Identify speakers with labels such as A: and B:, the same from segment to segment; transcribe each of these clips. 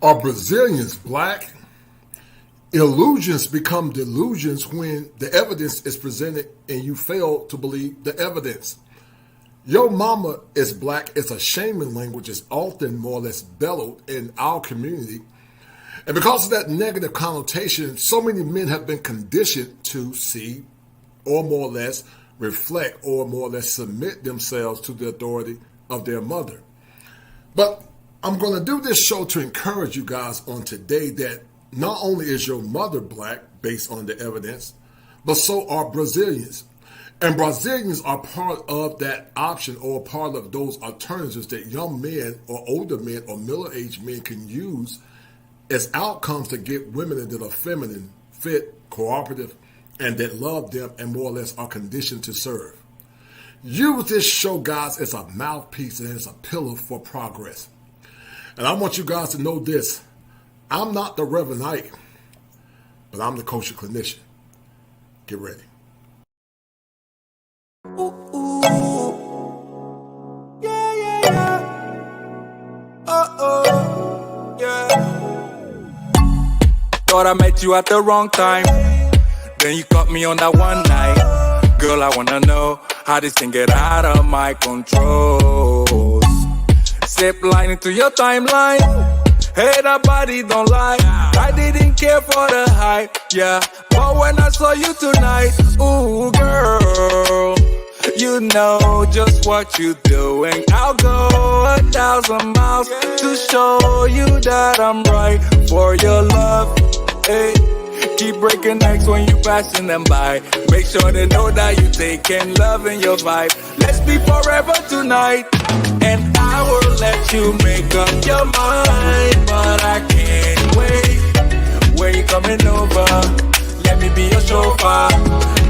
A: Are Brazilians black? Illusions become delusions when the evidence is presented and you fail to believe the evidence. Your mama is black is a shaming language is often more or less bellowed in our community. And because of that negative connotation, so many men have been conditioned to see or more or less reflect or more or less submit themselves to the authority of their mother. But I'm going to do this show to encourage you guys on today that not only is your mother black based on the evidence, but so are Brazilians. And Brazilians are part of that option or part of those alternatives that young men or older men or middle-aged men can use as outcomes to get women that are feminine, fit, cooperative, and that love them and more or less are conditioned to serve. Use this show, guys, as a mouthpiece and as a pillar for progress. And I want you guys to know this. I'm not the Reverend Ike, but I'm the kosher clinician. Get ready.
B: Ooh, ooh. Yeah, yeah, yeah. Uh-oh, yeah. Thought I met you at the wrong time. Then you caught me on that one night. Girl, I wanna know how this thing get out of my control. Zip line into your timeline. Hey, that body don't lie. I didn't care for the hype, yeah. But when I saw you tonight, ooh, girl, you know just what you're doing. I'll go 1,000 miles to show you that I'm right for your love. Hey, keep breaking necks when you passing them by. Make sure they know that you taking love in your vibe. Let's be forever tonight. And I will let you make up your mind, but I can't wait. When you coming over, let me be your chauffeur.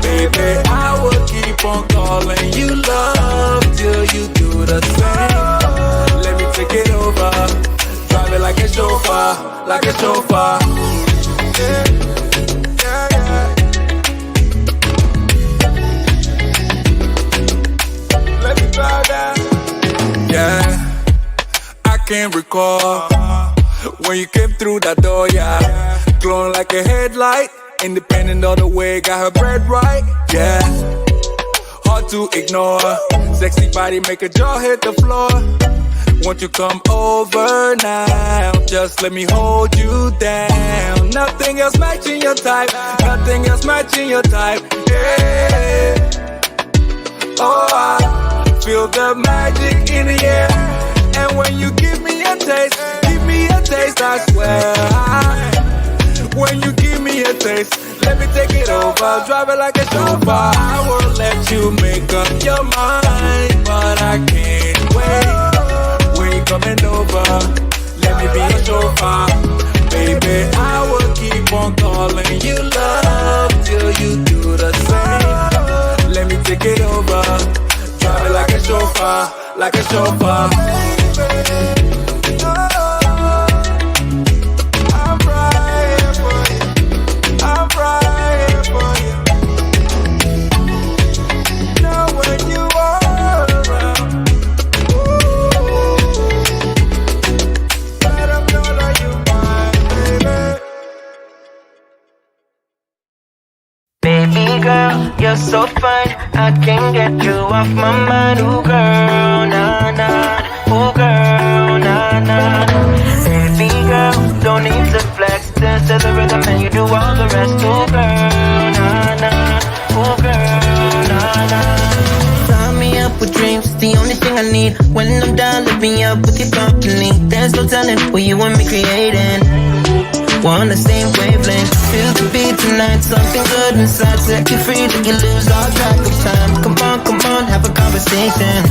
B: Baby, I will keep on calling you love till you do the same. Let me take it over, drive it like a chauffeur, like a chauffeur. Yeah, yeah, yeah. Let me drive that. Yeah, I can't recall when you came through that door, yeah. Glowing like a headlight, independent all the way, got her bread right, yeah. Hard to ignore, sexy body make a jaw hit the floor. Won't you come over now, just let me hold you down. Nothing else matching your type, nothing else matching your type, yeah. Oh, I feel the magic in the air. And when you give me a taste, I swear. When you give me a taste, let me take it over, drive it like a chauffeur. I will let you make up your mind, but I can't wait. When you coming over, let me be your chauffeur. Baby, I will keep on calling you love till you do the same. Let me take it over, drive it like a chauffeur, like a chauffeur. I'm right for you. I'm right for you. Now when you are around, let 'em know that you mine, baby.
C: Baby girl, you're so fine. I can't get you off my mind. Ooh girl, nah nah. Ooh girl, nah nah. Baby girl, don't need to flex. Dance to the rhythm and you do all the rest. Ooh girl, nah nah. Ooh girl, nah nah. Fly me up with dreams, the only thing I need. When I'm down, lift me up with your company. There's no telling what you want me creating. We're on the same wavelength. Feel the beat tonight, something good inside. Set you free, let you lose all track of time. Come on, have a conversation.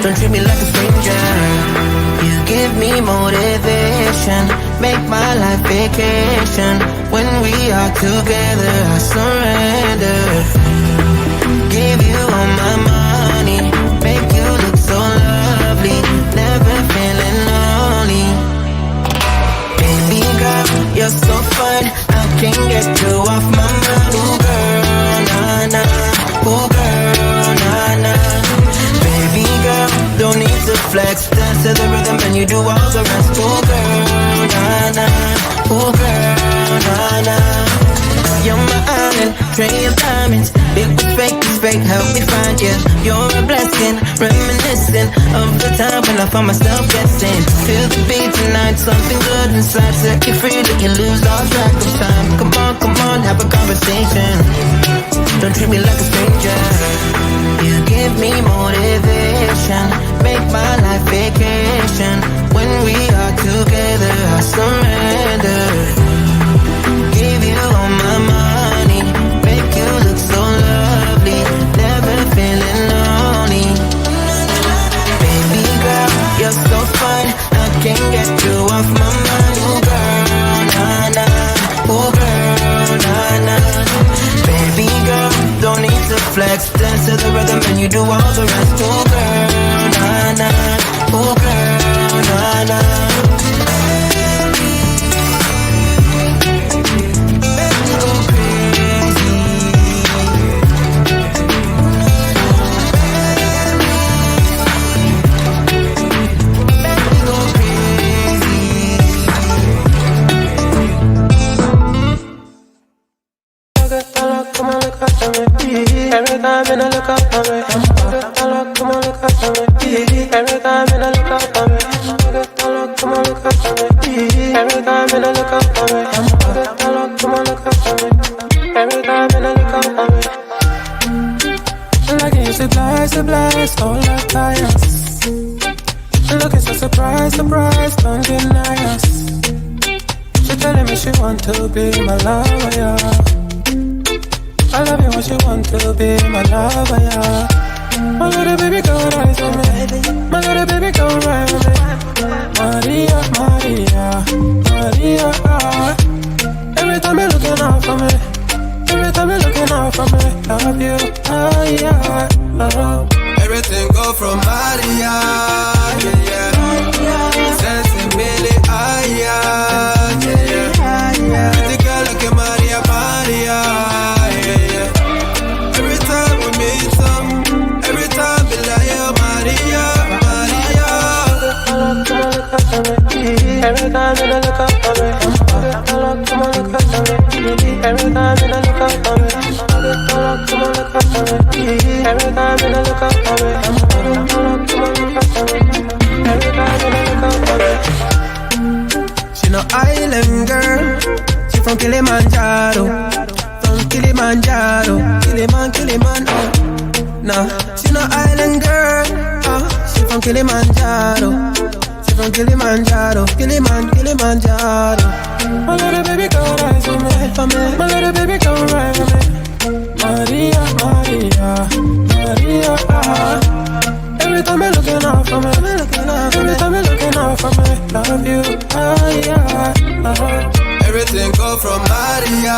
C: Don't treat me like a stranger. You give me motivation, make my life vacation. When we are together, I surrender. Give you all my money, make you look so lovely. Never feeling lonely. Baby girl, you're so fine. I can't get you off my mind. Ooh girl, nah nah. Ooh girl, nah nah. Baby girl, don't need to flex. Dance to the rhythm and you do all the rest. Ooh girl, nah na. Oh girl, na na. You're my island, tray of diamonds. Big was fake, help me find you. You're a blessing, reminiscent of the time when I found myself guessing. Feel the beat tonight, something good inside. Set you free, that you lose all track of time. Come on, have a conversation. Don't treat me like a stranger. You give me motivation, make my life vacation. When we are together, I surrender. Give you all my money, make you look so lovely, never feeling lonely. Baby girl, you're so fine, I can't get you off my mind. Oh girl, na na, oh girl, na na. Baby girl, don't need to flex, dance to the rhythm and you do all the rest. Oh girl, na na, oh girl, na na.
D: Every time when I look up at me, come on, look up at me. Every time when I look up at me, come on, look up at me. Every time when I look up at me, come on, look up at me. Every time when I look up at me, like it's a blast, all like tires. Look, it's a surprise, don't deny us. She telling me she want to be my lover, yeah. I love you when she want to be my lover, yeah. My little baby go rise on me. My little baby go rise on me. Maria, Maria, Maria. Every time you're looking out for me. Every time you're looking out for me. Love you, oh yeah, oh.
E: Everything go from Maria, yeah, yeah. Sensibility, ah, yeah, yeah, yeah. Pretty girl like a Maria, Maria, yeah, yeah. Every time we meet up, every time be like, oh, Maria, Maria.
D: Every time when I look up at me, come on, look up at me. Every time when I look up at me, come on, look up at me. Every time when I look up at me, come on, look up at me. Every time when I look up at me.
E: She no island girl, she from Kilimanjaro, Kiliman, oh. Nah, she no island girl, she from Kilimanjaro. From Kilimanjaro.
D: My little baby go rise on me. My little baby go rise on me. Maria, Maria, Maria. Every time you're looking out for me. Every time you're looking out for me. Love you, ah yeah.
E: Everything go from Maria.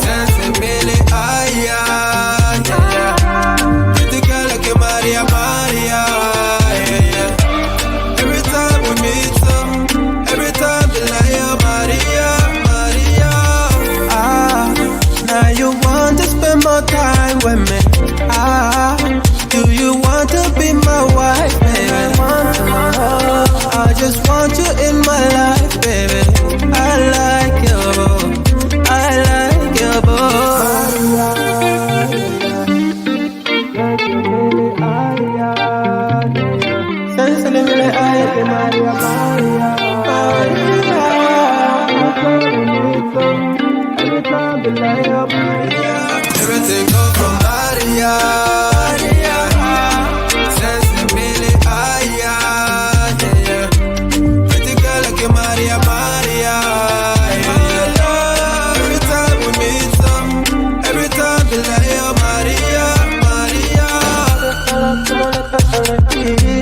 E: Sensibility, ah yeah. Pretty girl like a Maria, Maria.
D: More time with me. Do you want to be my wife, baby? I just want you in my life, baby. I like you, I like you,
E: Everything go from Maria, sensibility, ah yeah. Pretty girl like a Maria, Maria, yeah. Every time we meet up, every time be like, oh Maria, Maria.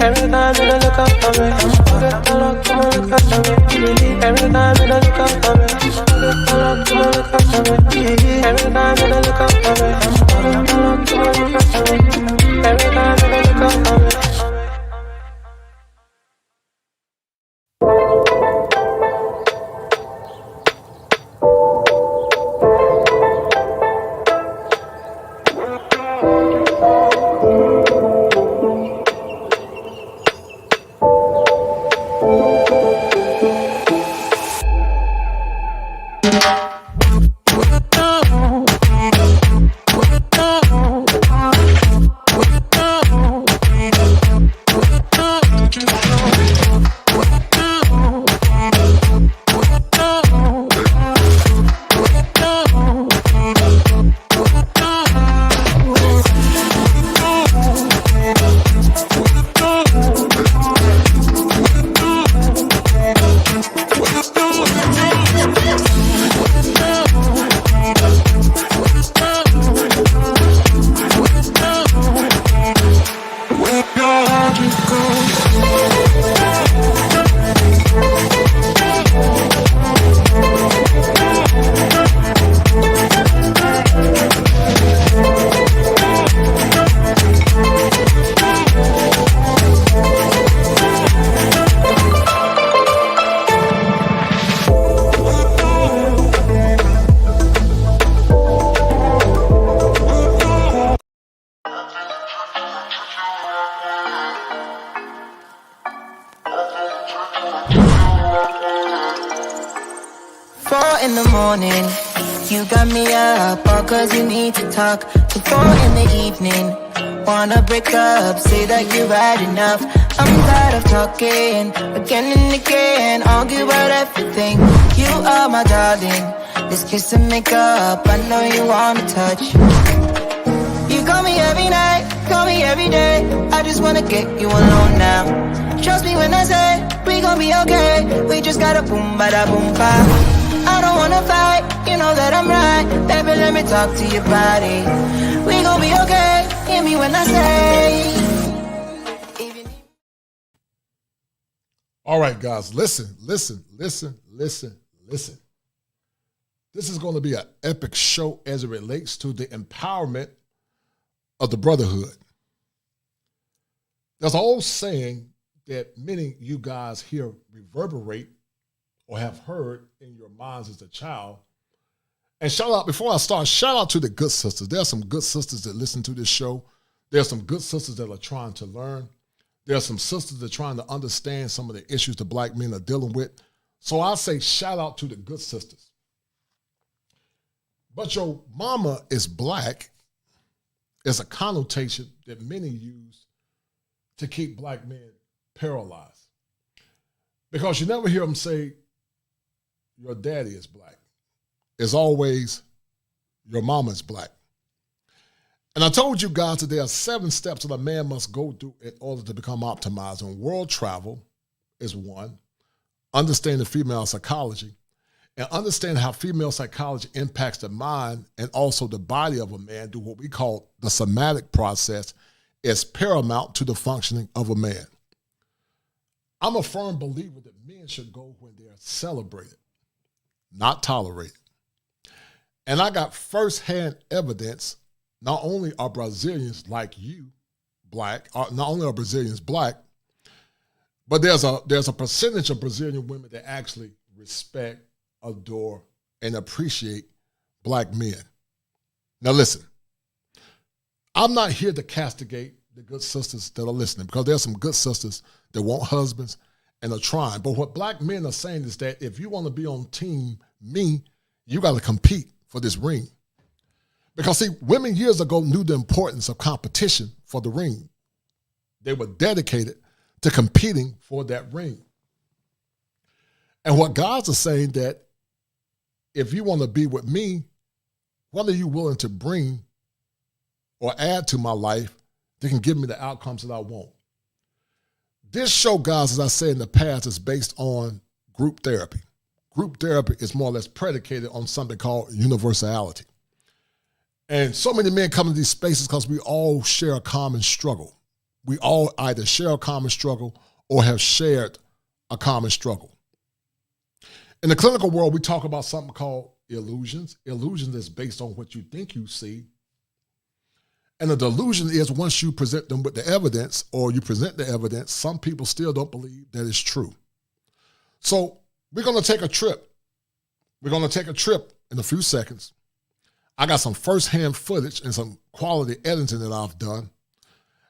D: Every time when I look up at me, come on, look up at me. Every time when I look up at me, come on, look up at me. Every time when I look up at me, come on, look up at me. Every time when I look up at me.
C: in the morning. You got me up all cause you need to talk. To 4 in the evening. Wanna break up, say that you've had enough. I'm tired of talking, again and again. Argue about everything. You are my darling. This kiss and make up, I know you wanna touch. You call me every night, call me every day. I just wanna get you alone now. Trust me when I say, we gon' be okay. We just gotta boom, bada boom, ba. I don't wanna fight, you know that I'm right. Baby, let me talk to your body. We gon' be okay, hear me when I say.
A: All right, guys, listen. This is going to be an epic show as it relates to the empowerment of the brotherhood. There's an old saying that many of you guys hear reverberate or have heard in your minds as a child. And before I start, shout out to the good sisters. There are some good sisters that listen to this show. There are some good sisters that are trying to learn. There are some sisters that are trying to understand some of the issues that black men are dealing with. So I say shout out to the good sisters. But your mama is black is a connotation that many use to keep black men paralyzed. Because you never hear them say, your daddy is black. It's always, your mama is black. And I told you guys that there are 7 steps that a man must go through in order to become optimized. And world travel is one. Understanding female psychology. And understand how female psychology impacts the mind and also the body of a man through what we call the somatic process is paramount to the functioning of a man. I'm a firm believer that men should go when they are celebrated, not tolerated. And I got firsthand evidence. Not only are Brazilians like you black, not only are Brazilians black, but there's a percentage of Brazilian women that actually respect, adore, and appreciate black men. Now listen, I'm not here to castigate the good sisters that are listening because there's some good sisters that want husbands and are trying. But what black men are saying is that if you want to be on team me, you got to compete for this ring. Because see, women years ago knew the importance of competition for the ring. They were dedicated to competing for that ring. And what guys are saying that if you want to be with me, what are you willing to bring or add to my life that can give me the outcomes that I want? This show, guys, as I said in the past, is based on group therapy. Group therapy is more or less predicated on something called universality. And so many men come to these spaces because we all share a common struggle. We all either share a common struggle or have shared a common struggle. In the clinical world, we talk about something called illusions. Illusions is based on what you think you see. And a delusion is once you present them with the evidence or you present the evidence, some people still don't believe that it's true. So we're going to take a trip. We're going to take a trip in a few seconds. I got some firsthand footage and some quality editing that I've done.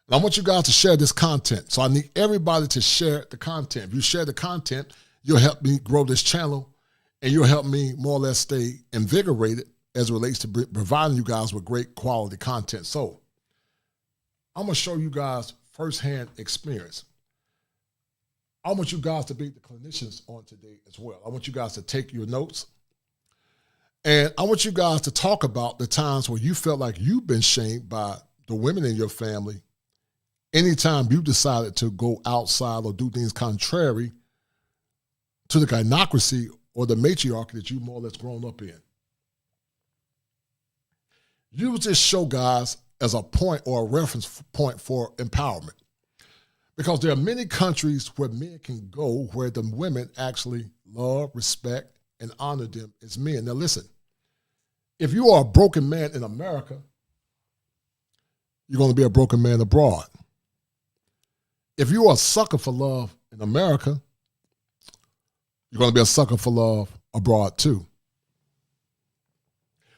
A: And I want you guys to share this content. So I need everybody to share the content. If you share the content, you'll help me grow this channel and you'll help me more or less stay invigorated as it relates to providing you guys with great quality content. So I'm going to show you guys firsthand experience. I want you guys to be the clinicians on today as well. I want you guys to take your notes. And I want you guys to talk about the times where you felt like you've been shamed by the women in your family anytime you decided to go outside or do things contrary to the gynocracy or the matriarchy that you more or less grown up in. Use this show, guys, as a point or a reference point for empowerment. Because there are many countries where men can go where the women actually love, respect, and honor them as men. Now listen, if you are a broken man in America, you're going to be a broken man abroad. If you are a sucker for love in America, you're going to be a sucker for love abroad too.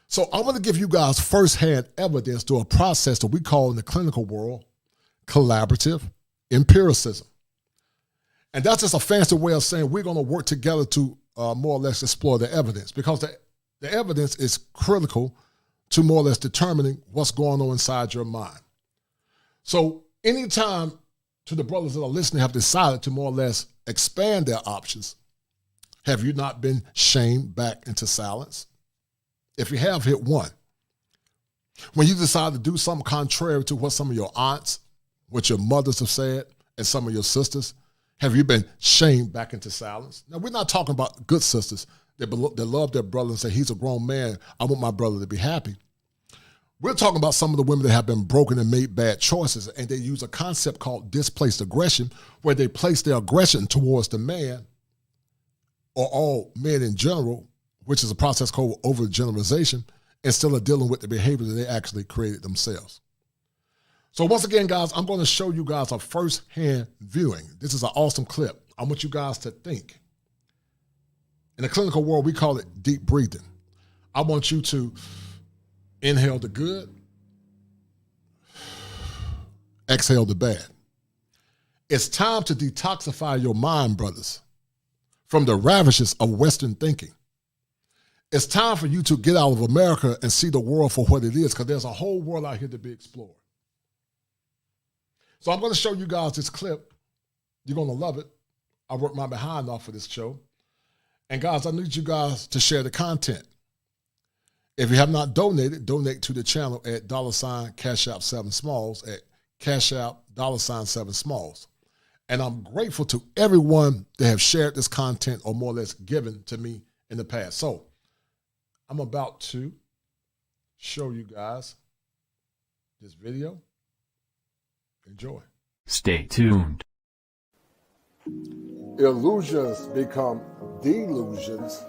A: So I'm going to give you guys firsthand evidence to a process that we call in the clinical world collaborative empiricism. And that's just a fancy way of saying we're going to work together to more or less explore the evidence, because the evidence is critical to more or less determining what's going on inside your mind. So anytime to the brothers that are listening have decided to more or less expand their options, have you not been shamed back into silence? If you have, hit 1. When you decide to do something contrary to what some of your aunts, what your mothers have said, and some of your sisters, have you been shamed back into silence? Now, we're not talking about good sisters that love their brother and say, he's a grown man, I want my brother to be happy. We're talking about some of the women that have been broken and made bad choices, and they use a concept called displaced aggression, where they place their aggression towards the man, or all men in general, which is a process called overgeneralization, instead of dealing with the behavior that they actually created themselves. So once again, guys, I'm going to show you guys a first-hand viewing. This is an awesome clip. I want you guys to think. In the clinical world, we call it deep breathing. I want you to inhale the good, exhale the bad. It's time to detoxify your mind, brothers, from the ravages of Western thinking. It's time for you to get out of America and see the world for what it is, because there's a whole world out here to be explored. So I'm going to show you guys this clip. You're going to love it. I worked my behind off for this show. And guys, I need you guys to share the content. If you have not donated, donate to the channel at $ Cash App 7 Smalls at Cash App $7 Smalls. And I'm grateful to everyone that have shared this content or more or less given to me in the past. So I'm about to show you guys this video. Enjoy.
F: Stay tuned.
A: Illusions become delusions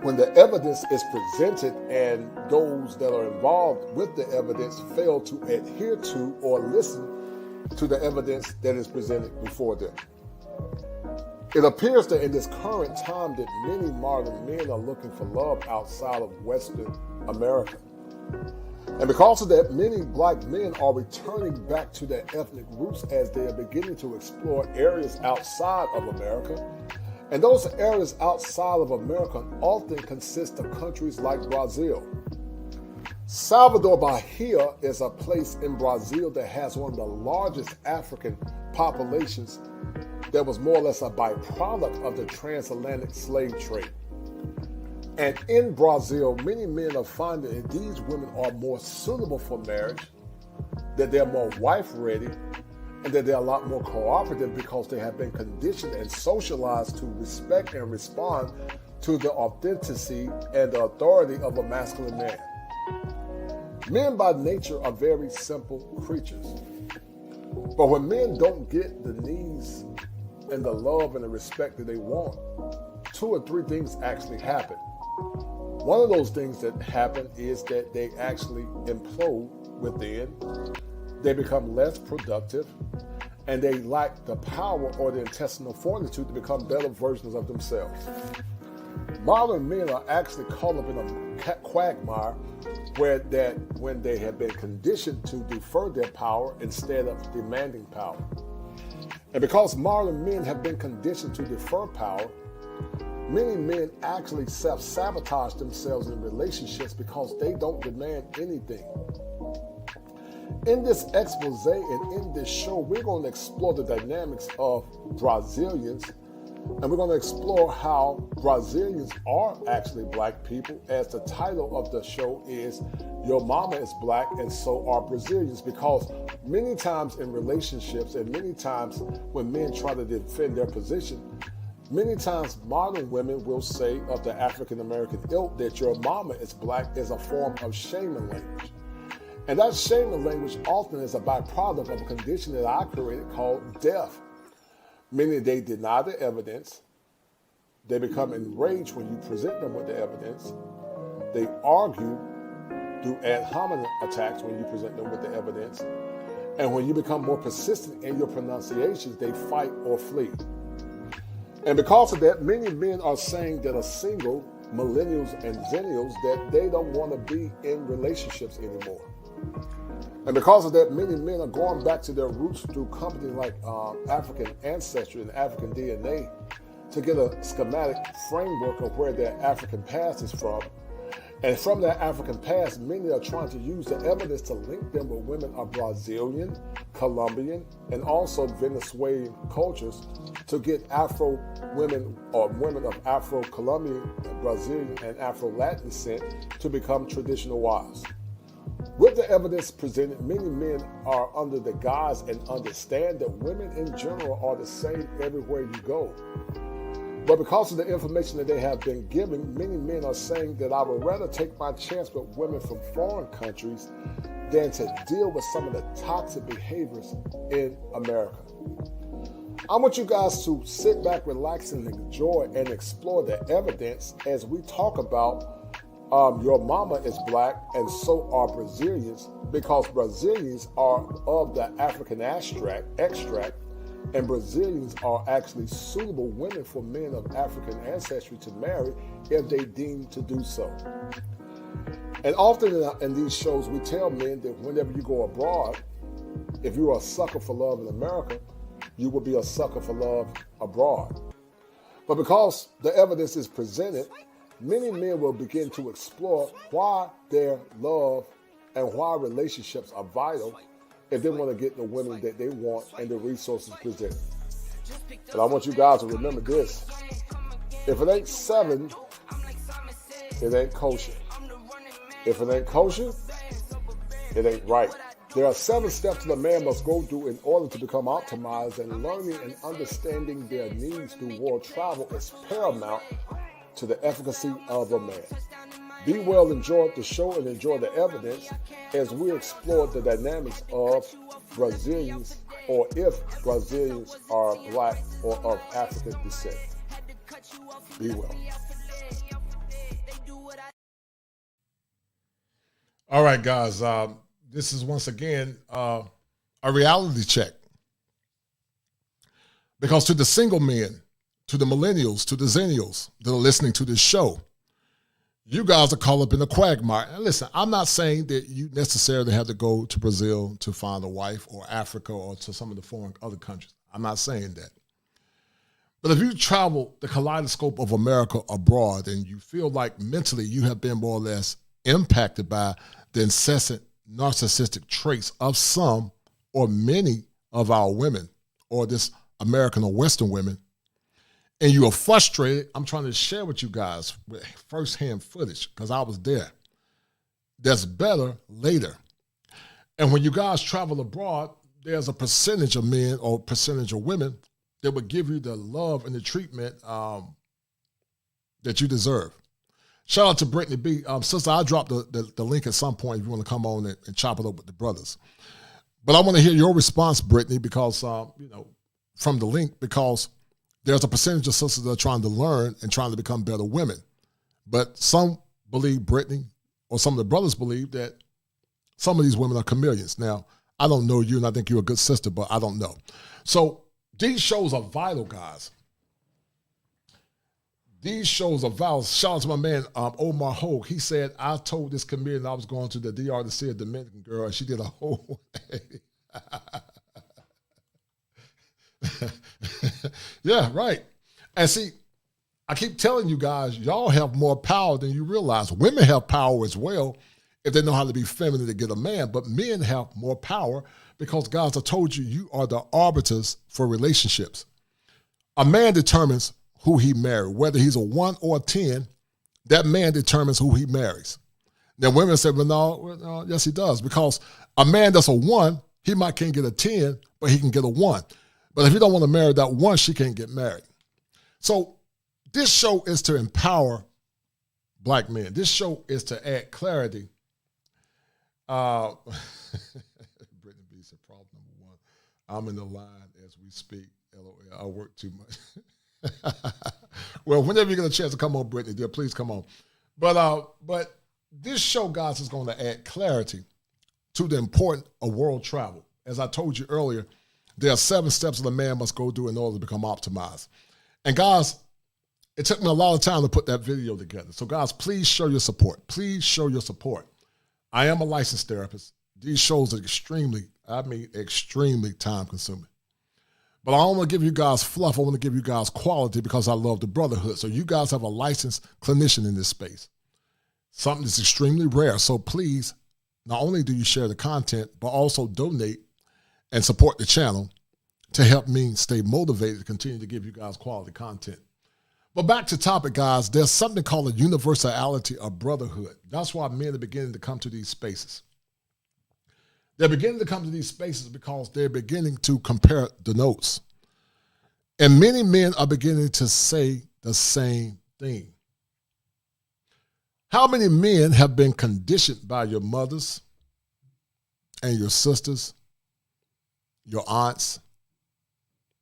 A: when the evidence is presented and those that are involved with the evidence fail to adhere to or listen to the evidence that is presented before them. It appears that in this current time that many modern men are looking for love outside of Western America. And because of that, many black men are returning back to their ethnic roots as they are beginning to explore areas outside of America. And those areas outside of America often consist of countries like Brazil. Salvador Bahia is a place in Brazil that has one of the largest African populations that was more or less a byproduct of the transatlantic slave trade. And in Brazil, many men are finding that these women are more suitable for marriage, that they're more wife-ready, and that they're a lot more cooperative because they have been conditioned and socialized to respect and respond to the authenticity and the authority of a masculine man. Men by nature are very simple creatures. But when men don't get the needs and the love and the respect that they want, 2 or 3 things actually happen. One of those things that happen is that they actually implode within, they become less productive, and they lack the power or the intestinal fortitude to become better versions of themselves. Modern men are actually caught up in a quagmire when they have been conditioned to defer their power instead of demanding power. And because modern men have been conditioned to defer power, many men actually self-sabotage themselves in relationships because they don't demand anything. In this expose and in this show, we're going to explore the dynamics of Brazilians, and we're going to explore how Brazilians are actually black people, as the title of the show is Your Mama is Black and So Are Brazilians, because many times in relationships and many times when men try to defend their position, many times modern women will say of the African American ilk that your mama is black is a form of shaming language. And that shaming language often is a byproduct of a condition that I created called death, meaning they deny the evidence, they become enraged when you present them with the evidence, they argue through ad hominem attacks when you present them with the evidence, and when you become more persistent in your pronunciations, they fight or flee. And because of that, many men are saying that are single, millennials and zennials, that they don't want to be in relationships anymore. And because of that, many men are going back to their roots through companies like African Ancestry and African DNA to get a schematic framework of where their African past is from. And from that African past, many are trying to use the evidence to link them with women of Brazilian, Colombian, and also Venezuelan cultures to get Afro women or women of Afro-Colombian, Brazilian, and Afro-Latin descent to become traditional wives. With the evidence presented, many men are under the guise and understand that women in general are the same everywhere you go. But because of the information that they have been given, many men are saying that I would rather take my chance with women from foreign countries than to deal with some of the toxic behaviors in America. I want you guys to sit back, relax, and enjoy and explore the evidence as we talk about your mama is black and so are Brazilians, because Brazilians are of the African extract, and Brazilians are actually suitable women for men of African ancestry to marry if they deem to do so. And often in these shows, we tell men that whenever you go abroad, if you are a sucker for love in America, you will be a sucker for love abroad. But because the evidence is presented, many men will begin to explore why their love and why relationships are vital if they want to get the women that they want and the resources presented. But I want you guys to remember this. If it ain't 7, it ain't kosher. If it ain't kosher, it ain't right. There are 7 steps that a man must go through in order to become optimized, and learning and understanding their needs through world travel is paramount to the efficacy of a man. Be well, enjoy the show and enjoy the evidence as we explore the dynamics of Brazilians, or if Brazilians are black or of African descent. Be well.
G: All right, guys. This is once again a reality check. Because to the single men, to the millennials, to the zennials that are listening to this show, you guys are caught up in a quagmire. And listen, I'm not saying that you necessarily have to go to Brazil to find a wife, or Africa, or to some of the foreign other countries. I'm not saying that. But if you travel the kaleidoscope of America abroad and you feel like mentally you have been more or less impacted by the incessant narcissistic traits of some or many of our women, or this American or Western women, and you are frustrated, I'm trying to share with you guys with firsthand footage, because I was there. There's better later. And when you guys travel abroad, there's a percentage of men or percentage of women that would give you the love and the treatment that you deserve. Shout out to Brittany B. Sister, I'll drop the link at some point if you want to come on and chop it up with the brothers. But I want to hear your response, Brittany, because, from the link, because there's a percentage of sisters that are trying to learn and trying to become better women. But some believe, Brittany, or some of the brothers believe, that some of these women are chameleons. Now, I don't know you, and I think you're a good sister, but I don't know. So these shows are vital, guys. These shows are vital. Shout out to my man, Omar Hogue. He said, I told this chameleon I was going to the DR to see a Dominican girl, and she did a whole Yeah, right. And see, I keep telling you guys, y'all have more power than you realize. Women have power as well if they know how to be feminine to get a man, but men have more power because, guys, I told you, you are the arbiters for relationships. A man determines who he marries, whether he's a 1 or a 10, that man determines who he marries. Now, women say, well, no, yes, he does, because a man that's a 1, he might can't get a 10, but he can get a 1. But if you don't want to marry that 1, she can't get married. So this show is to empower black men. This show is to add clarity. Brittany B said, problem number 1, I'm in the line as we speak. LOL, I work too much. Well, whenever you get a chance to come on, Brittany, dear, please come on. But this show, guys, is going to add clarity to the importance of world travel. As I told you earlier, there are 7 steps that a man must go through in order to become optimized. And guys, it took me a lot of time to put that video together. So guys, please show your support. Please show your support. I am a licensed therapist. These shows are extremely time consuming. But I don't want to give you guys fluff. I want to give you guys quality because I love the brotherhood. So you guys have a licensed clinician in this space. Something that's extremely rare. So please, not only do you share the content, but also donate and support the channel to help me stay motivated to continue to give you guys quality content. But back to topic, guys, there's something called a universality of brotherhood. That's why men are beginning to come to these spaces. They're beginning to come to these spaces because they're beginning to compare the notes. And many men are beginning to say the same thing. How many men have been conditioned by your mothers and your sisters, your aunts,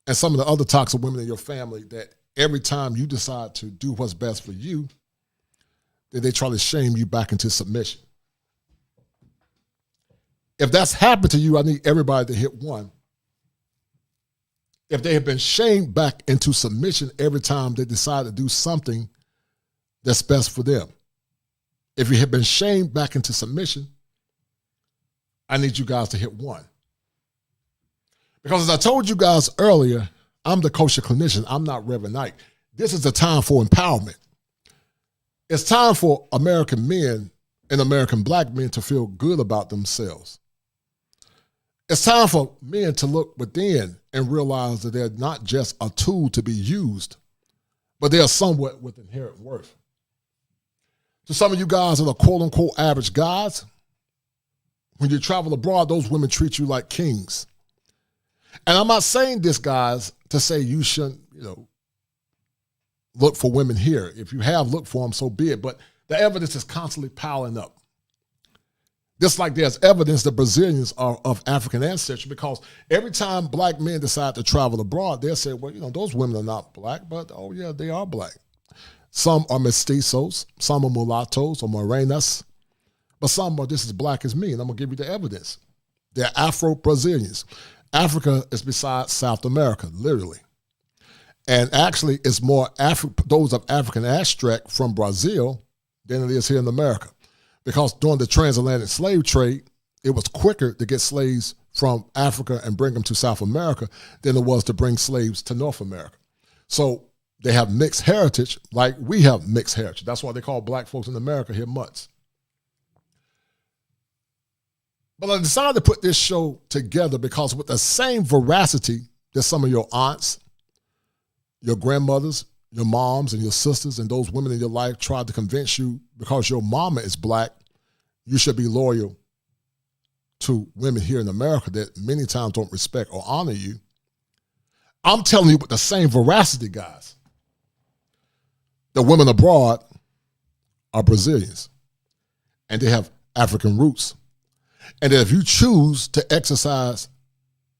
G: and some of the other toxic women in your family that every time you decide to do what's best for you, that they try to shame you back into submission? If that's happened to you, I need everybody to hit 1. If they have been shamed back into submission every time they decide to do something that's best for them. If you have been shamed back into submission, I need you guys to hit 1. Because as I told you guys earlier, I'm the kosher clinician. I'm not Reverend Knight. This is the time for empowerment. It's time for American men and American black men to feel good about themselves. It's time for men to look within and realize that they're not just a tool to be used, but they are somewhat with inherent worth. To some of you guys that are quote-unquote average guys, when you travel abroad, those women treat you like kings. And I'm not saying this, guys, to say you shouldn't, look for women here. If you have looked for them, so be it. But the evidence is constantly piling up. Just like there's evidence that Brazilians are of African ancestry, because every time black men decide to travel abroad, they'll say, well, those women are not black, but oh yeah, they are black. Some are mestizos, some are mulattoes or morenas, but some are just as black as me, and I'm gonna give you the evidence. They're Afro-Brazilians. Africa is beside South America, literally. And actually, it's more those of African extract from Brazil than it is here in America. Because during the transatlantic slave trade, it was quicker to get slaves from Africa and bring them to South America than it was to bring slaves to North America. So they have mixed heritage like we have mixed heritage. That's why they call black folks in America here mutts. But I decided to put this show together because with the same veracity that some of your aunts, your grandmothers, your moms and your sisters and those women in your life tried to convince you because your mama is black, you should be loyal to women here in America that many times don't respect or honor you. I'm telling you with the same veracity, guys. The women abroad are Brazilians and they have African roots. And that if you choose to exercise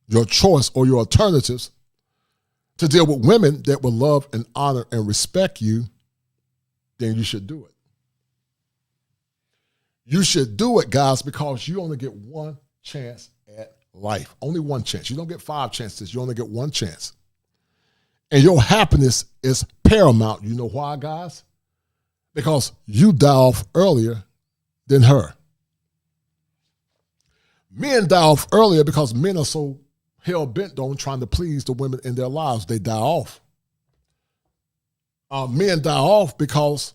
G: your choice or your alternatives to deal with women that will love and honor and respect you, then you should do it. You should do it, guys, because you only get one chance at life. Only one chance. You don't get 5 chances. You only get one chance. And your happiness is paramount. You know why, guys? Because you die off earlier than her. Men die off earlier because men are so hell-bent on trying to please the women in their lives. They die off. Men die off because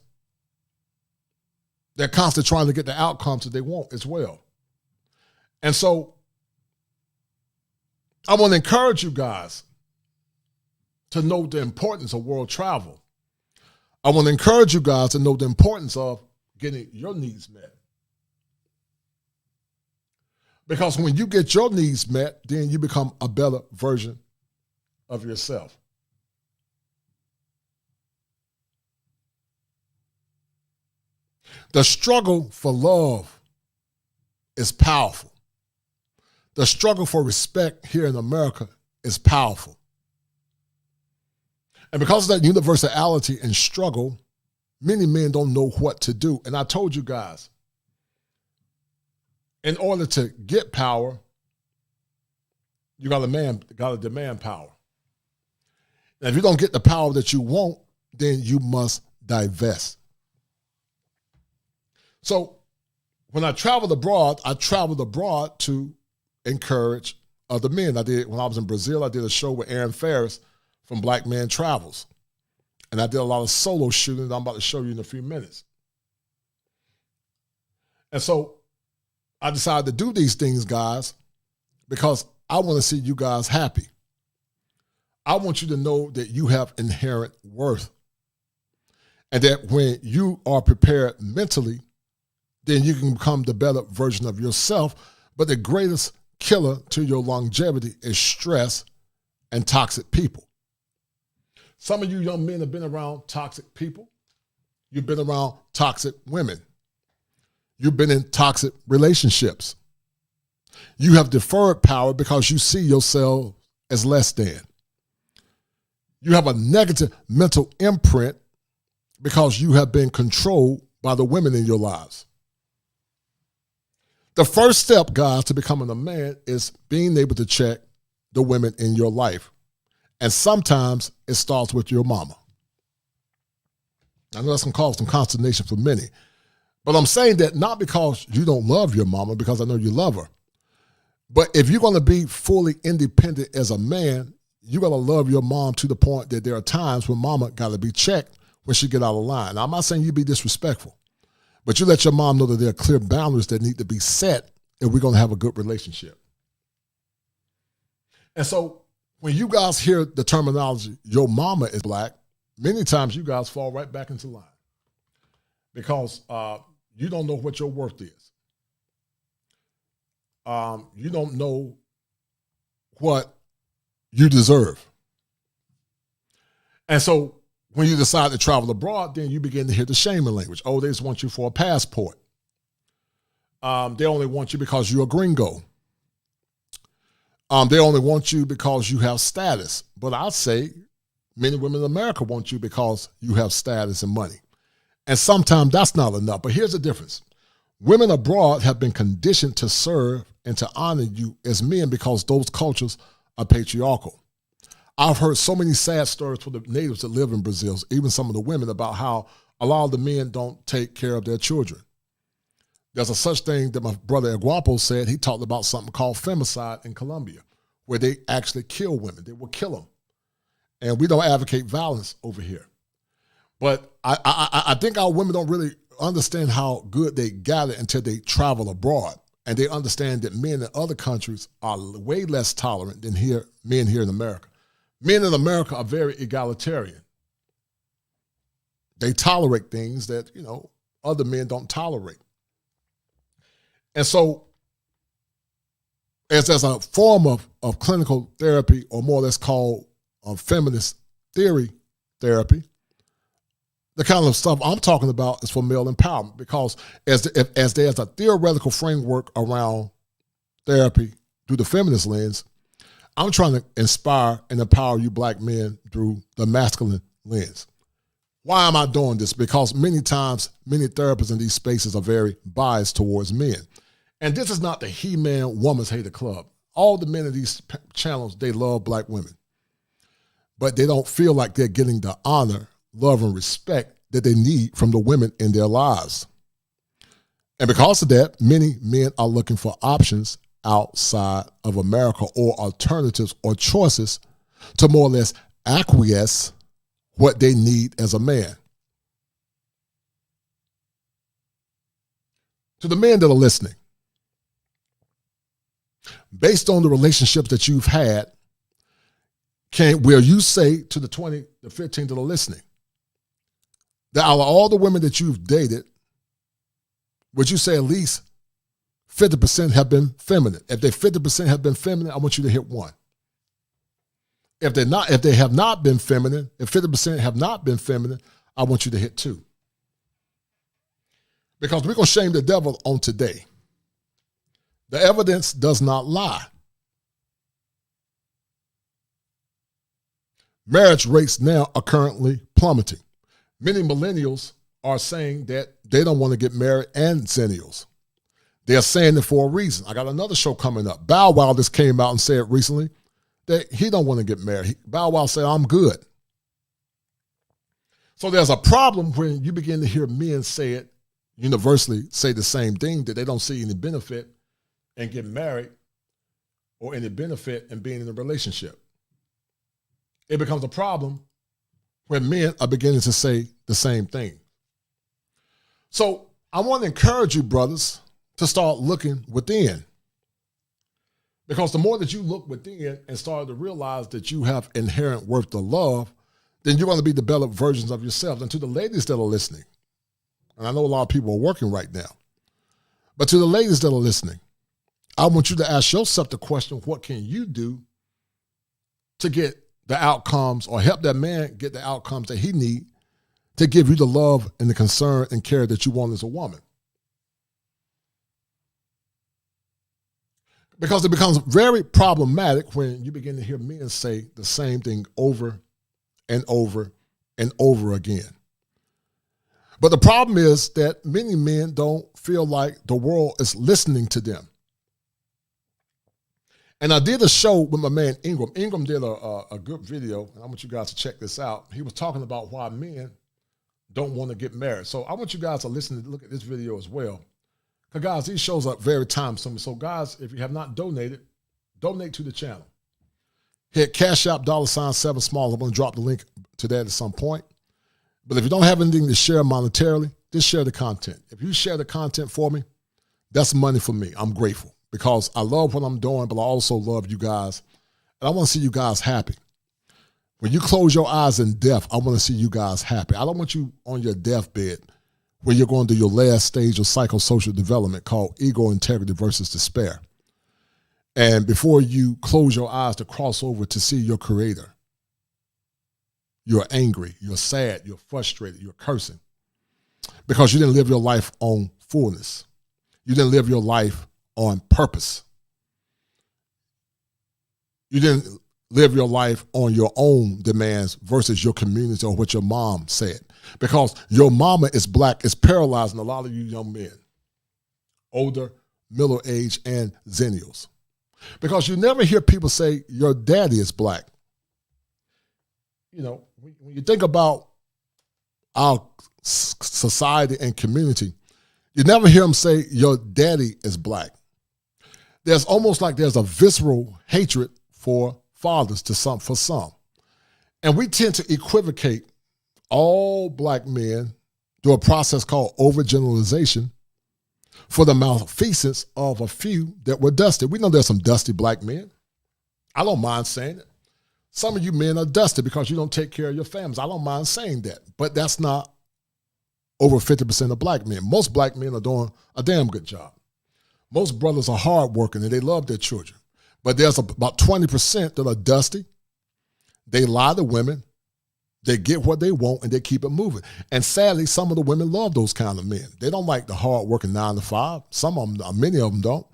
G: they're constantly trying to get the outcomes that they want as well. And so I want to encourage you guys to know the importance of world travel. I want to encourage you guys to know the importance of getting your needs met. Because when you get your needs met, then you become a better version of yourself. The struggle for love is powerful. The struggle for respect here in America is powerful. And because of that universality and struggle, many men don't know what to do. And I told you guys, in order to get power, you got to demand power. And if you don't get the power that you want, then you must divest. So when I traveled abroad to encourage other men. When I was in Brazil, I did a show with Aaron Ferris from Black Man Travels. And I did a lot of solo shooting that I'm about to show you in a few minutes. And so I decided to do these things, guys, because I want to see you guys happy. I want you to know that you have inherent worth. And that when you are prepared mentally, then you can become the better version of yourself. But the greatest killer to your longevity is stress and toxic people. Some of you young men have been around toxic people. You've been around toxic women. You've been in toxic relationships. You have deferred power because you see yourself as less than. You have a negative mental imprint because you have been controlled by the women in your lives. The first step, guys, to becoming a man is being able to check the women in your life. And sometimes it starts with your mama. I know that's going to cause some consternation for many. But I'm saying that not because you don't love your mama, because I know you love her. But if you're going to be fully independent as a man, you got to love your mom to the point that there are times when mama got to be checked when she get out of line. Now, I'm not saying you be disrespectful, but you let your mom know that there are clear boundaries that need to be set if we're going to have a good relationship. And so when you guys hear the terminology, your mama is black, many times you guys fall right back into line because you don't know what your worth is. You don't know what you deserve. And so when you decide to travel abroad, then you begin to hear the shaming language. Oh, they just want you for a passport. They only want you because you're a gringo. They only want you because you have status. But I'd say many women in America want you because you have status and money. And sometimes that's not enough. But here's the difference. Women abroad have been conditioned to serve and to honor you as men because those cultures are patriarchal. I've heard so many sad stories from the natives that live in Brazil, even some of the women, about how a lot of the men don't take care of their children. There's a such thing that my brother Aguapo said. He talked about something called femicide in Colombia, where they actually kill women. They will kill them. And we don't advocate violence over here. But I think our women don't really understand how good they got it until they travel abroad. And they understand that men in other countries are way less tolerant than men here in America. Men in America are very egalitarian. They tolerate things that, other men don't tolerate. And so, as a form of clinical therapy, or more or less called feminist theory therapy, the kind of stuff I'm talking about is for male empowerment, because as there's a theoretical framework around therapy through the feminist lens, I'm trying to inspire and empower you black men through the masculine lens. Why am I doing this? Because many times, many therapists in these spaces are very biased towards men. And this is not the he-man, woman's hater club. All the men in these channels, they love black women. But they don't feel like they're getting the honor, love, and respect that they need from the women in their lives. And because of that, many men are looking for options outside of America, or alternatives or choices to more or less acquiesce what they need as a man. To the men that are listening, based on the relationships that you've had, will you say to the 20, the 15 that are listening, that out of all the women that you've dated, would you say at least 50% have been feminine? If they 50% have been feminine, I want you to hit 1. If they have not been feminine, if 50% have not been feminine, I want you to hit 2. Because we're going to shame the devil on today. The evidence does not lie. Marriage rates now are currently plummeting. Many millennials are saying that they don't want to get married, and zennials. They're saying it for a reason. I got another show coming up. Bow Wow just came out and said recently that he don't want to get married. Bow Wow said, I'm good. So there's a problem when you begin to hear men say it, universally say the same thing, that they don't see any benefit in getting married. or any benefit in being in a relationship. It becomes a problem when men are beginning to say the same thing. So I want to encourage you, brothers, to start looking within. Because the more that you look within and start to realize that you have inherent worth of love, then you're going to be developed versions of yourself. And to the ladies that are listening, and I know a lot of people are working right now, but to the ladies that are listening, I want you to ask yourself the question, what can you do to get the outcomes or help that man get the outcomes that he needs to give you the love and the concern and care that you want as a woman? Because it becomes very problematic when you begin to hear men say the same thing over and over and over again. But the problem is that many men don't feel like the world is listening to them. And I did a show with my man Ingram. Ingram did a good video, and I want you guys to check this out. He was talking about why men don't want to get married. So I want you guys to listen to look at this video as well. Because, guys, these shows are very time-consuming. So, guys, if you have not donated, donate to the channel. Hit Cash App, $7 small. I'm going to drop the link to that at some point. But if you don't have anything to share monetarily, just share the content. If you share the content for me, that's money for me. I'm grateful because I love what I'm doing, but I also love you guys. And I want to see you guys happy. When you close your eyes in death, I want to see you guys happy. I don't want you on your deathbed when you're going through your last stage of psychosocial development called ego integrity versus despair. And before you close your eyes to cross over to see your creator, you're angry, you're sad, you're frustrated, you're cursing because you didn't live your life on fullness. You didn't live your life on purpose. You didn't live your life on your own demands versus your community or what your mom said. Because your mama is black, is paralyzing a lot of you young men, older, middle age, and zennials. Because you never hear people say your daddy is black. You know, when you think about our society and community, you never hear them say your daddy is black. There's almost like there's a visceral hatred for fathers for some. And we tend to equivocate all black men through a process called overgeneralization for the malfeasance of a few that were dusty. We know there's some dusty black men. I don't mind saying it. Some of you men are dusty because you don't take care of your families. I don't mind saying that, but that's not over 50% of black men. Most black men are doing a damn good job. Most brothers are hardworking and they love their children. But there's about 20% that are dusty. They lie to women. They get what they want and they keep it moving. And sadly, some of the women love those kind of men. They don't like the hardworking 9 to 5. Some of them, many of them don't.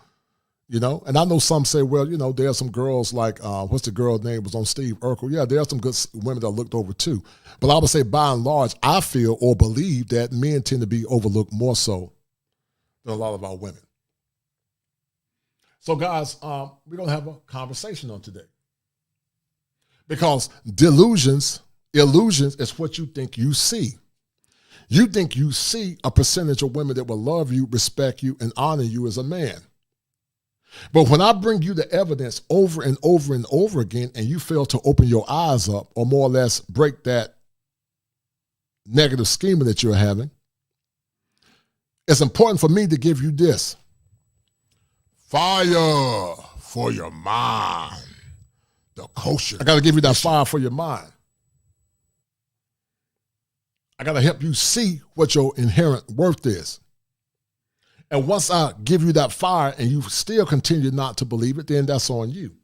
G: You know, and I know some say, well, you know, there are some girls like, what's the girl's name was on Steve Urkel? Yeah, there are some good women that are looked over too. But I would say by and large, I feel or believe that men tend to be overlooked more so than a lot of our women. So guys, we're going to have a conversation on today. Because illusions is what you think you see. You think you see a percentage of women that will love you, respect you, and honor you as a man. But when I bring you the evidence over and over and over again, and you fail to open your eyes up or more or less break that negative schema that you're having, it's important for me to give you this. Fire for your mind. The kosher. I got to give you that fire for your mind. I got to help you see what your inherent worth is. And once I give you that fire and you still continue not to believe it, then that's on you.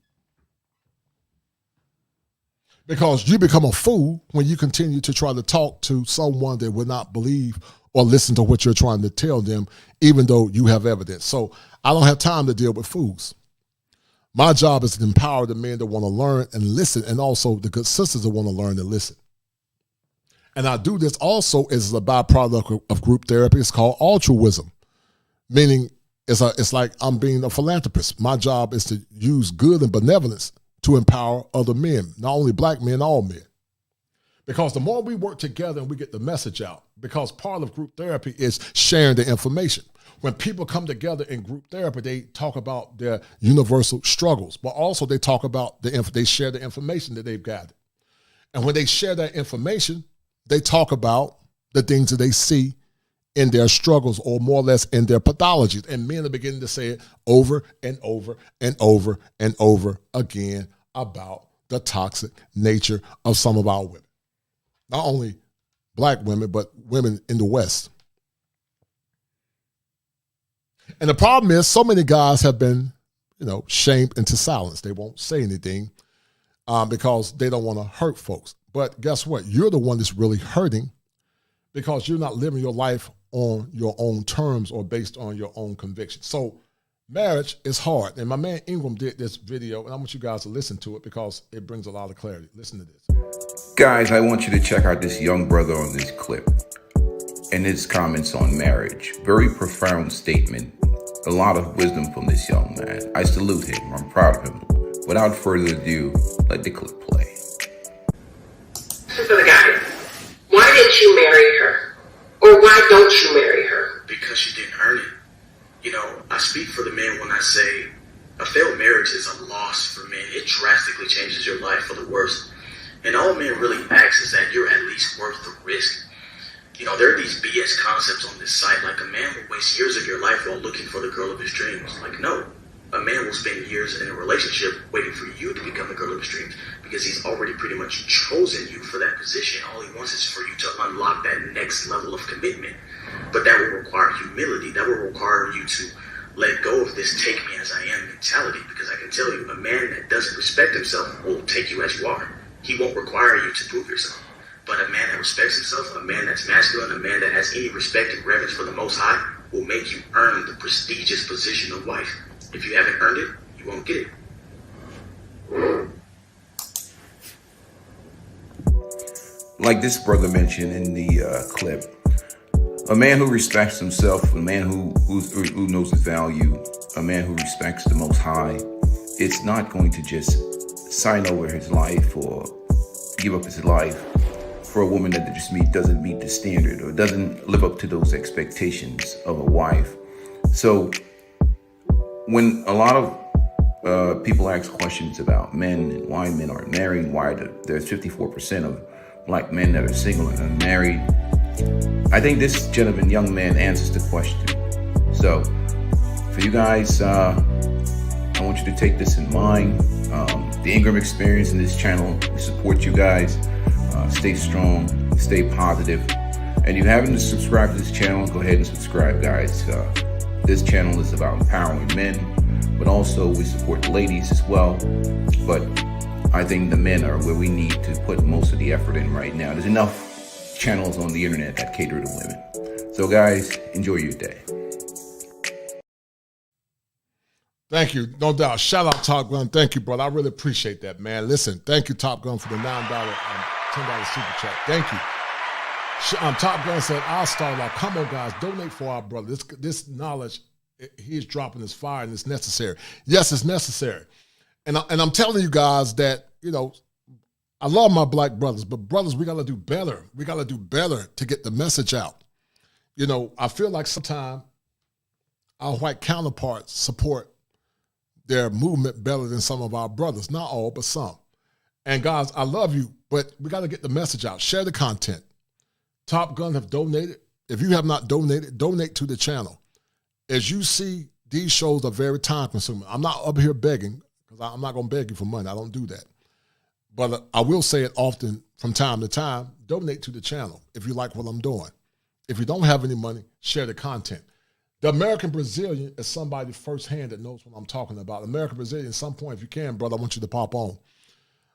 G: Because you become a fool when you continue to try to talk to someone that will not believe or listen to what you're trying to tell them, even though you have evidence. So I don't have time to deal with fools. My job is to empower the men that want to learn and listen, and also the good sisters that want to learn and listen. And I do this also as a byproduct of group therapy. It's called altruism. Meaning it's like I'm being a philanthropist. My job is to use good and benevolence to empower other men, not only black men, all men. Because the more we work together and we get the message out, because part of group therapy is sharing the information. When people come together in group therapy, they talk about their universal struggles, but also they talk about they share the information that they've gathered. And when they share that information, they talk about the things that they see in their struggles, or more or less in their pathologies. And men are beginning to say it over and over and over and over again about the toxic nature of some of our women. Not only black women, but women in the West. And the problem is so many guys have been, shamed into silence. They won't say anything because they don't want to hurt folks. But guess what? You're the one that's really hurting because you're not living your life on your own terms or based on your own convictions. So marriage is hard. And my man Ingram did this video, and I want you guys to listen to it because it brings a lot of clarity. Listen to this.
H: Guys, I want you to check out this young brother on this clip and his comments on marriage. Very profound statement. A lot of wisdom from this young man. I salute him. I'm proud of him. Without further ado, let the clip play.
I: For the guy, why didn't you marry her? Or why don't you marry her?
J: Because she didn't earn it. I speak for the men when I say a failed marriage is a loss for men. It drastically changes your life for the worse. And all men really ask is that you're at least worth the risk. There are these BS concepts on this site, like a man will waste years of your life while looking for the girl of his dreams. Like, no. A man will spend years in a relationship waiting for you to become the girl of his dreams because he's already pretty much chosen you for that position. All he wants is for you to unlock that next level of commitment. But that will require humility. That will require you to let go of this take me as I am mentality, because I can tell you, a man that doesn't respect himself will take you as you are. He won't require you to prove yourself. But a man that respects himself, a man that's masculine, a man that has any respect and reverence for the Most High will make you earn the prestigious position of wife. If you haven't earned it, you won't get it.
H: Like this brother mentioned in the clip, a man who respects himself, a man who knows his value, a man who respects the Most High, it's not going to just sign over his life or give up his life for a woman that just doesn't meet the standard or doesn't live up to those expectations of a wife. So when a lot of people ask questions about men and why men aren't married, why there's 54% of black men that are single and unmarried, I think this gentleman, young man, answers the question. So for you guys, I want you to take this in mind. The Ingram Experience in this channel, we support you guys. Stay strong, stay positive. And if you haven't subscribed to this channel, go ahead and subscribe, guys. This channel is about empowering men, but also we support the ladies as well. But I think the men are where we need to put most of the effort in right now. There's enough channels on the internet that cater to women. So guys, enjoy your day.
G: Thank you. No doubt. Shout out Top Gun. Thank you, brother. I really appreciate that, man. Listen, thank you, Top Gun, for the $9, $10 super chat. Thank you. Top Gun said, I'll start out. Come on, guys. Donate for our brother. This knowledge, he's dropping this fire and it's necessary. Yes, it's necessary. And I'm telling you guys that, I love my black brothers, but brothers, we got to do better. We got to do better to get the message out. I feel like sometimes our white counterparts support their movement better than some of our brothers. Not all, but some. And guys, I love you, but we got to get the message out. Share the content. Top Gun have donated. If you have not donated, donate to the channel. As you see, these shows are very time consuming. I'm not up here begging, because I'm not going to beg you for money. I don't do that. But I will say it often from time to time, donate to the channel if you like what I'm doing. If you don't have any money, share the content. The American Brazilian is somebody firsthand that knows what I'm talking about. American Brazilian, at some point, if you can, brother, I want you to pop on.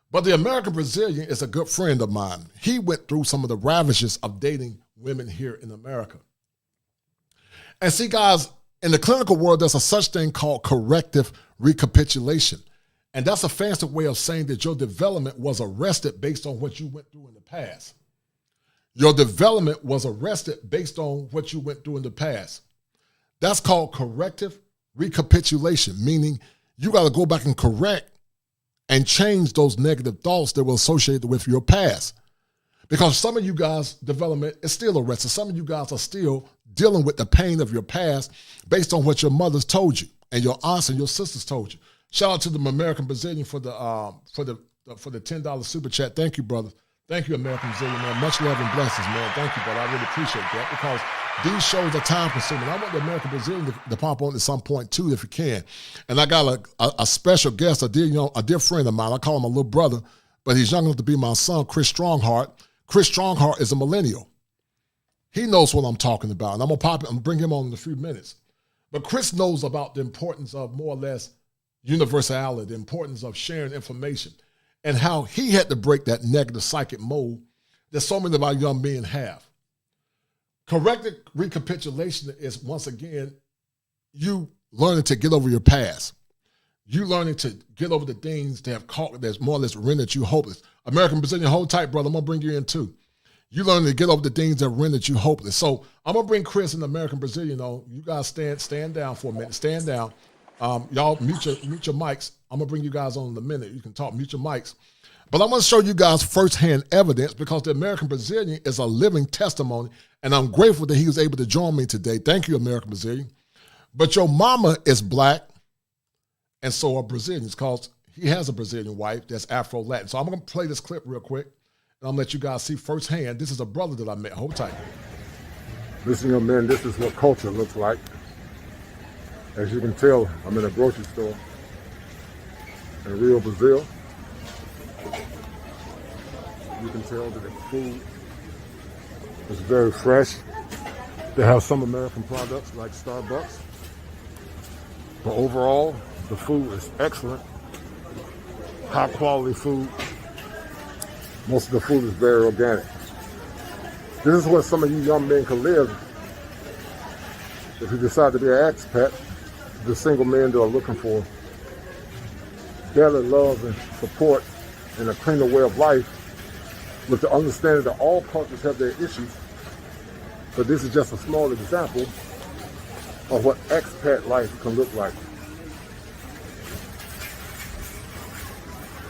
G: But the American Brazilian is a good friend of mine. He went through some of the ravages of dating women here in America. And see, guys, in the clinical world, there's a such thing called corrective recapitulation. And that's a fancy way of saying that your development was arrested based on what you went through in the past. Your development was arrested based on what you went through in the past. That's called corrective recapitulation, meaning you got to go back and correct and change those negative thoughts that were associated with your past. Because some of you guys' development is still arrested. Some of you guys are still dealing with the pain of your past based on what your mother's told you and your aunts and your sisters told you. Shout out to the American Brazilian for the $10 super chat. Thank you, brother. Thank you, American Brazilian, man. Much love and blessings, man. Thank you, brother. I really appreciate that because these shows are time consuming. I want the American Brazilian to pop on at some point too, if you can. And I got a special guest, a dear friend of mine. I call him my little brother, but he's young enough to be my son, Chris Strongheart. Chris Strongheart is a millennial. He knows what I'm talking about, and I'm gonna bring him on in a few minutes. But Chris knows about the importance of more or less universality, the importance of sharing information, and how he had to break that negative psychic mold that so many of our young men have. Corrected recapitulation is, once again, you learning to get over your past. You learning to get over the things that have caught, that's more or less rendered you hopeless. American Brazilian, hold tight, brother. I'm going to bring you in too. You learning to get over the things that rendered you hopeless. So I'm going to bring Chris and the American Brazilian on. You guys stand down for a minute. Stand down. Y'all mute your mics. I'm going to bring you guys on in a minute. You can talk, mute your mics. But I'm going to show you guys firsthand evidence because the American Brazilian is a living testimony, and I'm grateful that he was able to join me today. Thank you, American Brazilian. But your mama is black, and so are Brazilians, because he has a Brazilian wife that's Afro-Latin. So I'm going to play this clip real quick, and I'm going to let you guys see firsthand. This is a brother that I met. Hold tight.
A: Listen, young men, this is what culture looks like. As you can tell, I'm in a grocery store in Rio, Brazil. You can tell that the food is very fresh. They have some American products like Starbucks. But overall, the food is excellent. High quality food. Most of the food is very organic. This is where some of you young men can live if you decide to be an expat. The single men that are looking for better love and support and a cleaner way of life, with the understanding that all cultures have their issues. But this is just a small example of what expat life can look like.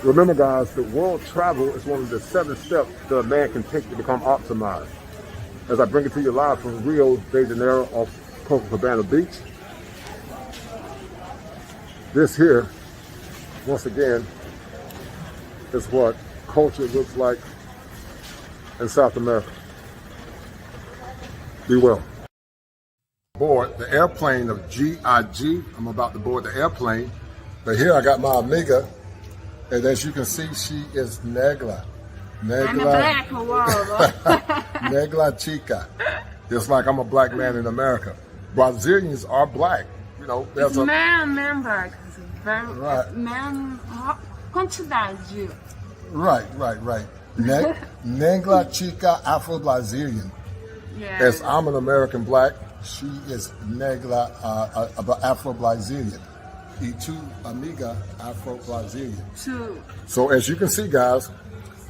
A: Remember, guys, that world travel is one of the 7 steps that a man can take to become optimized. As I bring it to you live from Rio de Janeiro off Copacabana Beach. This here, once again, is what culture looks like in South America. Be well. Board the airplane of GIG. I'm about to board the airplane. But here I got my amiga, and as you can see, she is Negra.
K: I'm a black world.
A: Negra chica. Just like I'm a black man in America. Brazilians are black. You know, there's
K: it's
A: a
K: man black. Very
A: right.
K: Man quantidade.
A: Right. Negra chica Afro-Brazilian.
K: Yeah.
A: As I'm an American black, she is Negra Afro-Brazilian. Y tu amiga Afro-Brazilian.
K: Two.
A: So as you can see, guys,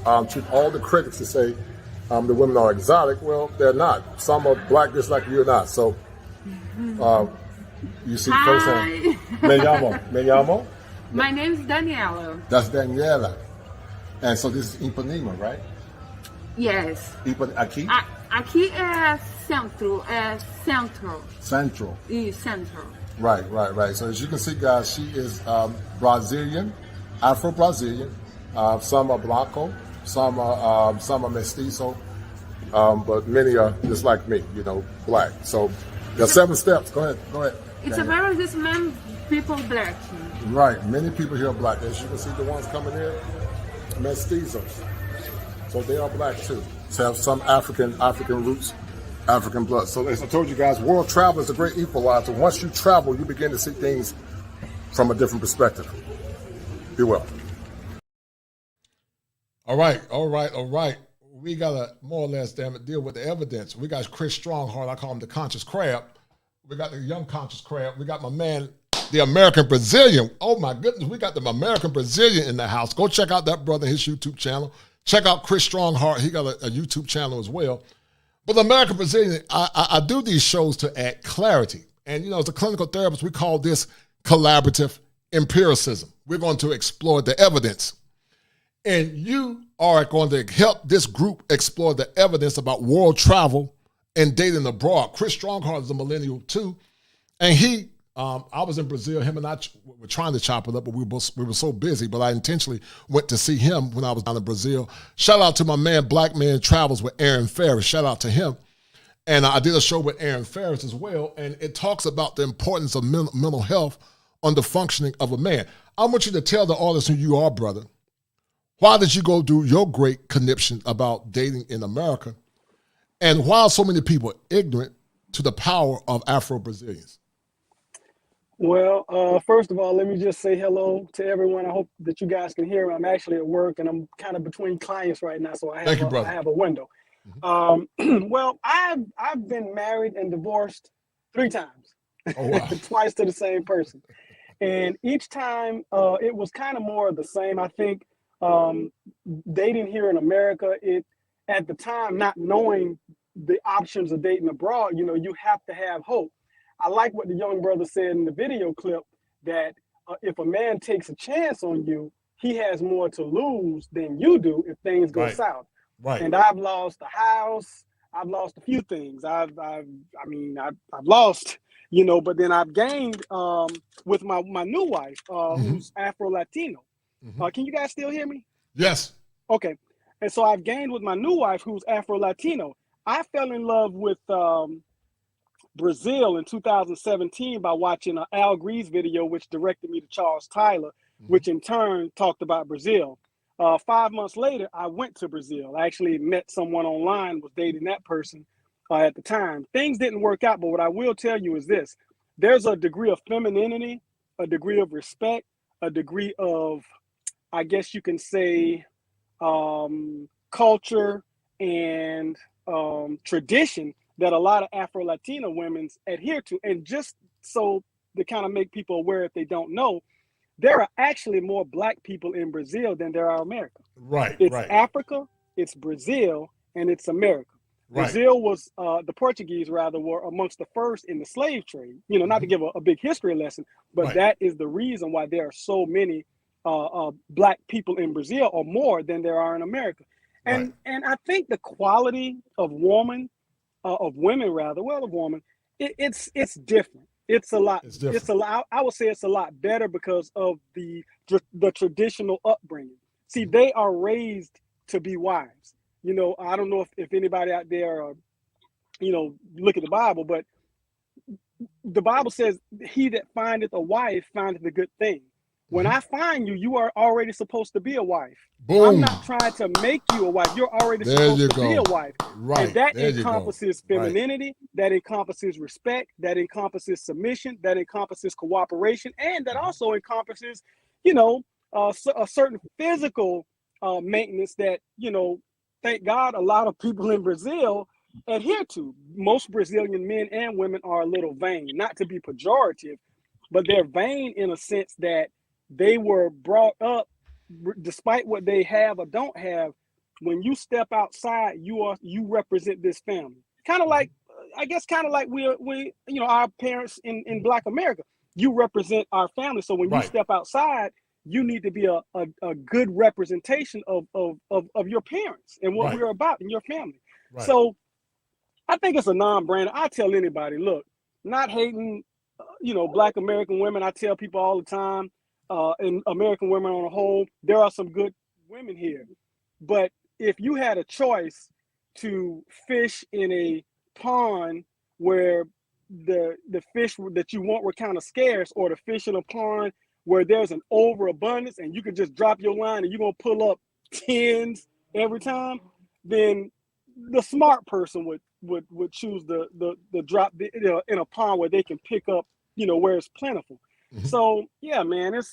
A: to all the critics to say the women are exotic, well, they're not. Some are black just like you and I. So you see firsthand. Me llamo.
K: My name is Daniela.
A: That's Daniela. And so this is Ipanema, right?
K: Yes.
A: Aqui?
K: Aqui é centro.
A: Central.
K: Central.
A: Right. So as you can see, guys, she is Brazilian, Afro-Brazilian. Some are blanco, some are mestizo, but many are just like me, you know, black. So there's 7 steps. Go ahead.
K: It's a very this man people black.
A: Right. Many people here are black. As you can see, the ones coming in, mestizos. So they are black too. So have some African roots, African blood. So as I told you guys, world travel is a great equalizer. Once you travel, you begin to see things from a different perspective. Be well. All right. We got to more or less, deal with the evidence. We got Chris Strongheart. I call him the conscious crab. We got the young conscious crab. We got my man, the American Brazilian. Oh my goodness, we got the American Brazilian in the house. Go check out that brother, his YouTube channel. Check out Chris Strongheart. He got a YouTube channel as well. But the American Brazilian, I do these shows to add clarity. And, you know, as a clinical therapist, we call this collaborative empiricism. We're going to explore the evidence. And you are going to help this group explore the evidence about world travel
G: and dating abroad. Chris Strongheart is a millennial too, and he. I was in Brazil. Him and I were trying to chop it up, but we were so busy. But I intentionally went to see him when I was down in Brazil. Shout out to my man, Black Man Travels with Aaron Ferris. Shout out to him. And I did a show with Aaron Ferris as well, and it talks about the importance of mental health on the functioning of a man. I want you to tell the audience who you are, brother. Why did you go do your great conniption about dating in America? And why are so many people ignorant to the power of Afro-Brazilians?
L: Well, first of all, let me just say hello to everyone. I hope that you guys can hear me. I'm actually at work, and I'm kind of between clients right now, so I have a window. Well, I've been married and divorced 3 times, twice to the same person, and each time it was kind of more of the same. I think dating here in America, at the time, not knowing the options of dating abroad, you have to have hope. I like what the young brother said in the video clip, that if a man takes a chance on you, he has more to lose than you do if things go south. Right. And I've lost a house. I've lost a few things. I've lost, but then I've gained with my new wife, who's Afro-Latino. Can you guys still hear me?
G: Yes.
L: Okay. And so I've gained with my new wife, who's Afro-Latino. I fell in love with Brazil in 2017 by watching an Al Grease video, which directed me to Charles Tyler, which in turn talked about Brazil. 5 months later, I went to Brazil. I actually met someone online, was dating that person at the time. Things didn't work out, but what I will tell you is this. There's a degree of femininity, a degree of respect, a degree of, I guess you can say, culture and tradition that a lot of Afro-Latino women adhere to. And just so to kind of make people aware, if they don't know, there are actually more Black people in Brazil than there are America.
G: Right,
L: it's Africa, it's Brazil, and it's America. Right. Brazil was, the Portuguese rather, were amongst the first in the slave trade. Not to give a big history lesson, but that is the reason why there are so many Black people in Brazil, or more than there are in America. And I think the quality of women, it's different. It's a lot. It's a lot. I would say it's a lot better because of the traditional upbringing. See, they are raised to be wives. I don't know if anybody out there, look at the Bible, but the Bible says, "He that findeth a wife findeth a good thing." When I find you, you are already supposed to be a wife. Boom. I'm not trying to make you a wife. You're already supposed to be a wife. Right. And that encompasses femininity, that encompasses respect, that encompasses submission, that encompasses cooperation, and that also encompasses, a certain physical maintenance that, thank God a lot of people in Brazil adhere to. Most Brazilian men and women are a little vain, not to be pejorative, but they're vain in a sense that they were brought up, despite what they have or don't have. When you step outside, you represent this family. Kind of like, I guess, we our parents in Black America. You represent our family. So when you step outside, you need to be a good representation of your parents and what we're about in your family. Right. So I think it's a non-brainer. I tell anybody, look, not hating, Black American women. I tell people all the time, and American women on a whole, there are some good women here. But if you had a choice to fish in a pond where the fish that you want were kind of scarce, or to fish in a pond where there's an overabundance and you can just drop your line and you're going to pull up 10s every time, then the smart person would choose the drop in a pond where they can pick up, where it's plentiful. So yeah, man, it's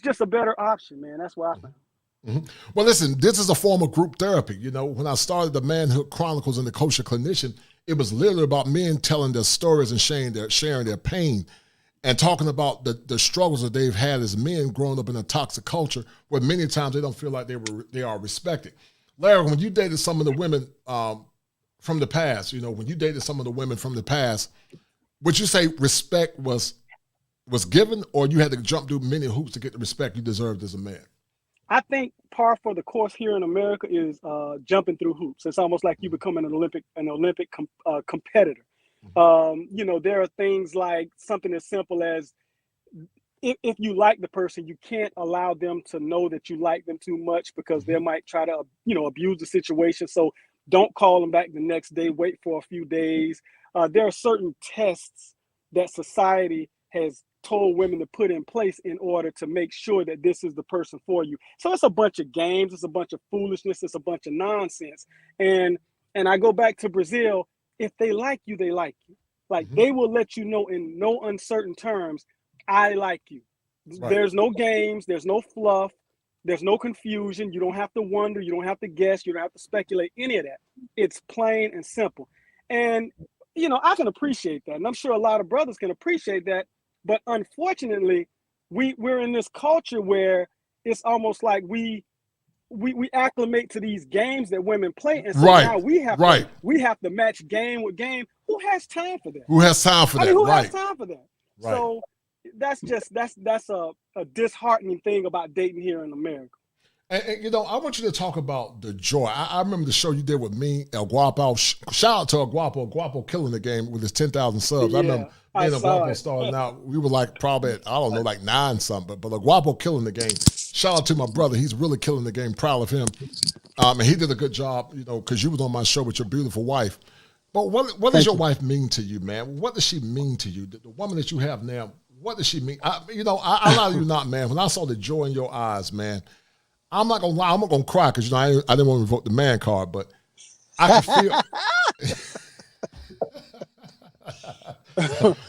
L: just a better option, man. That's what I found.
G: Well, listen, this is a form of group therapy. When I started the Manhood Chronicles and the Kosher Clinician, it was literally about men telling their stories and sharing their pain, and talking about the struggles that they've had as men growing up in a toxic culture where many times they don't feel like they are respected. Larry, when you dated some of the women from the past, would you say respect was given, or you had to jump through many hoops to get the respect you deserved as a man?
L: I think par for the course here in America is jumping through hoops. It's almost like you become an Olympic competitor. You know, there are things like something as simple as if you like the person, you can't allow them to know that you like them too much because they might try to, you know, abuse the situation. So don't call them back the next day. Wait for a few days. There are certain tests that society has told women to put in place in order to make sure that this is the person for you. So it's a bunch of games, it's a bunch of foolishness, it's a bunch of nonsense. And I go back to Brazil. If they like you, they like you. Like they will let you know in no uncertain terms, I like you. Right. There's no games, there's no fluff, there's no confusion. You don't have to wonder, you don't have to guess, you don't have to speculate, any of that. It's plain and simple. And you know, I can appreciate that. And I'm sure a lot of brothers can appreciate that. But unfortunately, we're in this culture where it's almost like we acclimate to these games that women play, and so now we have to match game with game. Who has time for that?
G: Who has time for that?
L: Who has time for that? Right. So that's a disheartening thing about dating here in America.
G: And you know, I want you to talk about the joy. I remember the show you did with me, El Guapo. Shout out to El Guapo. El Guapo killing the game with his 10,000 subs. I remember me and El Guapo starting out. We were like probably at, I don't know, like 9 something. But El Guapo killing the game. Shout out to my brother. He's really killing the game. Proud of him. And he did a good job, you know, because you was on my show with your beautiful wife. But what does your wife mean to you, man? What does she mean to you? The woman that you have now, what does she mean? I lie to you not, man. When I saw the joy in your eyes, man, I'm not gonna lie. I'm not gonna cry because you know I didn't want to revoke the man card, but I can feel.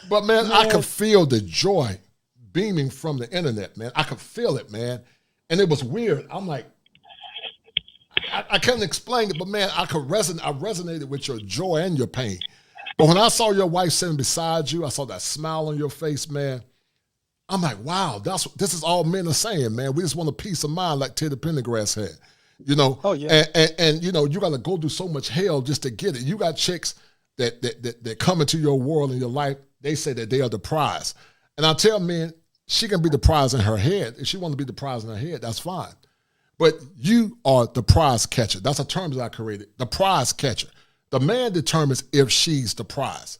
G: But man, I could feel the joy beaming from the internet, man. I could feel it, man, and it was weird. I'm like, I couldn't explain it, but man, I resonated with your joy and your pain. But when I saw your wife sitting beside you, I saw that smile on your face, man. I'm like, wow, this is all men are saying, man. We just want a peace of mind like Teddy Pendergrass had, you know. Oh yeah. And you know, you got to go through so much hell just to get it. You got chicks that come into your world and your life. They say that they are the prize, and I tell men she can be the prize in her head. If she want to be the prize in her head, that's fine. But you are the prize catcher. That's a term that I created. The prize catcher. The man determines if she's the prize,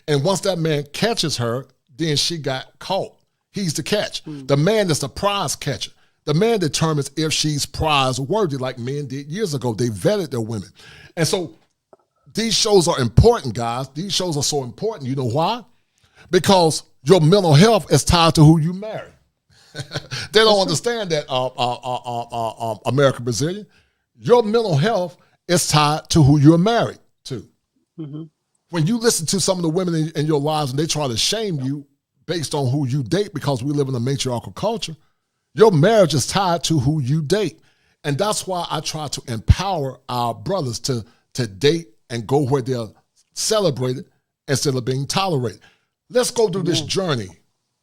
G: and once that man catches her, then she got caught. He's the catch. The man is the prize catcher. The man determines if she's prize worthy, like men did years ago. They vetted their women. And so these shows are important, guys. These shows are so important. You know why? Because your mental health is tied to who you marry. They don't understand that, American Brazilian. Your mental health is tied to who you're married to. Mm-hmm. When you listen to some of the women in your lives and they try to shame you, based on who you date, because we live in a matriarchal culture, your marriage is tied to who you date. And that's why I try to empower our brothers to date and go where they're celebrated instead of being tolerated. Let's go through this journey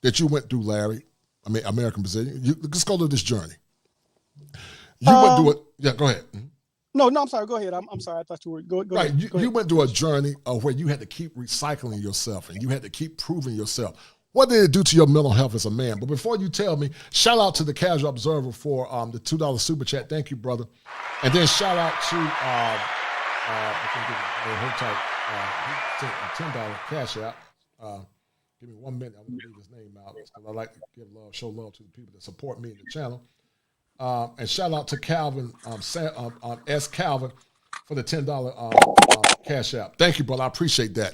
G: that you went through, Larry. I mean, American Brazilian. Let's go through this journey. You went through it. Yeah, go ahead.
L: No, I'm sorry. Go ahead. I'm sorry. I thought you were go
G: right.
L: Ahead.
G: You went through a journey of where you had to keep recycling yourself and you had to keep proving yourself. What did it do to your mental health as a man? But before you tell me, shout out to the Casual Observer for the $2 super chat. Thank you, brother. And then shout out to he sent $10 cash out. Give me 1 minute. I'm going to read his name out because I like to give love, show love to the people that support me in the channel. And shout out to Calvin, S. Calvin, for the $10 cash out. Thank you, brother. I appreciate that.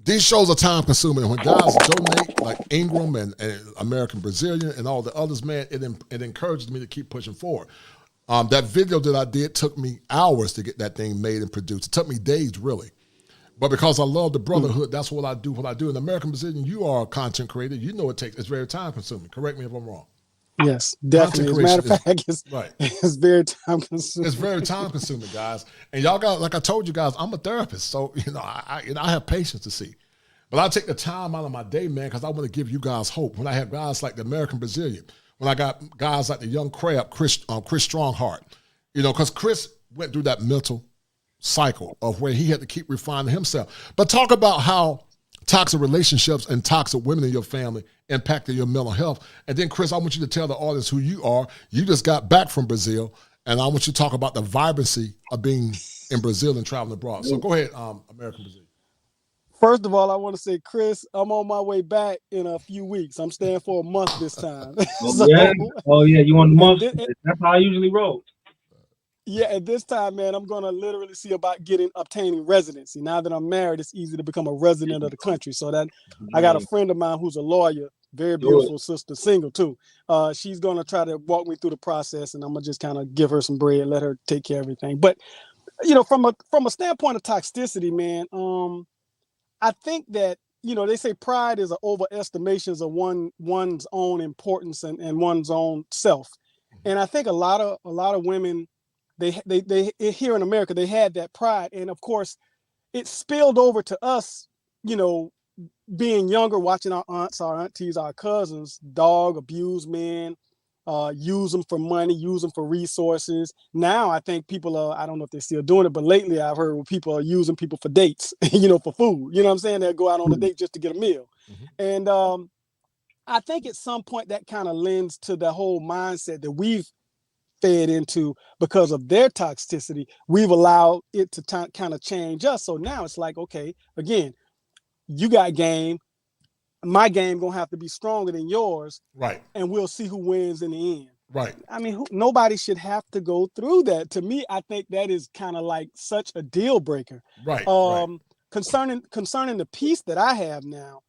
G: These shows are time consuming. When guys donate, like Ingram and American Brazilian and all the others, man, it encourages me to keep pushing forward. That video that I did took me hours to get that thing made and produced. It took me days, really. But because I love the brotherhood, that's what I do. What I do in American Brazilian, you are a content creator. You know it's very time consuming. Correct me if I'm wrong.
L: Yes, definitely. As a matter of fact, it's very time consuming.
G: It's very time consuming, guys. And y'all got, like I told you guys, I'm a therapist, so I have patience to see. But I take the time out of my day, man, because I want to give you guys hope. When I have guys like the American Brazilian, when I got guys like the young crab, Chris Strongheart, because Chris went through that mental cycle of where he had to keep refining himself. But talk about how toxic relationships and toxic women in your family impacted your mental health. And then, Chris, I want you to tell the audience who you are. You just got back from Brazil, and I want you to talk about the vibrancy of being in Brazil and traveling abroad. So go ahead, American Brazil.
L: First of all, I want to say, Chris, I'm on my way back in a few weeks. I'm staying for a month this time.
M: Oh yeah, you want the month? That's how I usually roll.
L: Yeah, at this time, man, I'm gonna literally see about obtaining residency. Now that I'm married, it's easy to become a resident of the country. So that I got a friend of mine who's a lawyer, very beautiful sister, single too. She's gonna try to walk me through the process, and I'm gonna just kind of give her some bread, let her take care of everything. But from a standpoint of toxicity, man, I think that they say pride is an overestimation of one's own importance and one's own self, and I think a lot of women. They here in America, they had that pride. And of course, it spilled over to us, being younger, watching our aunts, our aunties, our cousins, abuse men, use them for money, use them for resources. Now, I think people I don't know if they're still doing it, but lately I've heard people are using people for dates, for food. You know what I'm saying? They'll go out on a date just to get a meal. And I think at some point that kind of lends to the whole mindset that we've fed into because of their toxicity. We've allowed it to kind of change us. So now it's like, okay, again, you got game. My game gonna have to be stronger than yours,
G: right?
L: And we'll see who wins in the end,
G: right?
L: I mean, nobody should have to go through that. To me, I think that is kind of like such a deal breaker,
G: right?
L: Concerning the peace that I have now,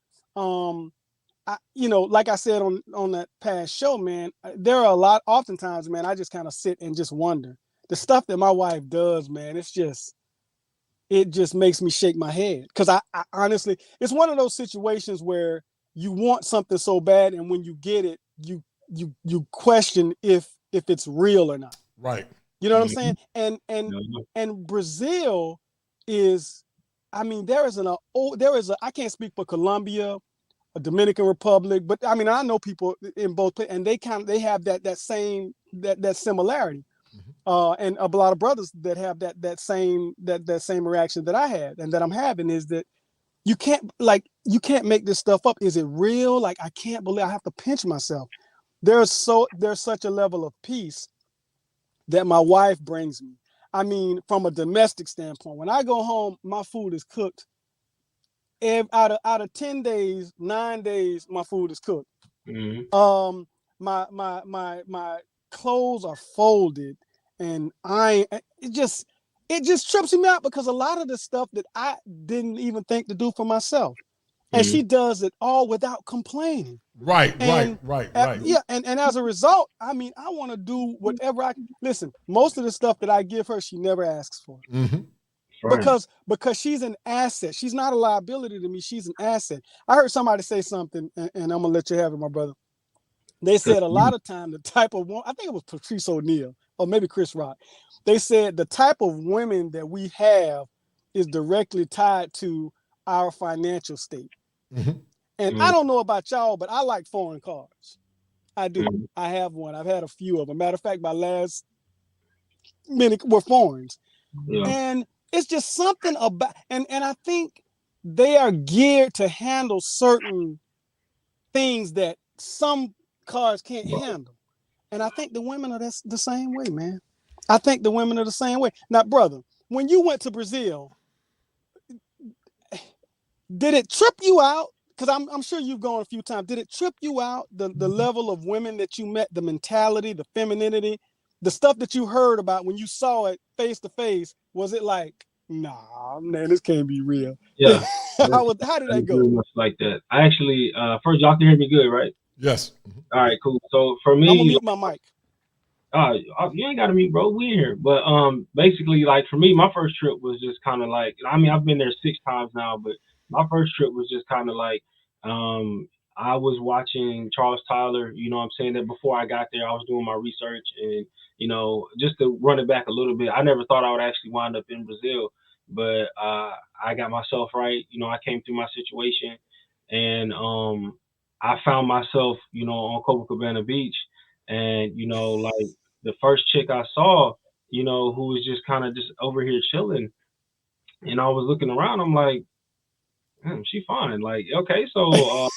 L: like I said on that past show, man, there are oftentimes, man, I just kind of sit and just wonder the stuff that my wife does, man. It just makes me shake my head. Cause I honestly, it's one of those situations where you want something so bad. And when you get it, you question if it's real or not.
G: Right.
L: You know what I'm saying? And Brazil is, I mean, there is I can't speak for Colombia, a Dominican Republic, but I mean, I know people in both places, and they have that same similarity, and a lot of brothers that have that same reaction that I had and that I'm having is that you can't make this stuff up. Is it real? Like, I can't believe I have to pinch myself. There's such a level of peace that my wife brings me. I mean, from a domestic standpoint, when I go home, my food is cooked. Out of 10 days, 9 days, my food is cooked. My clothes are folded, and it just trips me out because a lot of the stuff that I didn't even think to do for myself, and she does it all without complaining.
G: Right.
L: Yeah, and as a result, I mean, I want to do whatever I can. Listen, most of the stuff that I give her, she never asks for. Because she's an asset. She's not a liability to me. She's an asset. I heard somebody say something, and I'm gonna let you have it, my brother. They said a lot of time the type of woman, I think it was Patrice O'Neal or maybe Chris Rock. They said the type of women that we have is directly tied to our financial state. And I don't know about y'all, but I like foreign cars. I do. I have one. I've had a few of them. Matter of fact, my last many were foreigns. And it's just something about, and I think they are geared to handle certain things that some cars can't handle. And I think the women are the same way, man. I think the women are the same way. Now, brother, when you went to Brazil, did it trip you out? Because I'm sure you've gone a few times. Did it trip you out, the level of women that you met, the mentality, the femininity, the stuff that you heard about when you saw it face to face? Was it like, nah, man, this can't be real?
M: Yeah.
L: How did that go?
M: Very much like that. I actually, first, y'all can hear me good, right?
G: Yes.
M: All right, cool. So for me,
L: I'm gonna mute my mic.
M: You ain't got to mute, bro. We in here. But basically, like for me, my first trip was just kind of like, I mean, I've been there 6 times now, but my first trip was just kind of like, I was watching Charles Tyler, you know what I'm saying? That before I got there, I was doing my research and, just to run it back a little bit, I never thought I would actually wind up in Brazil, but I got myself right. I came through my situation and I found myself, on Copacabana Beach and, like the first chick I saw, who was just kind of just over here chilling. And I was looking around, I'm like, She fine. Like, okay, so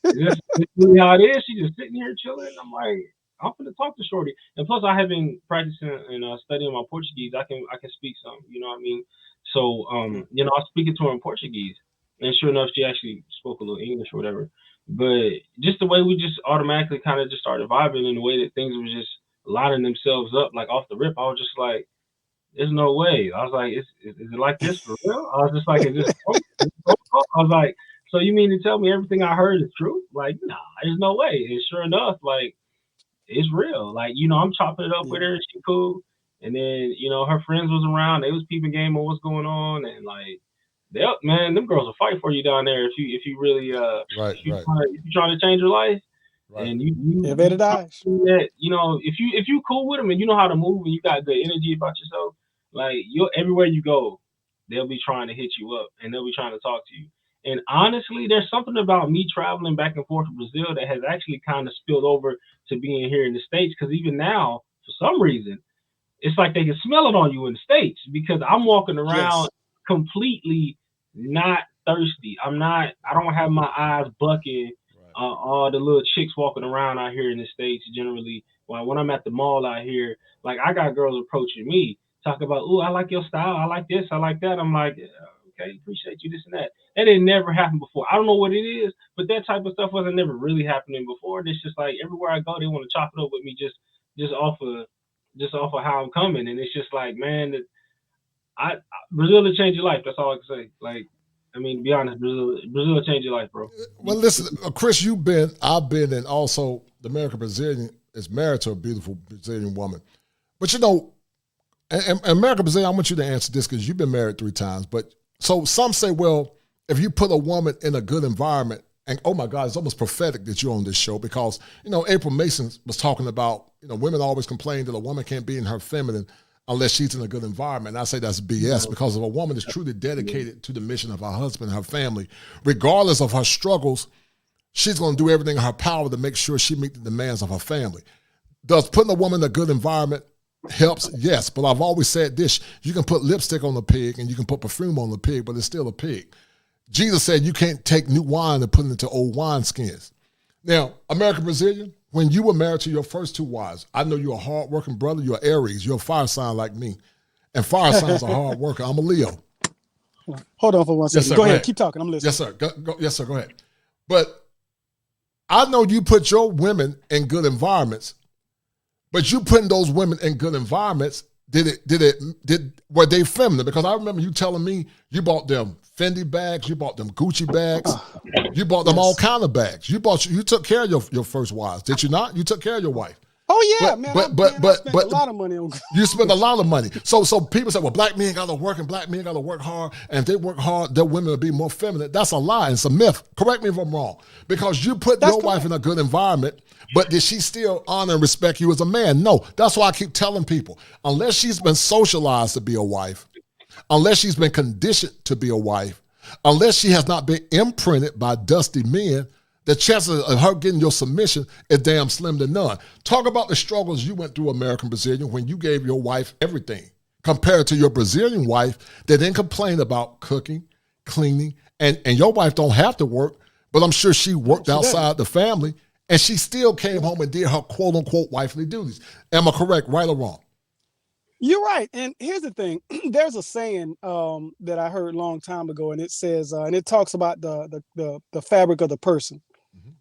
M: this really how it is. She just sitting here chilling. I'm like, I'm gonna talk to Shorty. And plus, I have been practicing and studying my Portuguese. I can speak some. You know what I mean? So you know, I was speaking to her in Portuguese, and sure enough, she actually spoke a little English or whatever. But just the way we just automatically kind of just started vibing, and the way that things was just lining themselves up like off the rip, I was just like, there's no way. I was like, is it like this for real? I was just like, is this protocol? I was like, so you mean to tell me everything I heard is true? Like, nah, there's no way. And sure enough, like, it's real. Like, you know, I'm chopping it up with her. She cool. And then, you know, her friends was around. They was peeping game on what's going on. And like, man, them girls will fight for you down there if you really
G: Right.
M: if you trying to change your life.
G: Right.
M: And you
L: that,
M: you know, if you cool with them and you know how to move and you got good energy about yourself, like you everywhere you go, they'll be trying to hit you up and they'll be trying to talk to you. And honestly, there's something about me traveling back and forth to Brazil that has actually kind of spilled over to being here in the States. Because even now, for some reason, it's like they can smell it on you in the States because I'm walking around completely not thirsty. I don't have my eyes bucking all the little chicks walking around out here in the States generally. When I'm at the mall out here, like I got girls approaching me, talk about, oh, I like your style. I like this. I like that. I'm like, okay, appreciate you, this and that. That had never happened before. I don't know what it is, but that type of stuff wasn't never really happening before. And it's just like everywhere I go, they want to chop it up with me just off of how I'm coming. And it's just like, man, Brazil will change your life. That's all I can say. Like, I mean, to be honest, Brazil will change your life, bro.
G: Well, listen, Chris, I've been, and also the American Brazilian is married to a beautiful Brazilian woman. But you know, and American Brazilian, I want you to answer this because you've been married 3 times. But so some say, well, if you put a woman in a good environment, and oh my God, it's almost prophetic that you're on this show because, you know, April Mason was talking about, you know, women always complain that a woman can't be in her feminine unless she's in a good environment. And I say that's BS because if a woman is truly dedicated to the mission of her husband, her family, regardless of her struggles, she's going to do everything in her power to make sure she meets the demands of her family. Does putting a woman in a good environment helps? Yes, but I've always said this, you can put lipstick on the pig and you can put perfume on the pig, but it's still a pig. Jesus said you can't take new wine and put it into old wineskins. Now, American Brazilian, when you were married to your first 2 wives, I know you're a hard-working brother. You're Aries. You're a fire sign like me. And fire signs are hard worker. I'm a Leo.
L: Hold on for 1 second.
G: Yes, sir,
L: go ahead. Keep talking. I'm listening.
G: Yes, sir. Yes, sir. Go ahead. But I know you put your women in good environments, but you putting those women in good environments, were they feminine? Because I remember you telling me you bought them Fendi bags, you bought them Gucci bags, you bought them all kind of bags. You took care of your first wives, did you not? You took care of your wife.
L: Oh yeah, man. I spent a lot of money on.
G: You spend a lot of money. So people say, well, black men got to work and black men got to work hard, and if they work hard, their women will be more feminine. That's a lie. It's a myth. Correct me if I'm wrong. Because you put your wife in a good environment, but did she still honor and respect you as a man? No. That's why I keep telling people, unless she's been socialized to be a wife, unless she's been conditioned to be a wife, unless she has not been imprinted by dusty men, the chances of her getting your submission is damn slim to none. Talk about the struggles you went through, American Brazilian, when you gave your wife everything, compared to your Brazilian wife that didn't complain about cooking, cleaning, and your wife don't have to work, but I'm sure she worked outside the family, and she still came home and did her quote-unquote wifely duties. Am I correct, right or wrong?
L: You're right. And here's the thing. There's a saying that I heard a long time ago, and it says, and it talks about the fabric of the person.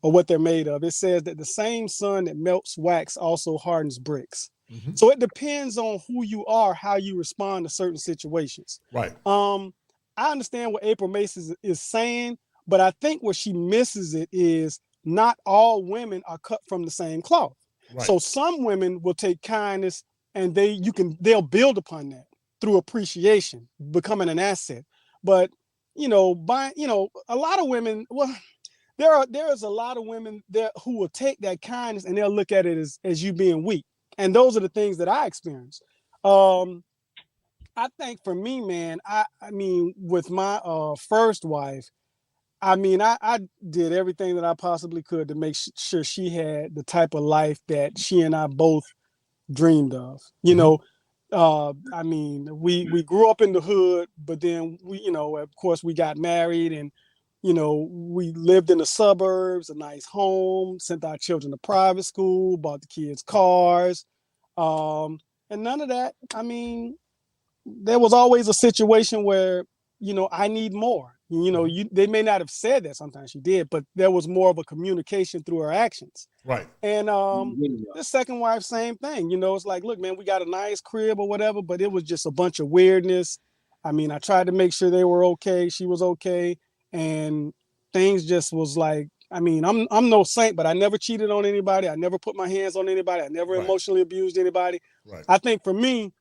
L: Or what they're made of. It says that the same sun that melts wax also hardens bricks. Mm-hmm. So it depends on who you are, how you respond to certain situations.
G: Right.
L: I understand what April Mason is saying, but I think where she misses it is not all women are cut from the same cloth. Right. So some women will take kindness and they'll build upon that through appreciation, becoming an asset. But a lot of women, well, there is a lot of women there who will take that kindness and they'll look at it as you being weak. And those are the things that I experienced. I think for me, man, I mean, with my first wife, I mean, I did everything that I possibly could to make sure she had the type of life that she and I both dreamed of. You know, I mean, we grew up in the hood, but then of course we got married and we lived in the suburbs, a nice home, sent our children to private school, bought the kids cars. And none of that. I mean, there was always a situation where, I need more. They may not have said that, sometimes she did, but there was more of a communication through her actions.
G: Right.
L: And the second wife, same thing. It's like, look, man, we got a nice crib or whatever, but it was just a bunch of weirdness. I mean, I tried to make sure they were okay. She was okay. And things just was like, I mean, I'm no saint, but I never cheated on anybody. I never put my hands on anybody. I never emotionally abused anybody.
G: Right.
L: I think for me,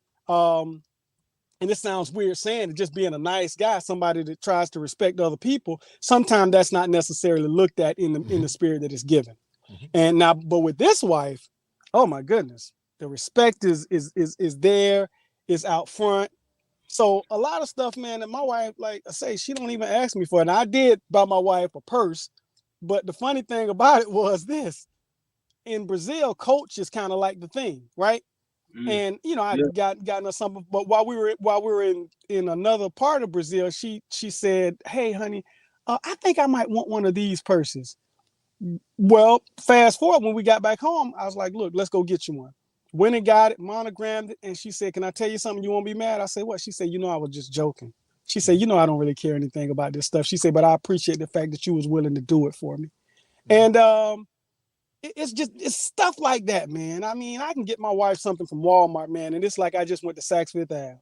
L: and this sounds weird saying it, just being a nice guy, somebody that tries to respect other people, sometimes that's not necessarily looked at in the spirit that is given. And now, but with this wife, oh my goodness, the respect is there, is out front. So a lot of stuff, man, that my wife, like I say, she don't even ask me for it. And I did buy my wife a purse, but the funny thing about it was this: in Brazil, Coach is kind of like the thing, right? And I gotten her something, but while we were in another part of Brazil, she said, "Hey, honey, I think I might want one of these purses." Well, fast forward, when we got back home, I was like, "Look, let's go get you one." Went and got it, monogrammed it, and she said, "Can I tell you something? You won't be mad?" I said, "What?" She said, "I was just joking." She said, "I don't really care anything about this stuff." She said, "But I appreciate the fact that you was willing to do it for me." And it's stuff like that, man. I mean, I can get my wife something from Walmart, man, and it's like I just went to Saks Fifth Ave.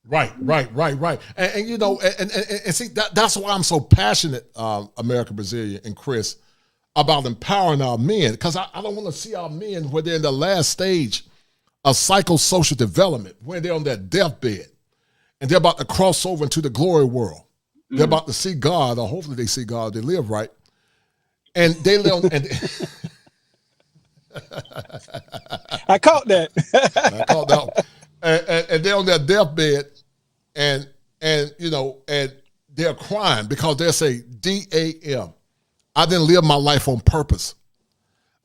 G: Right. And see, that's why I'm so passionate, American Brazilian and Chris, about empowering our men, because I don't want to see our men where they're in the last stage of psychosocial development, when they're on their deathbed and they're about to cross over into the glory world. They're about to see God, or hopefully they see God, they live right. And they live and
L: I caught that.
G: I caught that. And they're on their deathbed, and they're crying because they say, DAM. I didn't live my life on purpose.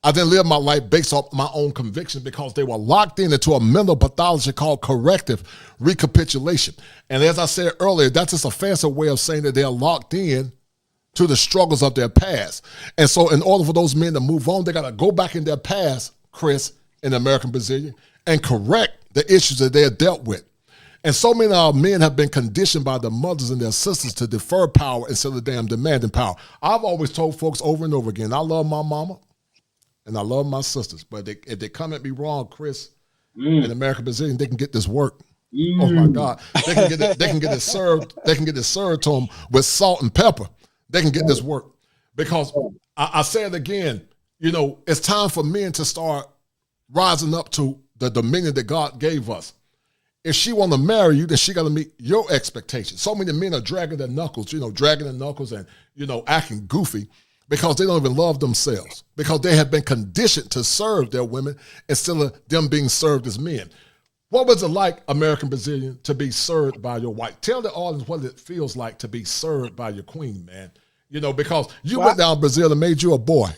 G: I didn't live my life based on my own conviction, because they were locked into a mental pathology called corrective recapitulation. And as I said earlier, that's just a fancy way of saying that they're locked in to the struggles of their past. And so in order for those men to move on, they got to go back in their past, Chris, in American Brazilian, and correct the issues that they have dealt with. And so many of our men have been conditioned by their mothers and their sisters to defer power instead of damn demanding power. I've always told folks over and over again, I love my mama and I love my sisters, but if they come at me wrong, Chris, in American Brazilian, they can get this work. Oh my God. They can get it served to them with salt and pepper. They can get this work, because I say it again, it's time for men to start rising up to the dominion that God gave us. If she want to marry you, then she got to meet your expectations. So many men are dragging their knuckles and, acting goofy because they don't even love themselves, because they have been conditioned to serve their women instead of them being served as men. What was it like, American Brazilian, to be served by your wife? Tell the audience what it feels like to be served by your queen, man. Because you went down to Brazil and made you a boy.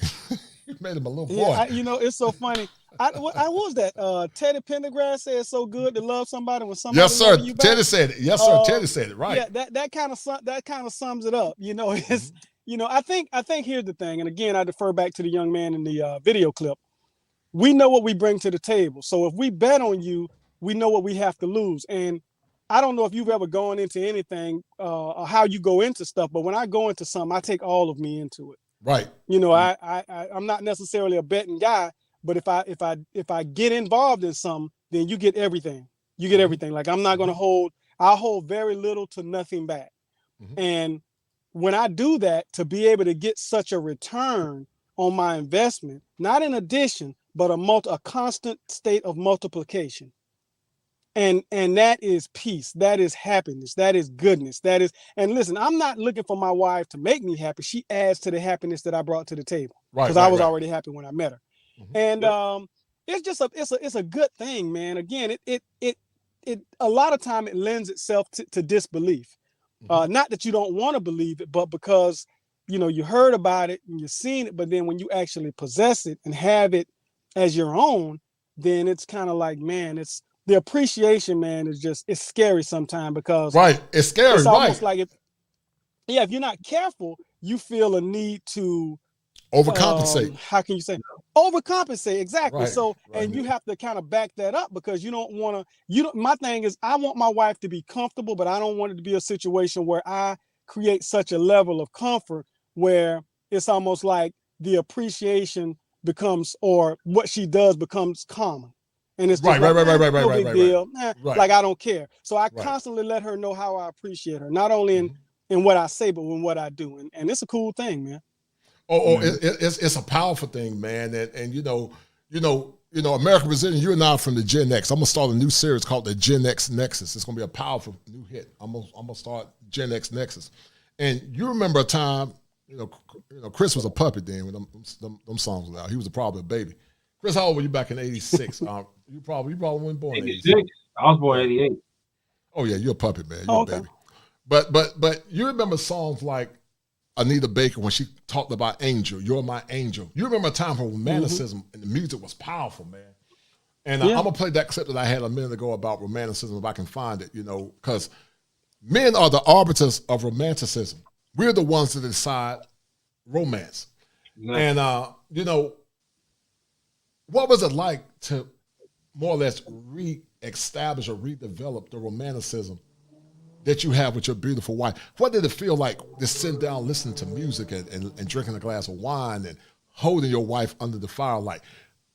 G: You made him a little boy.
L: Yeah, it's so funny. I was that Teddy Pendergrass said it's so good to love somebody when somebody loves you back.
G: Teddy said it. Yes, sir. Teddy said it. Right.
L: Yeah, that kind of sums it up. It's I think here's the thing, and again I defer back to the young man in the video clip. We know what we bring to the table. So if we bet on you, we know what we have to lose. And I don't know if you've ever gone into anything or how you go into stuff, but when I go into something, I take all of me into it.
G: Right.
L: I'm not necessarily a betting guy, but if I get involved in something, then you get everything. You get everything. Like I'm not going to I'll hold very little to nothing back. And when I do that, to be able to get such a return on my investment, not in addition, but a constant state of multiplication. And that is peace. That is happiness. That is goodness. And listen, I'm not looking for my wife to make me happy. She adds to the happiness that I brought to the table. Right. Because I was already happy when I met her. And it's just it's a good thing, man. Again, it a lot of time it lends itself to disbelief. Not that you don't want to believe it, but because you heard about it and you've seen it, but then when you actually possess it and have it as your own, then it's kind of like, man, it's the appreciation, man, it's scary sometimes, because
G: it's scary.
L: It's almost like if you're not careful, you feel a need to
G: overcompensate.
L: How can you say overcompensate? Exactly.
G: Right,
L: So,
G: right.
L: and you have to kind of back that up because you don't want to. You don't. My thing is, I want my wife to be comfortable, but I don't want it to be a situation where I create such a level of comfort where it's almost like the appreciation becomes, or what she does becomes common. And it's just
G: Right,
L: like, no
G: right,
L: big
G: right,
L: deal.
G: right.
L: Like I don't care. So I
G: Right.
L: constantly let her know how I appreciate her, not only in what I say, but in what I do. And it's a cool thing, man.
G: It's a powerful thing, man. And you know, American Brazilian, you and I are from the Gen X. I'm gonna start a new series called the Gen X Nexus. It's gonna be a powerful new hit. I'm gonna start Gen X Nexus. And you remember a time, Chris was a puppet then when them songs were out. He was probably a baby. Chris, how old were you back in '86? you probably weren't born in '86.
M: I was born in '88.
G: Oh yeah, you're a puppet, man. You're a baby. But you remember songs like Anita Baker when she talked about Angel, You're My Angel. You remember a time when romanticism and the music was powerful, man. And I'm gonna play that clip that I had a minute ago about romanticism if I can find it, because men are the arbiters of romanticism. We're the ones that decide romance. And what was it like to more or less re-establish or redevelop the romanticism that you have with your beautiful wife? What did it feel like just sitting down listening to music and drinking a glass of wine and holding your wife under the firelight?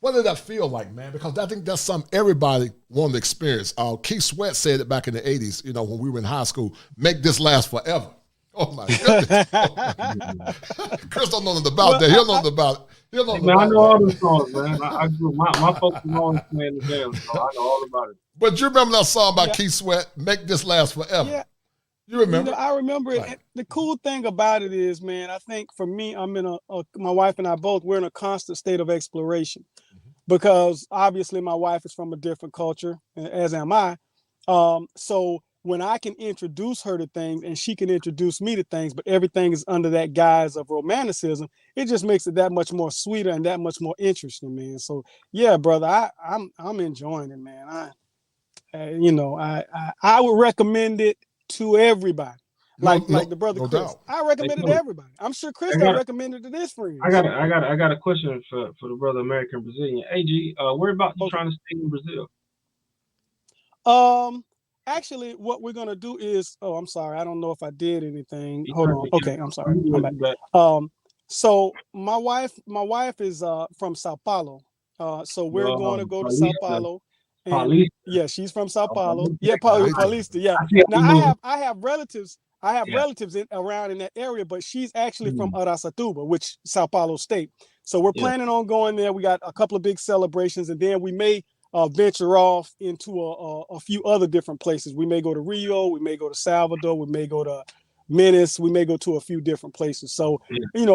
G: What did that feel like, man? Because I think that's something everybody wanted to experience. Keith Sweat said it back in the 80s, when we were in high school, make this last forever. Oh my goodness. Chris don't know nothing about that. He'll know nothing about it.
M: I know all the songs, man. I grew my folks were always playing the jam, so I know all about it.
G: But you remember that song by Keith Sweat, Make This Last Forever?
L: Yeah.
G: You remember?
L: I remember it.
G: Right.
L: The cool thing about it is, man, I think for me, I'm in my wife and I both, we're in a constant state of exploration because obviously my wife is from a different culture, as am I. So when I can introduce her to things and she can introduce me to things, but everything is under that guise of romanticism, it just makes it that much more sweeter and that much more interesting, man. So yeah, brother, I'm enjoying it, man. I would recommend it to everybody. Like the brother Chris.
G: Doubt.
L: I recommend it to everybody. I'm sure Chris got recommended to this friend.
M: I got a question for the brother American Brazilian. AG, where about you trying to stay in Brazil?
L: Actually, what we're gonna do is, I'm sorry, I don't know if I did anything. Hold on. Okay, I'm sorry. I'm back. So my wife is from Sao Paulo. So we're going to go to Sao Paulo. And yeah, she's from Sao Paulo. Yeah, Paulista. Yeah. Now I have relatives. I have relatives around in that area, but she's actually from Aracatuba, which Sao Paulo state. So we're planning on going there. We got a couple of big celebrations, and then we may venture off into a few other different places. We may go to Rio, we may go to Salvador, we may go to Menace, we may go to a few different places. So,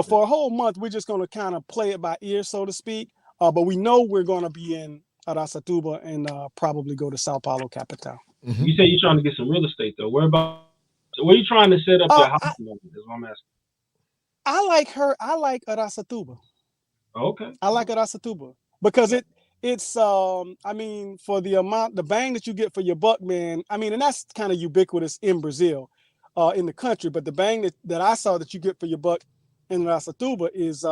L: for a whole month, we're just going to kind of play it by ear, so to speak. But we know we're going to be in Aracatuba and probably go to Sao Paulo capital.
M: You say you're trying to get some real estate, though. Where are you trying to set up your house? Is what I'm asking.
L: I like Aracatuba.
M: Okay.
L: I like Aracatuba because it's for the bang that you get for your buck, man. And that's kind of ubiquitous in Brazil, in the country. But the bang that I saw that you get for your buck in Aracatuba is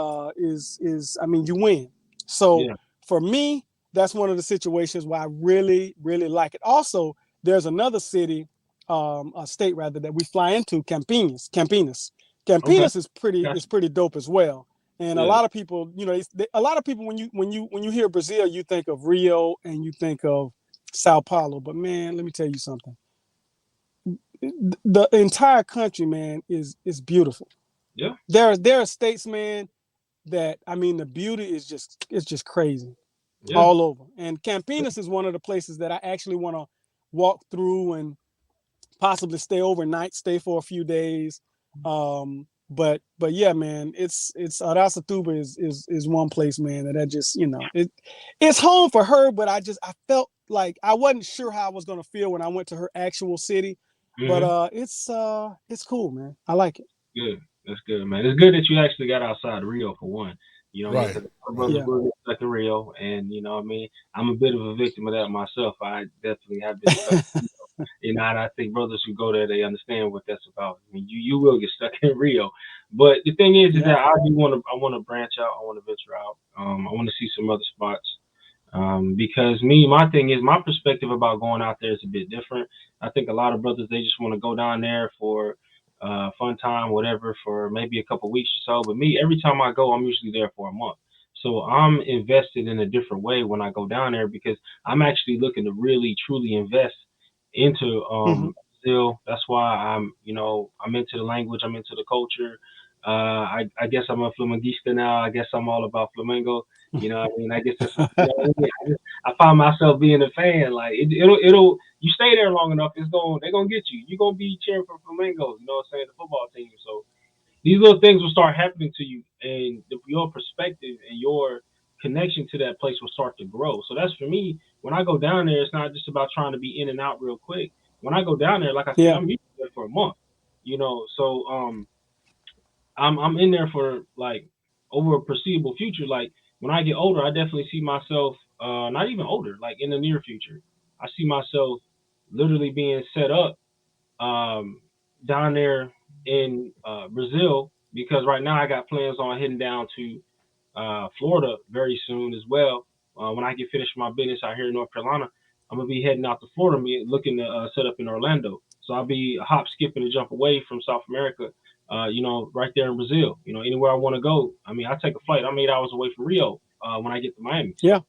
L: you win. So for me, that's one of the situations where I really, really like it. Also, there's another city, a state rather, that we fly into, Campinas. Campinas is pretty dope as well. And a lot of people, when you hear Brazil, you think of Rio and you think of Sao Paulo. But man, let me tell you something. The entire country, man, is beautiful.
M: Yeah.
L: There are states, man, that the beauty is just crazy. Yeah. All over. And Campinas is one of the places that I actually want to walk through and possibly stay overnight, stay for a few days. But yeah, man, it's Aracatuba is one place, man, that I just, it's home for her, but I felt like I wasn't sure how I was gonna feel when I went to her actual city. But it's cool, man. I like it.
M: Good. That's good, man. It's good that you actually got outside of Rio for one.
G: Right.
M: My brother's really stuck in Rio, and I'm a bit of a victim of that myself. I definitely have been stuck. And I think brothers who go there, they understand what that's about. You will get stuck in Rio, But the thing is
L: Yeah.
M: that I want to branch out. I want to venture out. I want to see some other spots. Because my thing is, my perspective about going out there is a bit different. I think a lot of brothers, they just want to go down there for fun time, whatever, for maybe a couple weeks or so. But me, every time I go, I'm usually there for a month. So I'm invested in a different way when I go down there, because I'm actually looking to really, truly invest into Brazil. That's why I'm into the language, I'm into the culture. I guess I'm a Flamenguista now. I guess I'm all about Flamengo. You know what I mean? I guess that's, I find myself being a fan. Like it'll you stay there long enough, they're gonna get you. You're gonna be cheering for Flamengo, you know what I'm saying, the football team. So these little things will start happening to you, and your perspective and your connection to that place will start to grow. So that's for me. When I go down there, it's not just about trying to be in and out real quick. When I go down there, like I said, I'm usually there for a month. So I'm in there for like over a foreseeable future. Like when I get older, I definitely see myself not even older, like in the near future. I see myself literally being set up down there in Brazil, because right now I got plans on heading down to Florida very soon as well. When I get finished with my business out here in North Carolina, I'm gonna be heading out to Florida, looking to set up in Orlando. So I'll be a hop, skip, and a jump away from South America. Right there in Brazil. Anywhere I want to go. I mean, I take a flight. I'm 8 hours away from Rio when I get to Miami. So,
L: Yeah.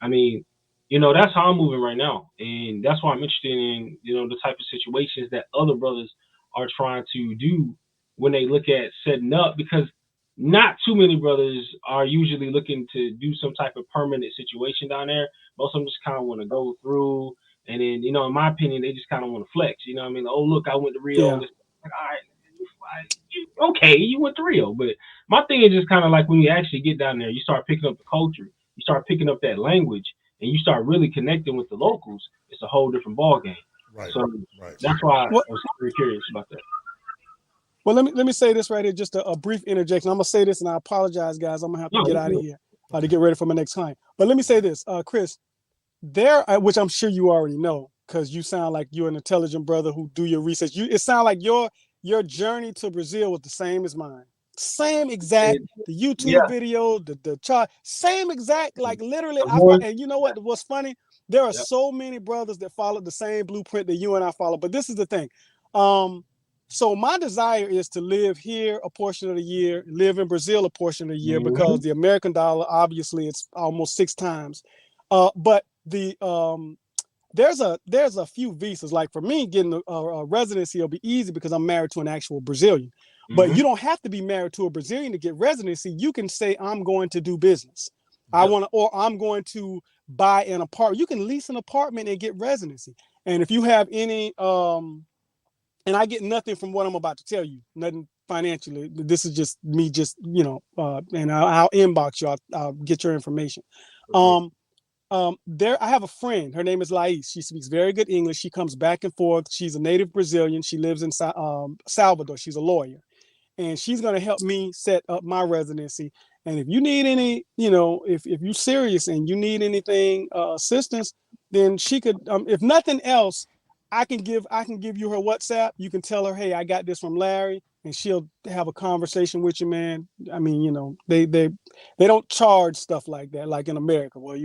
M: I mean, that's how I'm moving right now, and that's why I'm interested in the type of situations that other brothers are trying to do when they look at setting up, because not too many brothers are usually looking to do some type of permanent situation down there. Most of them just kind of want to go through, and then in my opinion, they just kind of want to flex. You know what I mean? Oh, look, I went to Rio.
L: Yeah.
M: Like, all right. Okay, you went to Rio, but my thing is just kind of like when you actually get down there, you start picking up the culture, you start picking up that language, and you start really connecting with the locals. It's a whole different ball game.
G: Right.
M: So that's why I was very curious about that.
L: Well, let me say this right here, just a brief interjection. I'm gonna say this, and I apologize, guys. I'm gonna have to get out of here to get ready for my next client. But let me say this, Chris, which I'm sure you already know, because you sound like you're an intelligent brother who do your research. It sounds like your journey to Brazil was the same as mine. Same exact, the YouTube video, the chart, same exact, like literally. And you know what's funny? There are so many brothers that followed the same blueprint that you and I follow. But this is the thing. So my desire is to live here a portion of the year, live in Brazil a portion of the year, because the American dollar, obviously, it's almost 6 times. But there's a few visas. Like for me, getting a residency will be easy because I'm married to an actual Brazilian. But you don't have to be married to a Brazilian to get residency. You can say, I'm going to do business. Or I'm going to buy an apartment. You can lease an apartment and get residency. And if you have any, and I get nothing from what I'm about to tell you, nothing financially. This is just me, and I'll inbox you. I'll get your information. I have a friend. Her name is Lais. She speaks very good English. She comes back and forth. She's a native Brazilian. She lives in Salvador. She's a lawyer, and she's going to help me set up my residency. And if you need any, if you're serious and you need anything assistance, then she could. If nothing else, I can give you her WhatsApp. You can tell her, hey, I got this from Larry, and she'll have a conversation with you, man. I mean, they don't charge stuff like that, like in America. Well,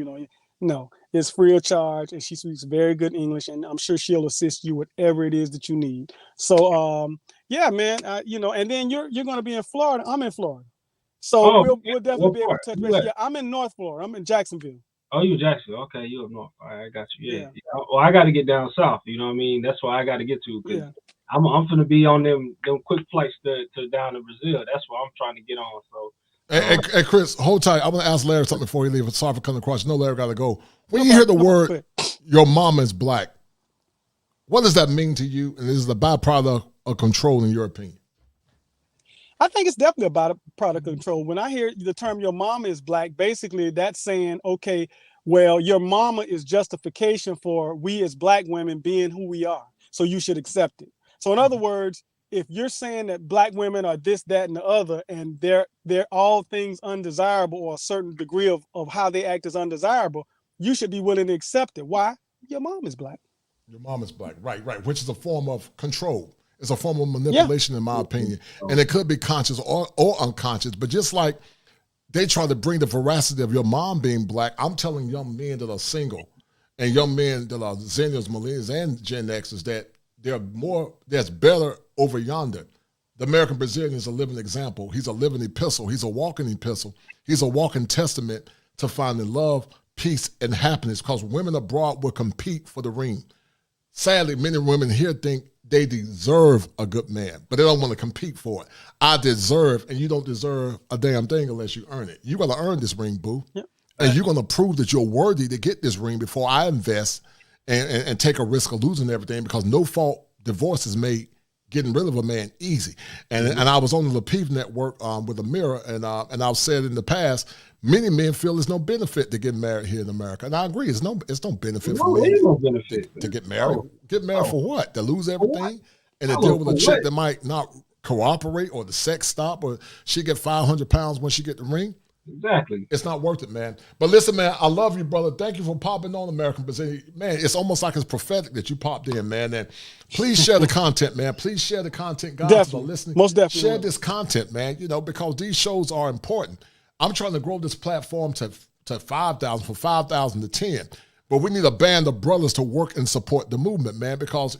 L: no, it's free of charge, and she speaks very good English, and I'm sure she'll assist you whatever it is that you need. So, yeah, man, and then you're going to be in Florida. I'm in Florida, so we'll definitely be able to touch base. Yeah, I'm in North Florida. I'm in Jacksonville.
M: Oh, you Jacksonville? Okay, you up north. All right, I got you. Yeah. Well, I got to get down south. You know what I mean? That's why I got to get to. Yeah. I'm gonna be on them quick flights to down to Brazil. That's what I'm trying to get on. So.
G: Hey, Chris, hold tight. I'm going to ask Larry something before you leave. Sorry for coming across. No, Larry got to go. When you hear the word, your mama is black, what does that mean to you? And is it a byproduct of control, in your opinion?
L: I think it's definitely about a product of control. When I hear the term your mama is black, basically that's saying, okay, well, your mama is justification for we as black women being who we are. So you should accept it. So in other words, if you're saying that black women are this, that, and the other, and they're all things undesirable, or a certain degree of how they act is undesirable, you should be willing to accept it. Why? Your mom is black.
G: Your mom is black, right, which is a form of control. It's a form of manipulation, in my opinion. And it could be conscious or unconscious. But just like they try to bring the veracity of your mom being black, I'm telling young men that are single and young men that are Zennials, Millennials, and Gen Xers that there's better over yonder. The American Brazilian is a living example. He's a living epistle. He's a walking epistle. He's a walking testament to finding love, peace, and happiness, because women abroad will compete for the ring. Sadly, many women here think they deserve a good man, but they don't want to compete for it. I deserve, and you don't deserve a damn thing unless you earn it. You got to earn this ring, boo. Yep. And you're going to prove that you're worthy to get this ring before I invest and take a risk of losing everything, because no fault divorce is made getting rid of a man easy. And I was on the Lapive network with Amira, and I've said in the past, many men feel there's no benefit to getting married here in America. And I agree, it's no benefit for men to get married. Get married for what? To lose everything and to deal with a chick that might not cooperate, or the sex stop, or she get 500 pounds when she get the ring?
M: Exactly.
G: It's not worth it, man. But listen, man, I love you, brother. Thank you for popping on American Brazilian. Man, it's almost like it's prophetic that you popped in, man. And please share the content, man. Please share the content, guys. Definitely. Who are listening.
L: Most definitely.
G: Share this content, man, because these shows are important. I'm trying to grow this platform to 5,000, from 5,000 to 10. But we need a band of brothers to work and support the movement, man, because,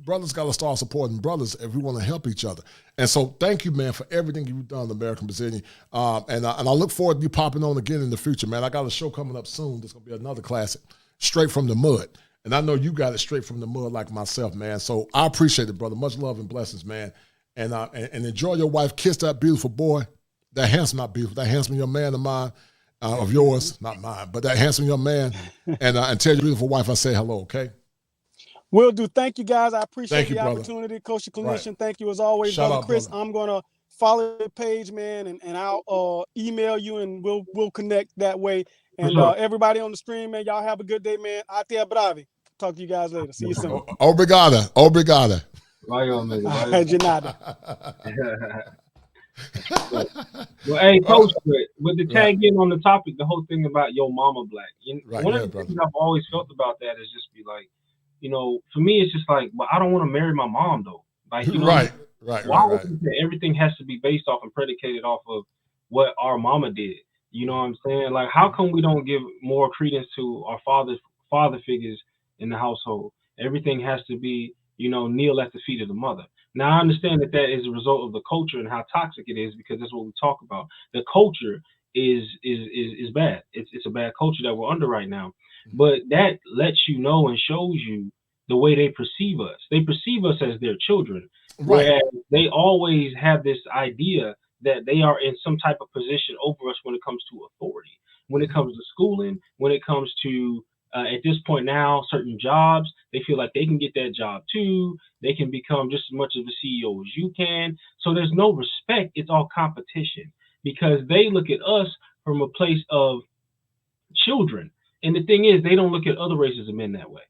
G: brothers got to start supporting brothers if we want to help each other. And so thank you, man, for everything you've done, American Brazilian. And I look forward to you popping on again in the future, man. I got a show coming up soon. There's going to be another classic, Straight from the Mud. And I know you got it straight from the mud like myself, man. So I appreciate it, brother. Much love and blessings, man. And enjoy your wife. Kiss that beautiful boy. That handsome, not beautiful, that handsome young man of mine, of yours, not mine, but that handsome young man. And tell your beautiful wife I say hello, okay?
L: Will do. Thank you, guys. I appreciate the
G: brother.
L: opportunity. Coach the Clinician, right. Thank you as always,
G: Shout
L: brother
G: out,
L: Chris.
G: brother.
L: I'm going to follow the page, man, and I'll email you, and we'll connect that way. And everybody on the stream, man, y'all have a good day, man. Até breve. Talk to you guys later. See you soon.
G: Obrigada. Obrigada.
L: De nada.
M: Well, hey, Coach, with the tag in on the topic, the whole thing about your mama black. One of the things I've always felt about that is just be like, for me, it's just like, well, I don't want to marry my mom though. Like, why is it that everything has to be based off and predicated off of what our mama did? You know what I'm saying? Like, how come we don't give more credence to our father figures in the household? Everything has to be, kneel at the feet of the mother. Now, I understand that is a result of the culture and how toxic it is, because that's what we talk about. The culture is bad. It's a bad culture that we're under right now. But that lets you know and shows you the way they perceive us. They perceive us as their children, whereas they always have this idea that they are in some type of position over us when it comes to authority, when it comes to schooling, when it comes to at this point now, certain jobs, they feel like they can get that job too. They can become just as much of a CEO as you can. So there's no respect. It's all competition, because they look at us from a place of children. And the thing is, they don't look at other races of men that way.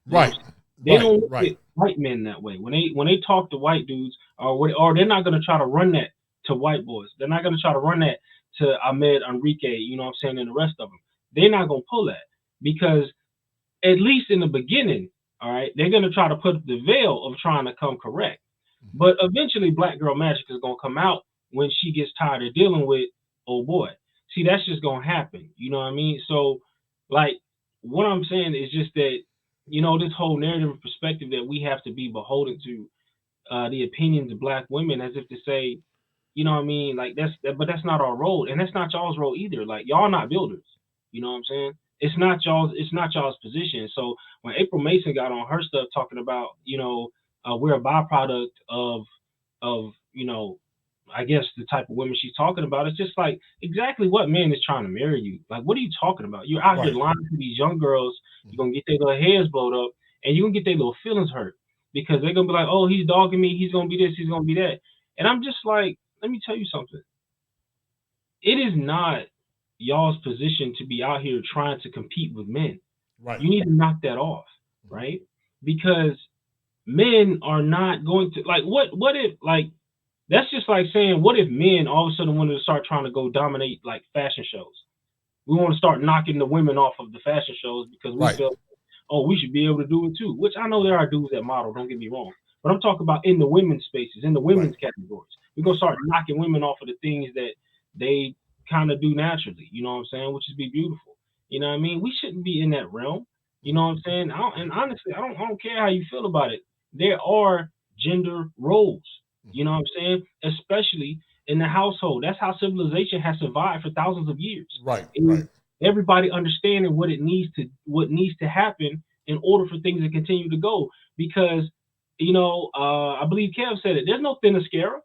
G: Right.
M: They don't look at white men that way. When they talk to white dudes, or they're not going to try to run that to white boys. They're not going to try to run that to Ahmed, Enrique, and the rest of them. They're not going to pull that, because at least in the beginning, all right, they're going to try to put the veil of trying to come correct. But eventually Black Girl Magic is going to come out when she gets tired of dealing with, oh boy. See, that's just going to happen. You know what I mean? So, like, what I'm saying is just that, this whole narrative and perspective that we have to be beholden to the opinions of Black women, as if to say, you know what I mean? Like, but that's not our role. And that's not y'all's role either. Like, y'all not builders. You know what I'm saying? It's not y'all's position. So when April Mason got on her stuff talking about, we're a byproduct of, I guess the type of women she's talking about, it's just like, exactly what man is trying to marry you? Like, what are you talking about? You're out here lying to these young girls. You're going to get their little heads blowed up, and you're going to get their little feelings hurt, because they're going to be like, oh, he's dogging me. He's going to be this. He's going to be that. And I'm just like, let me tell you something. It is not y'all's position to be out here trying to compete with men. Right. You need to knock that off, right? Because men are not going to, like, what if, like, that's just like saying, what if men all of a sudden wanted to start trying to go dominate, like, fashion shows? We want to start knocking the women off of the fashion shows because we feel, oh, we should be able to do it too. Which I know there are dudes that model, don't get me wrong. But I'm talking about in the women's spaces, in the women's categories. We're gonna start knocking women off of the things that they kind of do naturally, you know what I'm saying, which is be beautiful. You know what I mean? We shouldn't be in that realm. You know what I'm saying? And honestly, I don't care how you feel about it. There are gender roles. You know what I'm saying? Especially in the household. That's how civilization has survived for thousands of years.
G: Right.
M: Everybody understanding what needs to happen in order for things to continue to go. Because, I believe Kev said it. There's no Themyscira.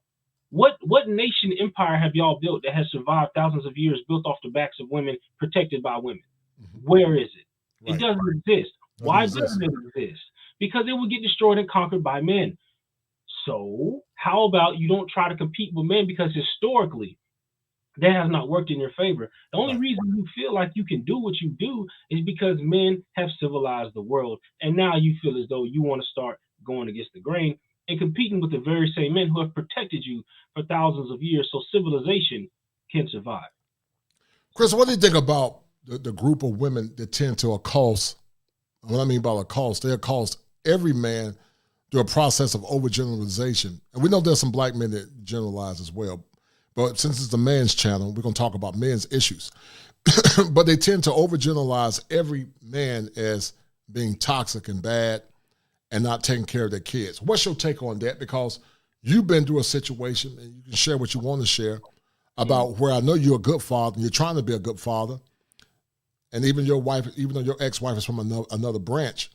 M: What nation empire have y'all built that has survived thousands of years, built off the backs of women, protected by women? Where is it? It doesn't exist. Why doesn't it exist? Because it will get destroyed and conquered by men. So how about you don't try to compete with men, because historically that has not worked in your favor. The only reason you feel like you can do what you do is because men have civilized the world, and now you feel as though you want to start going against the grain and competing with the very same men who have protected you for thousands of years so civilization can survive.
G: Chris, what do you think about the group of women that tend to accost? What I mean by accost, they accost every man through a process of overgeneralization. And we know there's some black men that generalize as well. But since it's the man's channel, we're going to talk about men's issues. But they tend to overgeneralize every man as being toxic and bad and not taking care of their kids. What's your take on that? Because you've been through a situation, and you can share what you want to share about where I know you're a good father, and you're trying to be a good father, and even your wife, even though your ex-wife is from another branch.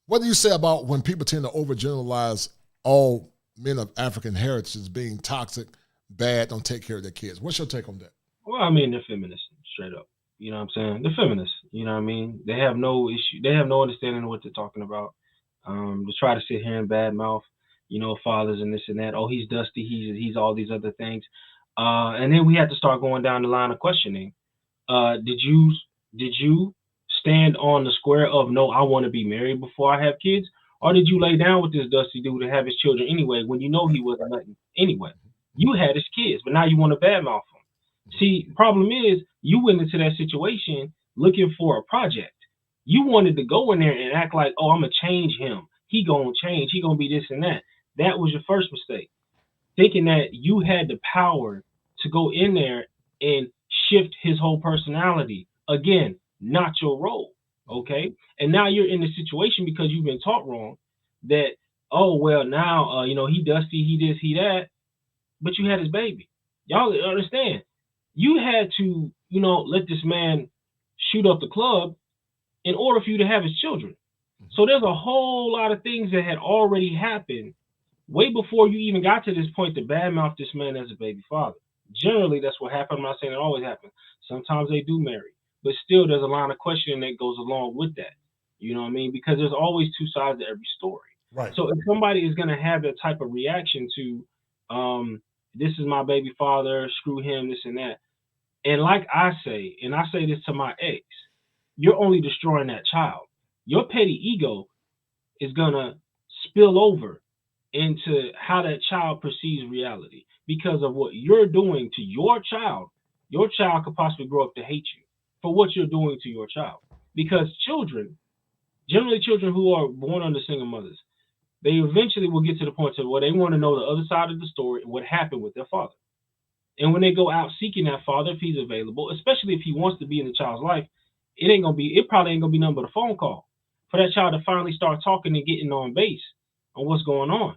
G: What do you say about when people tend to overgeneralize all men of African heritage as being toxic, bad, don't take care of their kids? What's your take on that?
M: Well, I mean, they're feminists, straight up. You know what I'm saying? They're feminists. You know what I mean? They have no issue. They have no understanding of what they're talking about. To try to sit here and badmouth, fathers and this and that. Oh, he's dusty. He's all these other things. And then we had to start going down the line of questioning. Did you stand on the square of, no, I want to be married before I have kids? Or did you lay down with this dusty dude to have his children anyway when you know he wasn't nothing anyway? You had his kids, but now you want to badmouth him. See, the problem is you went into that situation looking for a project. You wanted to go in there and act like, oh, I'm going to change him. He going to change. He going to be this and that. That was your first mistake. Thinking that you had the power to go in there and shift his whole personality. Again, not your role, okay? And now you're in the situation because you've been taught wrong that, oh, well, now, he dusty, he this, he that, but you had his baby. Y'all understand. You had to, let this man shoot up the club in order for you to have his children. So there's a whole lot of things that had already happened way before you even got to this point to badmouth this man as a baby father. Generally, that's what happened. I'm not saying it always happens. Sometimes they do marry. But still, there's a line of questioning that goes along with that. You know what I mean? Because there's always two sides to every story.
G: Right.
M: So if somebody is going to have that type of reaction to, this is my baby father, screw him, this and that. And like I say, and I say this to my ex, you're only destroying that child. Your petty ego is going to spill over into how that child perceives reality because of what you're doing to your child. Your child could possibly grow up to hate you for what you're doing to your child. Because children, generally children who are born under single mothers, they eventually will get to the point where they want to know the other side of the story and what happened with their father. And when they go out seeking that father, if he's available, especially if he wants to be in the child's life, it probably ain't gonna be nothing but a phone call for that child to finally start talking and getting on base on what's going on.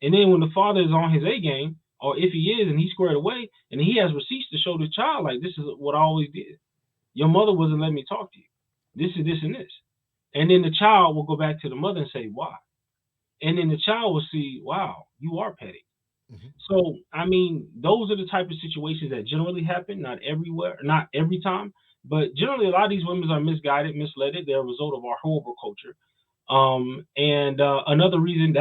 M: And then when the father is on his A game, or if he is and he's squared away and he has receipts to show the child, like, this is what I always did. Your mother wasn't letting me talk to you. This is this and this. And then the child will go back to the mother and say, why? And then the child will see, wow, you are petty. Mm-hmm. So, I mean, those are the type of situations that generally happen, not everywhere, not every time, but generally a lot of these women are misguided, misled. They're a result of our horrible culture. Another reason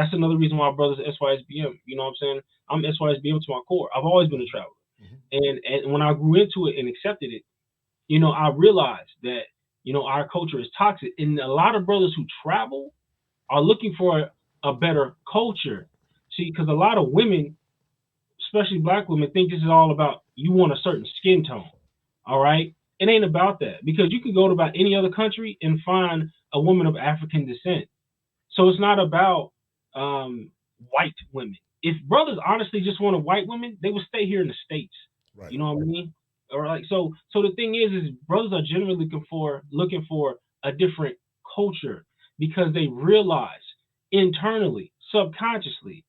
M: why our brother's SYSBM, you know what I'm saying? I'm SYSBM to my core. I've always been a traveler. Mm-hmm. And when I grew into it and accepted it, I realized that, our culture is toxic. And a lot of brothers who travel are looking for a better culture. See, because a lot of women, especially black women, think this is all about you want a certain skin tone. All right. It ain't about that, because you can go to about any other country and find a woman of African descent. So it's not about white women. If brothers honestly just wanted white women, they would stay here in the States.
G: Right.
M: You know what I mean? Or like so the thing is brothers are generally looking for a different culture because they realize internally, subconsciously,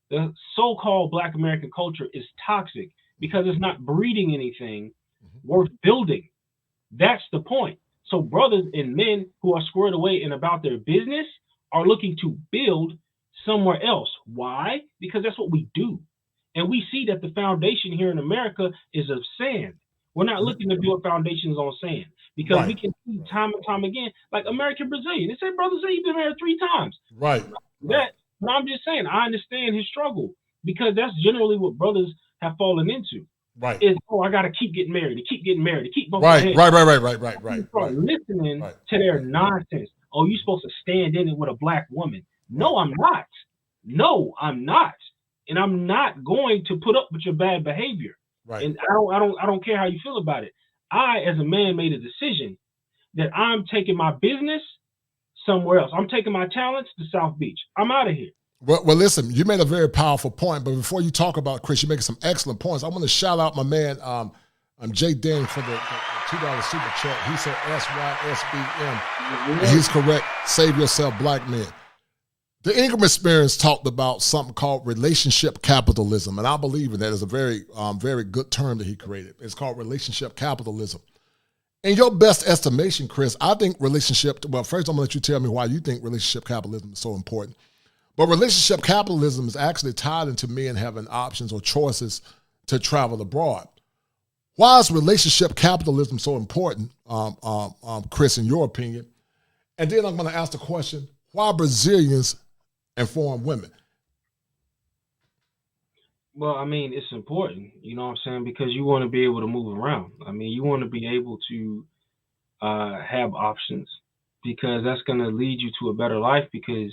M: the so-called Black American culture is toxic because it's not breeding anything worth building. That's the point. So brothers and men who are squared away and about their business are looking to build somewhere else. Why? Because that's what we do. And we see that the foundation here in America is of sand. We're not looking to build foundations on sand because we can see time and time again, like American Brazilian. They say, brother, say you've been married 3 times.
G: Right.
M: That, but I'm just saying, I understand his struggle because that's generally what brothers have fallen into.
G: Right.
M: Is, oh, I got to keep getting married, to keep getting married, to keep
G: right.
M: ahead.
G: Right.
M: Start listening to their nonsense. Oh, you're supposed to stand in it with a Black woman. No, I'm not. No, I'm not. And I'm not going to put up with your bad behavior.
G: Right.
M: And I don't care how you feel about it. I, as a man, made a decision that I'm taking my business somewhere else. I'm taking my talents to South Beach. I'm out of here.
G: Well, listen, you made a very powerful point, but before you talk about Chris, you're making some excellent points. I want to shout out my man, Jay Ding for the $2 super chat. He said SYSBM. And he's correct. Save yourself, Black men. The Ingram experience talked about something called relationship capitalism, and I believe in that. Is a very, very good term that he created. It's called relationship capitalism. In your best estimation, Chris, I think well, first I'm going to let you tell me why you think relationship capitalism is so important. But relationship capitalism is actually tied into men having options or choices to travel abroad. Why is relationship capitalism so important, Chris, in your opinion? And then I'm going to ask the question, why Brazilians inform women?
M: Well, I mean, it's important, you know what I'm saying? Because you want to be able to move around. I mean, you want to be able to have options because that's going to lead you to a better life because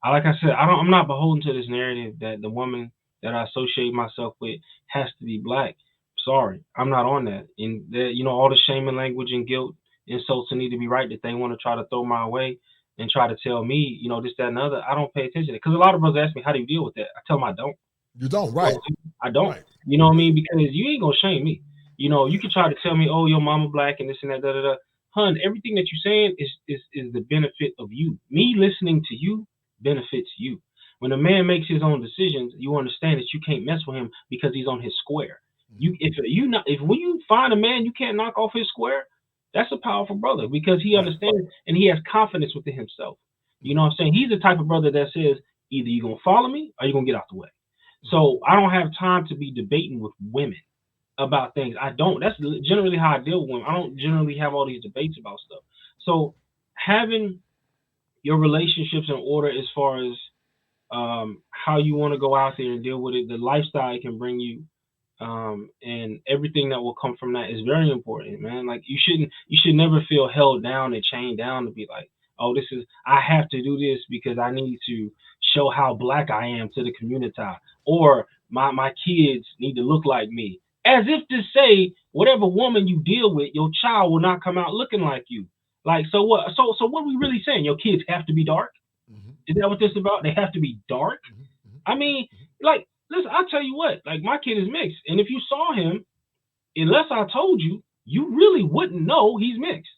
M: like I said, I'm not beholden to this narrative that the woman that I associate myself with has to be Black. Sorry, I'm not on that. And that, you know, all the shame and language and guilt, insults that need to be right that they want to try to throw my way and try to tell me, you know, this, that, and the other. I don't pay attention to it. Because a lot of brothers ask me, how do you deal with that? I tell them I don't.
G: You don't, right?
M: I don't. Right. You know what I mean? Because you ain't gonna shame me. You know, you can try to tell me, oh, your mama Black and this and that, da da da. Hun, everything that you're saying is the benefit of you. Me listening to you benefits you. When a man makes his own decisions, you understand that you can't mess with him because he's on his square. If when you find a man you can't knock off his square, that's a powerful brother because he understands and he has confidence within himself. You know what I'm saying? He's the type of brother that says either you're gonna follow me or you're gonna get out the way. So I don't have time to be debating with women about things. I don't. That's generally how I deal with women. I don't generally have all these debates about stuff. So having your relationships in order as far as how you want to go out there and deal with it, the lifestyle it can bring you, and everything that will come from that is very important, man. Like you should never feel held down and chained down to be like, oh, I have to do this because I need to show how Black I am to the community, or my kids need to look like me. As if to say, whatever woman you deal with, your child will not come out looking like you. Like, so what? So what are we really saying? Your kids have to be dark? Mm-hmm. Is that what this is about? They have to be dark? Mm-hmm. I mean, like, listen, I'll tell you what, like my kid is mixed. And if you saw him, unless I told you, you really wouldn't know he's mixed.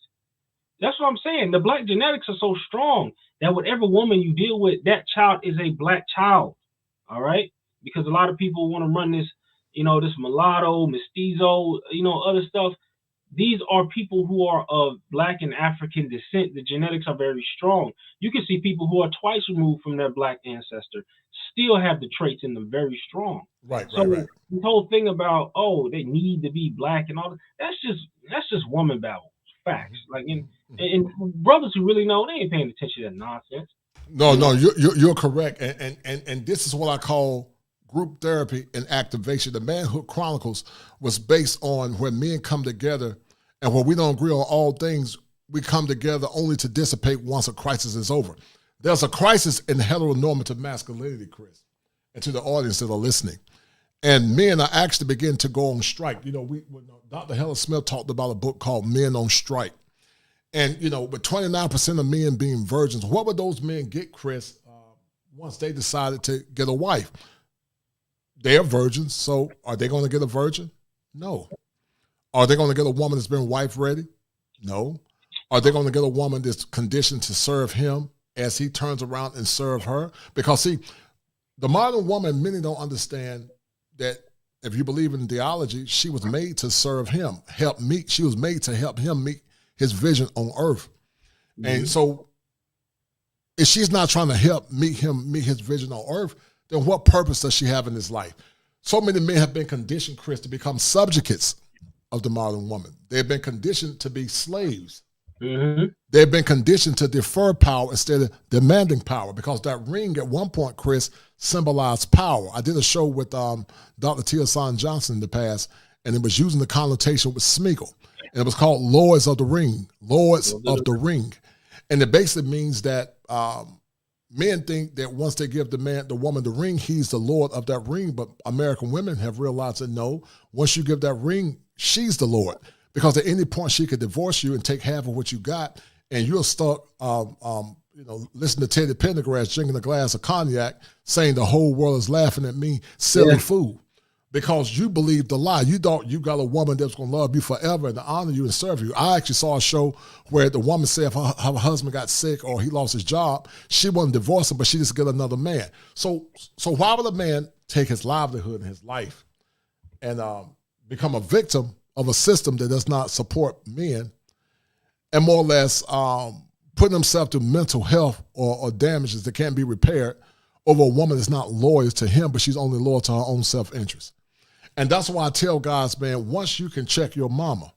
M: That's what I'm saying. The Black genetics are so strong that whatever woman you deal with, that child is a Black child. All right? Because a lot of people want to run this, you know, this mulatto, mestizo, you know, other stuff. These are people who are of Black and African descent. The genetics are very strong. You can see people who are twice removed from their Black ancestor still have the traits in them very strong.
G: Right.
M: The whole thing about, oh, they need to be Black and all that, that's just woman babble. Facts. Like, and brothers who really know, they ain't paying attention to that nonsense.
G: No, you're correct. And this is what I call group therapy and activation. The Manhood Chronicles was based on where men come together, and where we don't agree on all things, we come together only to dissipate once a crisis is over. There's a crisis in heteronormative masculinity, Chris, and to the audience that are listening. And men are actually beginning to go on strike. You know, Dr. Helen Smith talked about a book called Men on Strike. And, you know, with 29% of men being virgins, what would those men get, Chris, once they decided to get a wife. They're virgins, so are they going to get a virgin? No. Are they going to get a woman that's been wife ready? No. Are they going to get a woman that's conditioned to serve him as he turns around and serve her? Because see, the modern woman, many don't understand that if you believe in theology, she was made to serve him, she was made to help him meet his vision on earth. Mm-hmm. And so if she's not trying to help meet his vision on earth, then what purpose does she have in his life? So many men have been conditioned, Chris, to become subjugates of the modern woman. They've been conditioned to be slaves. Mm-hmm. They've been conditioned to defer power instead of demanding power, because that ring at one point, Chris, symbolized power. I did a show with Dr. Tia Son Johnson in the past, and it was using the connotation with Smeagol. And it was called Lords of the Ring, Lords of the Ring. And it basically means that men think that once they give the woman the ring, he's the Lord of that ring. But American women have realized that no, once you give that ring, she's the Lord. Because at any point she could divorce you and take half of what you got, and you'll start, listen to Teddy Pendergrass drinking a glass of cognac, saying the whole world is laughing at me, silly fool. Because you believed the lie. You thought you got a woman that's going to love you forever and honor you and serve you. I actually saw a show where the woman said if her husband got sick or he lost his job, she wouldn't divorce him, but she just get another man. So why would a man take his livelihood and his life and become a victim of a system that does not support men and more or less putting himself to mental health or damages that can't be repaired over a woman that's not loyal to him, but she's only loyal to her own self-interest? And that's why I tell guys, man, once you can check your mama.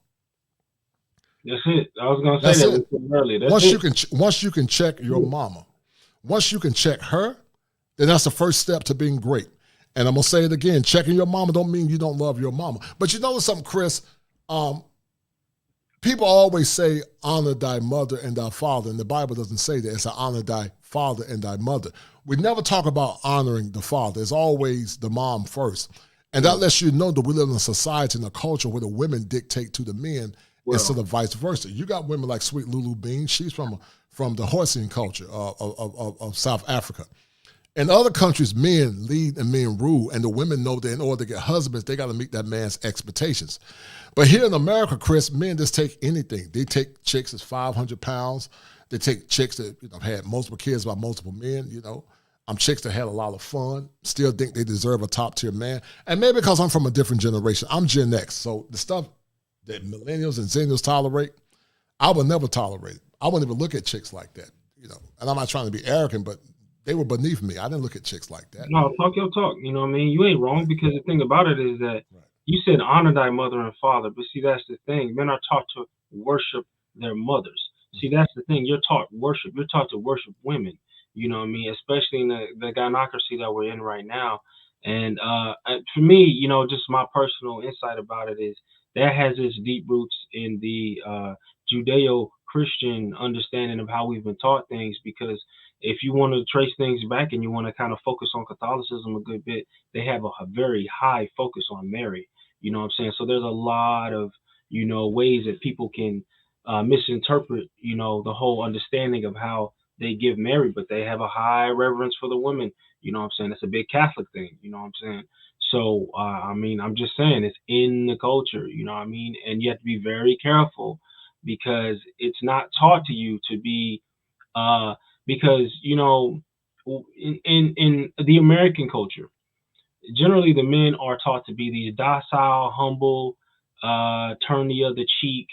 M: That's it. I was going to say that earlier.
G: Once you can check your mama, once you can check her, then that's the first step to being great. And I'm going to say it again, checking your mama don't mean you don't love your mama. But you know something, Chris? People always say, honor thy mother and thy father, and the Bible doesn't say that. It's honor thy father and thy mother. We never talk about honoring the father. It's always the mom first. And that lets you know that we live in a society and a culture where the women dictate to the men instead of vice versa. You got women like Sweet Lulu Bean. She's from the Hoysian culture of South Africa. In other countries, men lead and men rule, and the women know that in order to get husbands, they got to meet that man's expectations. But here in America, Chris, men just take anything. They take chicks that's 500 pounds. They take chicks that had multiple kids by multiple men, chicks that had a lot of fun, still think they deserve a top-tier man. And maybe because I'm from a different generation. I'm Gen X, so the stuff that millennials and zennials tolerate, I would never tolerate it. I wouldn't even look at chicks like that, And I'm not trying to be arrogant, but they were beneath me. I didn't look at chicks like that.
M: No, talk your talk. You know what I mean? You ain't wrong, because the thing about it is that you said honor thy mother and father, but see, that's the thing. Men are taught to worship their mothers. See, that's the thing. You're taught worship. You're taught to worship women. You know what I mean? Especially in the gynocracy that we're in right now. And for me, just my personal insight about it is that has its deep roots in the Judeo-Christian understanding of how we've been taught things. Because if you want to trace things back and you want to kind of focus on Catholicism a good bit, they have a very high focus on Mary. You know what I'm saying? So there's a lot of, ways that people can misinterpret, the whole understanding of how they give Mary, but they have a high reverence for the women. You know what I'm saying? It's a big Catholic thing. You know what I'm saying? So, I'm just saying it's in the culture, you know what I mean? And you have to be very careful, because it's not taught to you to be, because, in the American culture, generally the men are taught to be these docile, humble, turn the other cheek,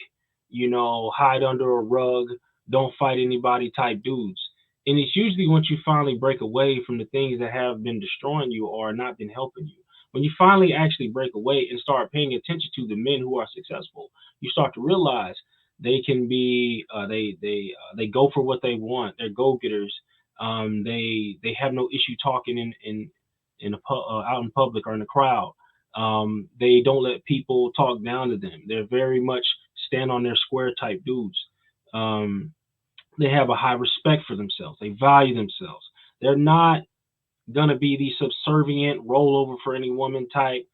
M: hide under a rug, don't fight anybody type dudes. And it's usually once you finally break away from the things that have been destroying you or not been helping you. When you finally actually break away and start paying attention to the men who are successful, you start to realize they can be, they go for what they want. They're go-getters. They have no issue talking out in public or in the crowd. They don't let people talk down to them. They're very much stand on their square type dudes. They have a high respect for themselves. They value themselves. They're not gonna be the subservient rollover for any woman type.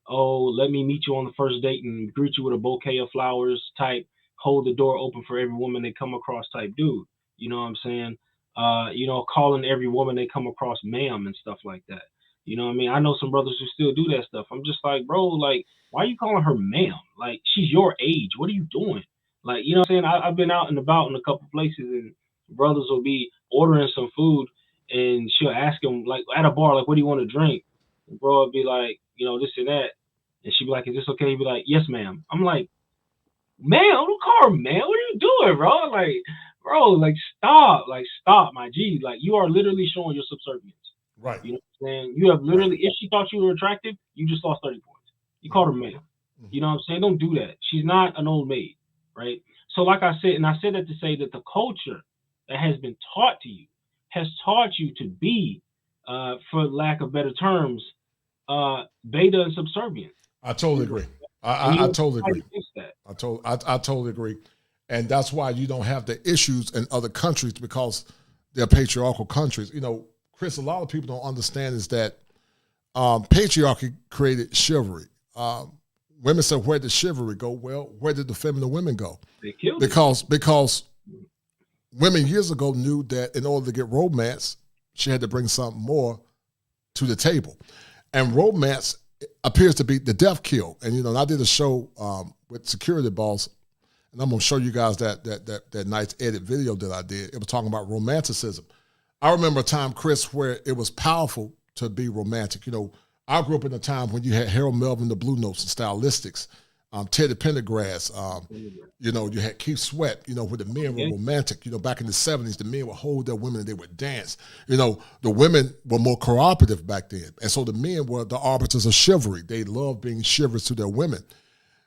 M: Oh, let me meet you on the first date and greet you with a bouquet of flowers type. Hold the door open for every woman they come across type dude. You know what I'm saying? calling every woman they come across ma'am and stuff like that. You know what I mean? I know some brothers who still do that stuff. I'm just like, bro, like, why are you calling her ma'am? Like, she's your age. What are you doing? Like, you know what I'm saying? I've been out and about in a couple places, and brothers will be ordering some food, and she'll ask them, like, at a bar, like, what do you want to drink? And bro will be like, this and that. And she'd be like, is this okay? He'd be like, yes, ma'am. I'm like, ma'am, don't call her ma'am. What are you doing, bro? Like, bro, like, stop, my G. Like, you are literally showing your subservience.
G: Right.
M: You know what I'm saying? You have literally, if she thought you were attractive, you just lost 30 points. You called her ma'am. You know what I'm saying? Don't do that. She's not an old maid, right? So like I said, and I said that to say that the culture that has been taught to you has taught you to be, for lack of better terms, beta and subservient.
G: I totally agree. I totally agree. I totally agree. And that's why you don't have the issues in other countries, because they're patriarchal countries. Chris, a lot of people don't understand is that patriarchy created chivalry. Women say, where did chivalry go? Well, where did the feminine women go?
M: They killed
G: because women years ago knew that in order to get romance, she had to bring something more to the table. And romance appears to be the death kill. And, I did a show with Security Boss, and I'm going to show you guys that nice edit video that I did. It was talking about romanticism. I remember a time, Chris, where it was powerful to be romantic. I grew up in a time when you had Harold Melvin, the Blue Notes, and Stylistics, Teddy Pendergrass. You had Keith Sweat, where the men were romantic. Back in the 70s, the men would hold their women and they would dance. The women were more cooperative back then. And so the men were the arbiters of chivalry. They loved being chivalrous to their women.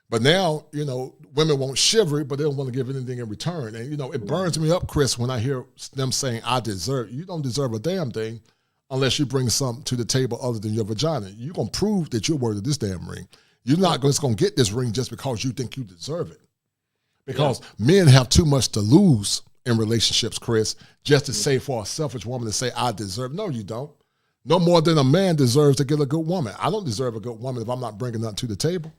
G: But now, women want chivalry, but they don't want to give anything in return. And, it burns me up, Chris, when I hear them saying, I deserve. You don't deserve a damn thing unless you bring something to the table other than your vagina. You're going to prove that you're worthy of this damn ring. You're not just going to get this ring just because you think you deserve it. Because men have too much to lose in relationships, Chris, just to say for a selfish woman to say, I deserve. No, you don't. No more than a man deserves to get a good woman. I don't deserve a good woman if I'm not bringing nothing to the table.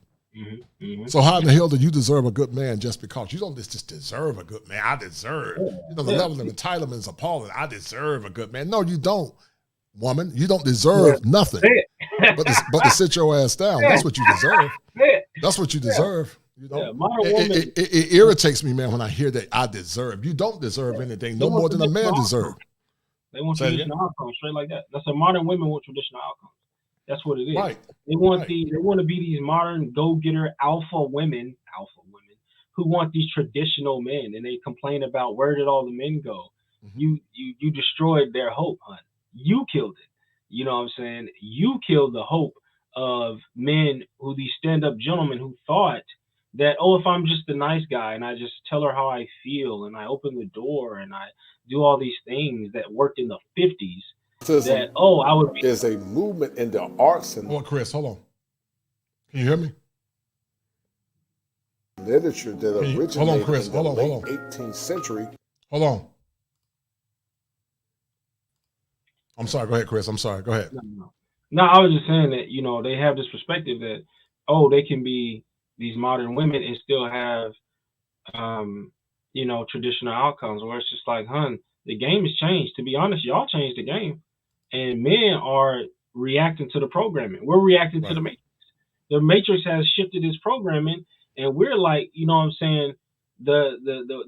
G: So how in the hell do you deserve a good man just because? You don't just deserve a good man. I deserve. The level of entitlement is appalling. I deserve a good man. No, you don't, woman. You don't deserve nothing. But to sit your ass down. That's what you deserve. That's what you deserve. It irritates me, man, when I hear that I deserve. You don't deserve anything no more than a man deserves.
M: They want traditional outcomes, straight like that. That's a modern women want traditional outcomes. That's what it is.
G: Right.
M: They want they want to be these modern go-getter alpha women who want these traditional men, and they complain about where did all the men go. You destroyed their hope, hon. You killed it. You know what I'm saying? You killed the hope of men who these stand-up gentlemen who thought that, if I'm just a nice guy and I just tell her how I feel and I open the door and I do all these things that worked in the 50s, that, I would be.
A: There's a movement in the arts and
G: Chris, hold on. Can you hear me?
A: Literature that originated
G: hold on, Chris.
A: in the
G: Hold on.
A: 18th century.
G: Hold on. I'm sorry. Go ahead, Chris. I'm sorry. Go ahead.
M: No, I was just saying that, they have this perspective that, they can be these modern women and still have, traditional outcomes, where it's just like, hun, the game has changed. To be honest, y'all changed the game. And men are reacting to the programming. We're reacting to the Matrix. The Matrix has shifted its programming, and we're like, you know what I'm saying, the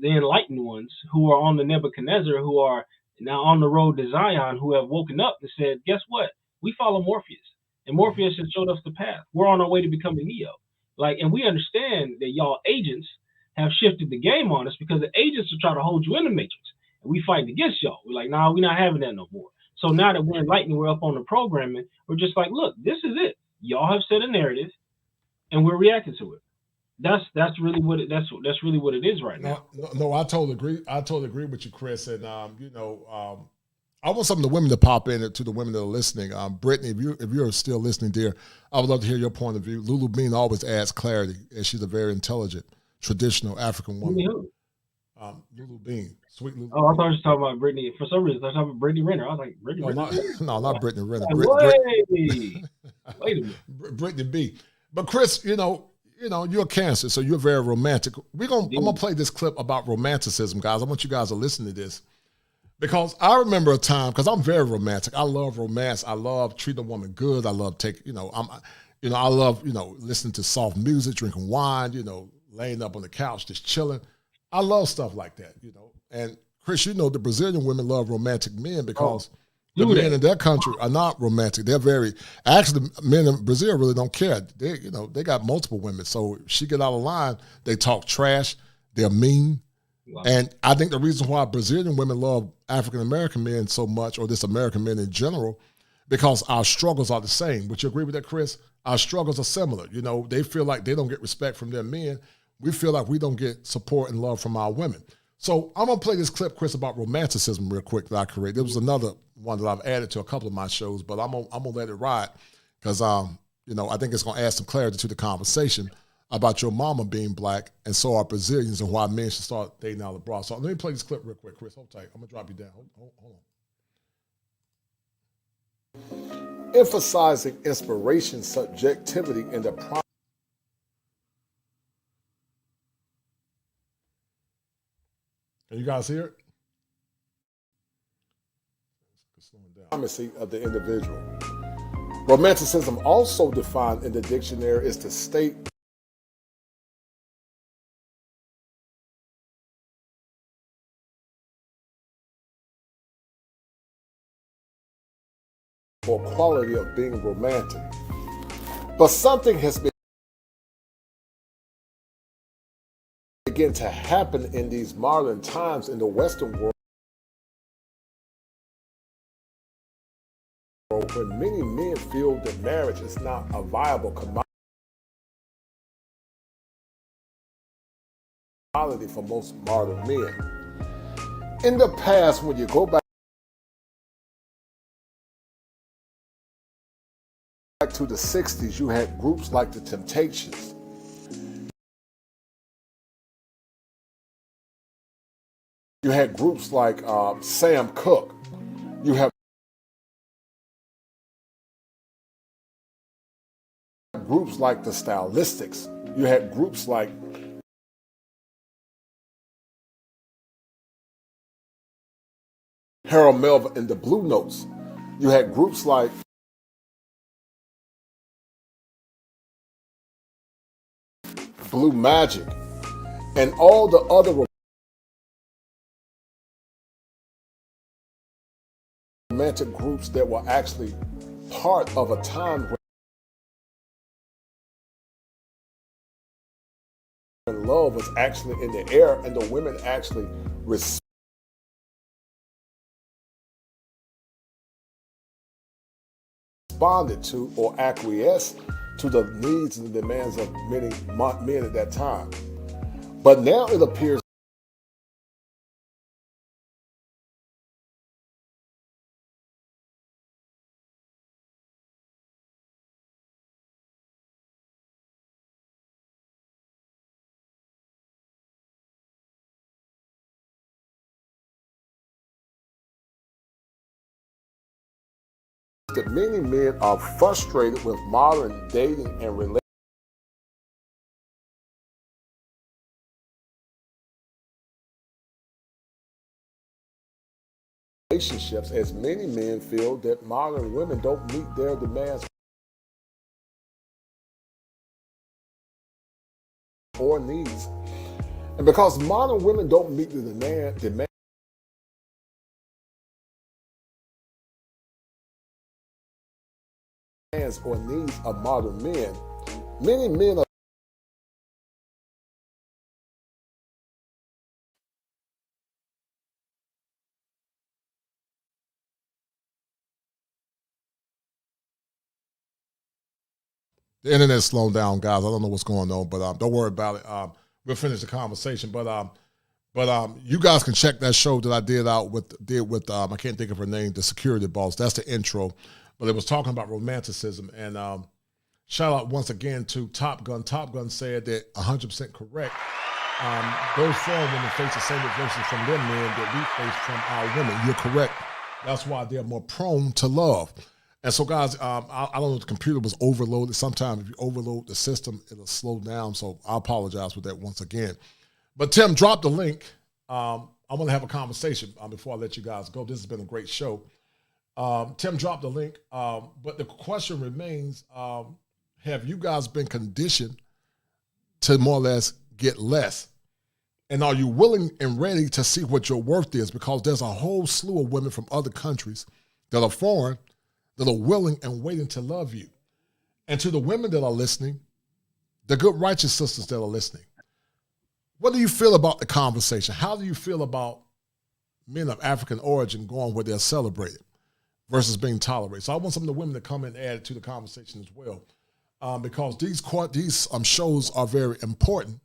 M: enlightened ones who are on the Nebuchadnezzar, who are now on the road to Zion, who have woken up and said, guess what? We follow Morpheus. And Morpheus has showed us the path. We're on our way to becoming Neo. And we understand that y'all agents have shifted the game on us, because the agents are trying to hold you in the Matrix. And we fighting against y'all. We're like, nah, we're not having that no more. So now that we're enlightened, we're up on the programming, we're just like, look, this is it. Y'all have set a narrative, and we're reacting to it. That's really what it is right now.
G: No, I totally agree. I totally agree with you, Chris. And I want some of the women to pop in to the women that are listening. Brittany, if you're still listening, dear, I would love to hear your point of view. Lulu Bean always adds clarity, and she's a very intelligent, traditional African woman. Lulu Bean, sweet Lulu.
M: Oh, I thought you were talking about Brittany. For some reason, I was talking about Brittany Renner. I was like, Brittany Renner?
G: Not Brittany Renner.
M: Wait a minute.
G: Brittany B. But Chris, you're a Cancer, so you're very romantic. I'm gonna play this clip about romanticism, guys. I want you guys to listen to this. Because I remember a time, because I'm very romantic. I love romance. I love treating a woman good. I love I love, listening to soft music, drinking wine, laying up on the couch, just chilling. I love stuff like that, And Chris, the Brazilian women love romantic men because the men in their country are not romantic. They're actually, men in Brazil really don't care. They got multiple women. So if she get out of line, they talk trash, they're mean. Wow. And I think the reason why Brazilian women love African-American men so much, or this American men in general, because our struggles are the same. Would you agree with that, Chris? Our struggles are similar. They feel like they don't get respect from their men. We feel like we don't get support and love from our women. So I'm going to play this clip, Chris, about romanticism real quick that I created. There was another one that I've added to a couple of my shows, but I'm gonna let it ride because, I think it's going to add some clarity to the conversation about your mama being black, and so are Brazilians, and why men should start dating out abroad. So let me play this clip real quick, Chris. Hold tight. I'm going to drop you down. Hold on.
A: Emphasizing inspiration, subjectivity, and the
G: Can you guys hear it?
A: primacy of the individual. Romanticism, also defined in the dictionary, is the state or quality of being romantic. But something has been begin to happen in these modern times in the Western world, when many men feel that marriage is not a viable commodity for most modern men. In the past, when you go back to the 60s, you had groups like the Temptations. You had groups like Sam Cooke. You have groups like the Stylistics. You had groups like Harold Melvin and the Blue Notes. You had groups like Blue Magic and all the other romantic groups that were actually part of a time when love was actually in the air and the women actually responded to or acquiesced to the needs and the demands of many men at that time. But now it appears that many men are frustrated with modern dating and relationships, as many men feel that modern women don't meet their demands or needs. And because modern women don't meet the demands or needs of modern men, many men are
G: The internet's slowing down, guys. I don't know what's going on, but don't worry about it. We'll finish the conversation. But you guys can check that show that I did with I can't think of her name, the security boss. That's the intro. But it was talking about romanticism. And shout out once again to Top Gun. Top Gun said that 100% correct. Those foreign women face the same adversity from their men that we face from our women. You're correct. That's why they're more prone to love. And so, guys, I don't know if the computer was overloaded. Sometimes if you overload the system, it'll slow down. So I apologize for that once again. But Tim, drop the link. I I want to have a conversation before I let you guys go. This has been a great show. Tim dropped the link, but the question remains, have you guys been conditioned to more or less get less? And are you willing and ready to see what your worth is? Because there's a whole slew of women from other countries that are foreign that are willing and waiting to love you. And to the women that are listening, the good righteous sisters that are listening, what do you feel about the conversation? How do you feel about men of African origin going where they're celebrated versus being tolerated? So I want some of the women to come and add to the conversation as well, because these shows are very important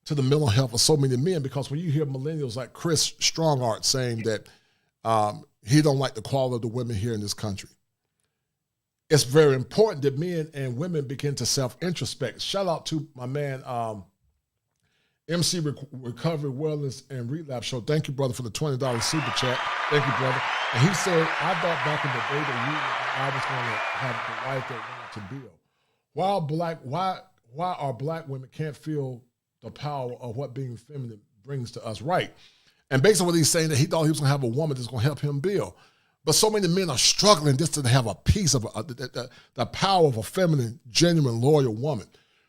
G: to the mental health of so many men. Because when you hear millennials like Chris Strongheart saying that he don't like the quality of the women here in this country, it's very important that men and women begin to self-introspect. Shout out to my man, MC Recovery, Wellness, and Relapse Show. Thank you, brother, for the $20 super chat. Thank you, brother. And he said, I thought back in the day that I was going to have the wife that wanted to build. Why are black women can't feel the power of what being feminine brings to us? Right. And based on what he's saying, that he thought he was going to have a woman that's going to help him build. But so many men are struggling just to have a piece of the power of a feminine, genuine, loyal woman.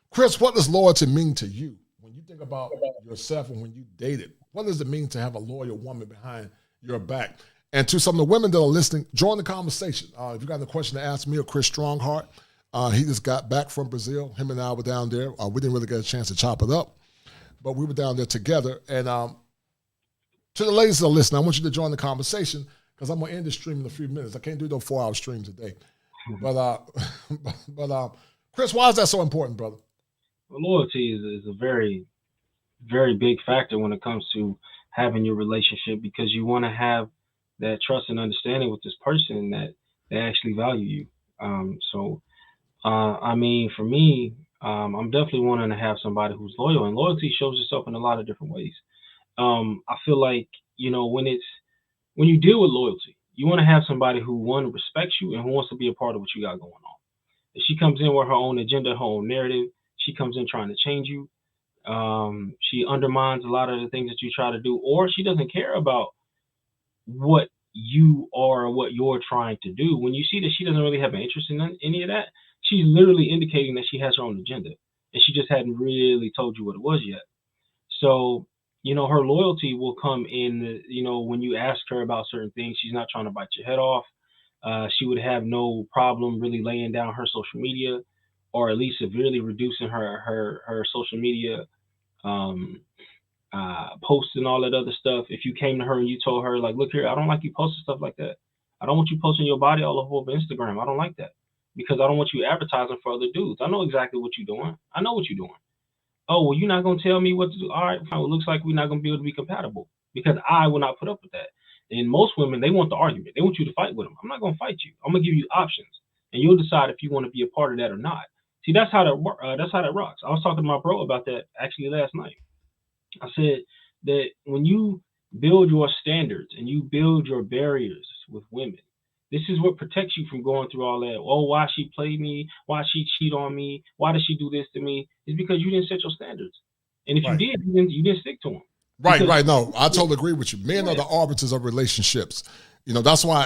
G: Chris, what does loyalty mean to you? When you think about yourself and when you dated, what does it mean to have a loyal woman behind your back? And to some of the women that are listening, join the conversation. If you got a question to ask me or Chris Strongheart, he just got back from Brazil. Him and I were down there. We didn't really get a chance to chop it up, but we were down there together. And to the ladies that are listening, I want you to join the conversation, because I'm going to end the stream in a few minutes. I can't do no 4-hour streams a day. But Chris, why is that so important, brother?
M: Well, loyalty is a very, very big factor when it comes to having your relationship, because you want to have that trust and understanding with this person that they actually value you. I mean, for me, I'm definitely wanting to have somebody who's loyal, and loyalty shows itself in a lot of different ways. I feel like, when you deal with loyalty, you want to have somebody who, one, respects you and who wants to be a part of what you got going on. If she comes in with her own agenda, her own narrative, she comes in trying to change you, she undermines a lot of the things that you try to do, or she doesn't care about what you are or what you're trying to do. When you see that she doesn't really have an interest in any of that, she's literally indicating that she has her own agenda, and she just hadn't really told you what it was yet. So, her loyalty will come in, when you ask her about certain things. She's not trying to bite your head off. She would have no problem really laying down her social media, or at least severely reducing her social media posts and all that other stuff. If you came to her and you told her, like, look here, I don't like you posting stuff like that. I don't want you posting your body all over Instagram. I don't like that, because I don't want you advertising for other dudes. I know exactly what you're doing. I know what you're doing. Oh, well, you're not going to tell me what to do. All right, fine. Well, it looks like we're not going to be able to be compatible, because I will not put up with that. And most women, they want the argument. They want you to fight with them. I'm not going to fight you. I'm going to give you options, and you'll decide if you want to be a part of that or not. See, that's how that rocks. I was talking to my bro about that actually last night. I said that when you build your standards and you build your barriers with women, this is what protects you from going through all that. Oh, why she played me? Why she cheat on me? Why did she do this to me? It's because you didn't set your standards. And if you did, you didn't stick to them.
G: Right. No, I totally agree with you. Men are the arbiters of relationships. That's why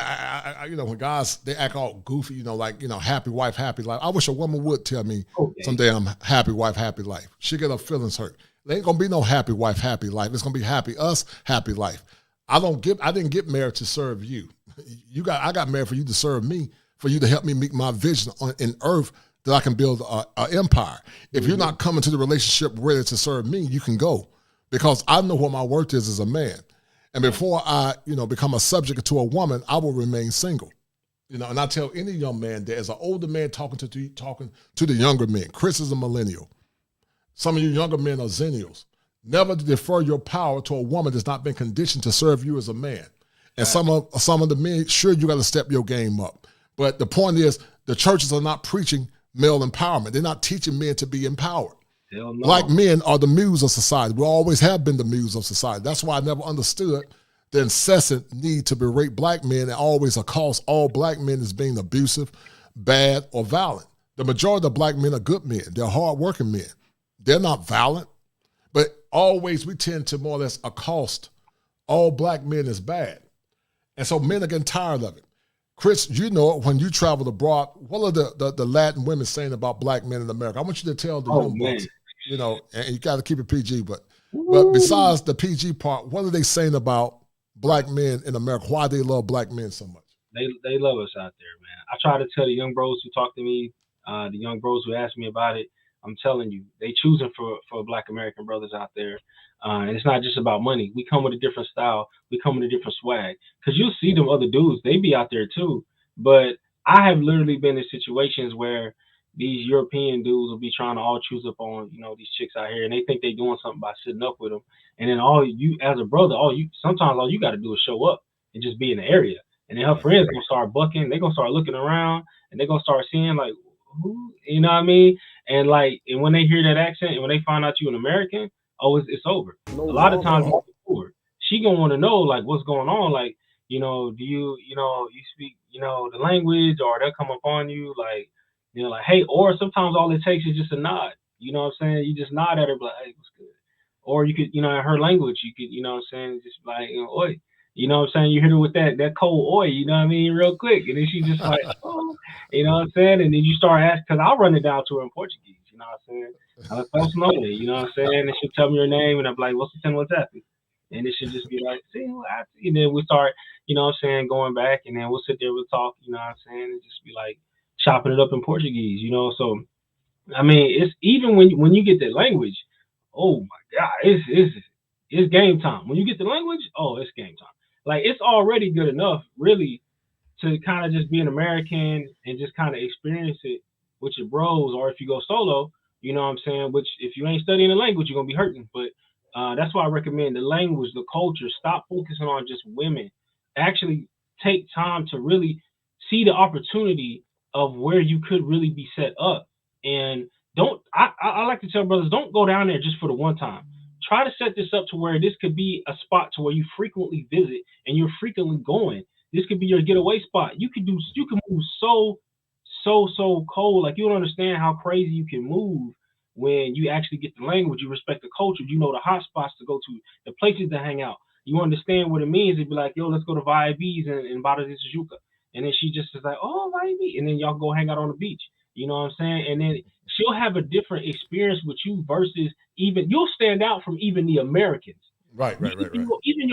G: I when guys, they act all goofy, happy wife, happy life. I wish a woman would tell me someday I'm happy wife, happy life. She get her feelings hurt. There ain't gonna be no happy wife, happy life. It's gonna be happy us, happy life. I didn't get married to serve you. I got married for you to serve me, for you to help me meet my vision in earth, that I can build an empire. If you're not coming to the relationship ready to serve me, you can go, because I know what my worth is as a man. And before I, become a subject to a woman, I will remain single. And I tell any young man that, as an older man talking to the younger men, Chris is a millennial. Some of you younger men are zennials. Never defer your power to a woman that's not been conditioned to serve you as a man. And some of the men, sure, you got to step your game up. But the point is, the churches are not preaching male empowerment. They're not teaching men to be empowered.
M: No.
G: Black men are the muse of society. We always have been the muse of society. That's why I never understood the incessant need to berate black men and always accost all black men as being abusive, bad, or violent. The majority of black men are good men. They're hardworking men. They're not violent. But always we tend to more or less accost all black men is bad. And so men are getting tired of it. Chris, you know it, when you travel abroad, what are the Latin women saying about black men in America? I want you to tell the young bucks, you know, and you got to keep it PG, but besides the PG part, what are they saying about black men in America? Why they love black men so much?
M: They love us out there, man. I try to tell the young bros who talk to me, the young bros who ask me about it, I'm telling you, they choosing for black American brothers out there. And it's not just about money. We come with a different style. We come with a different swag. Because you'll see them other dudes, they be out there too. But I have literally been in situations where these European dudes will be trying to all choose up on, you know, these chicks out here, and they think they doing something by sitting up with them. And then all you, as a brother, sometimes all you got to do is show up and just be in the area. And then her friends gonna start bucking. They gonna start looking around, and they gonna start seeing like, who, you know what I mean? And like, and when they hear that accent, and when they find out you an American, it's over. A lot of times, she gonna want to know like what's going on. Like, you know, do you speak, the language, or they'll come upon you like, like, hey, or sometimes all it takes is just a nod. You know what I'm saying? You just nod at her, like, hey, what's good? Or you could, in her language, you could, you know what I'm saying, just like, oi. You know what I'm saying? You hit her with that cold oi, you know what I mean, real quick. And then she just like, oh, you know what I'm saying? And then you start asking, because I'll run it down to her in Portuguese, you know what I'm saying? I'll close slowly, you know what I'm saying? And she'll tell me her name, and I'm like, what's happening? And it should just be like, see, and then we start, you know what I'm saying, going back, and then we'll sit there, we'll talk, you know what I'm saying, and just be like chopping it up in Portuguese, you know? So, I mean, it's even when you get the language, oh my God, it's game time. When you get the language, it's game time. Like, it's already good enough, really, to kind of just be an American and just kind of experience it with your bros, or if you go solo, you know what I'm saying, which if you ain't studying the language, you're going to be hurting. But that's why I recommend the language, the culture. Stop focusing on just women. Actually take time to really see the opportunity of where you could really be set up. And I like to tell brothers, don't go down there just for the one time. Try to set this up to where this could be a spot to where you frequently visit and you're frequently going. This could be your getaway spot. You can move so cold. Like, you don't understand how crazy you can move when you actually get the language, you respect the culture, you know the hot spots to go to, the places to hang out. You understand what it means. It'd be like, yo, let's go to Vibes and Barra de Tijuca. And then she just is like, oh, Vibes. And then y'all go hang out on the beach. You know what I'm saying? And then she'll have a different experience with you versus you'll stand out from even the Americans.
G: Right.
M: Even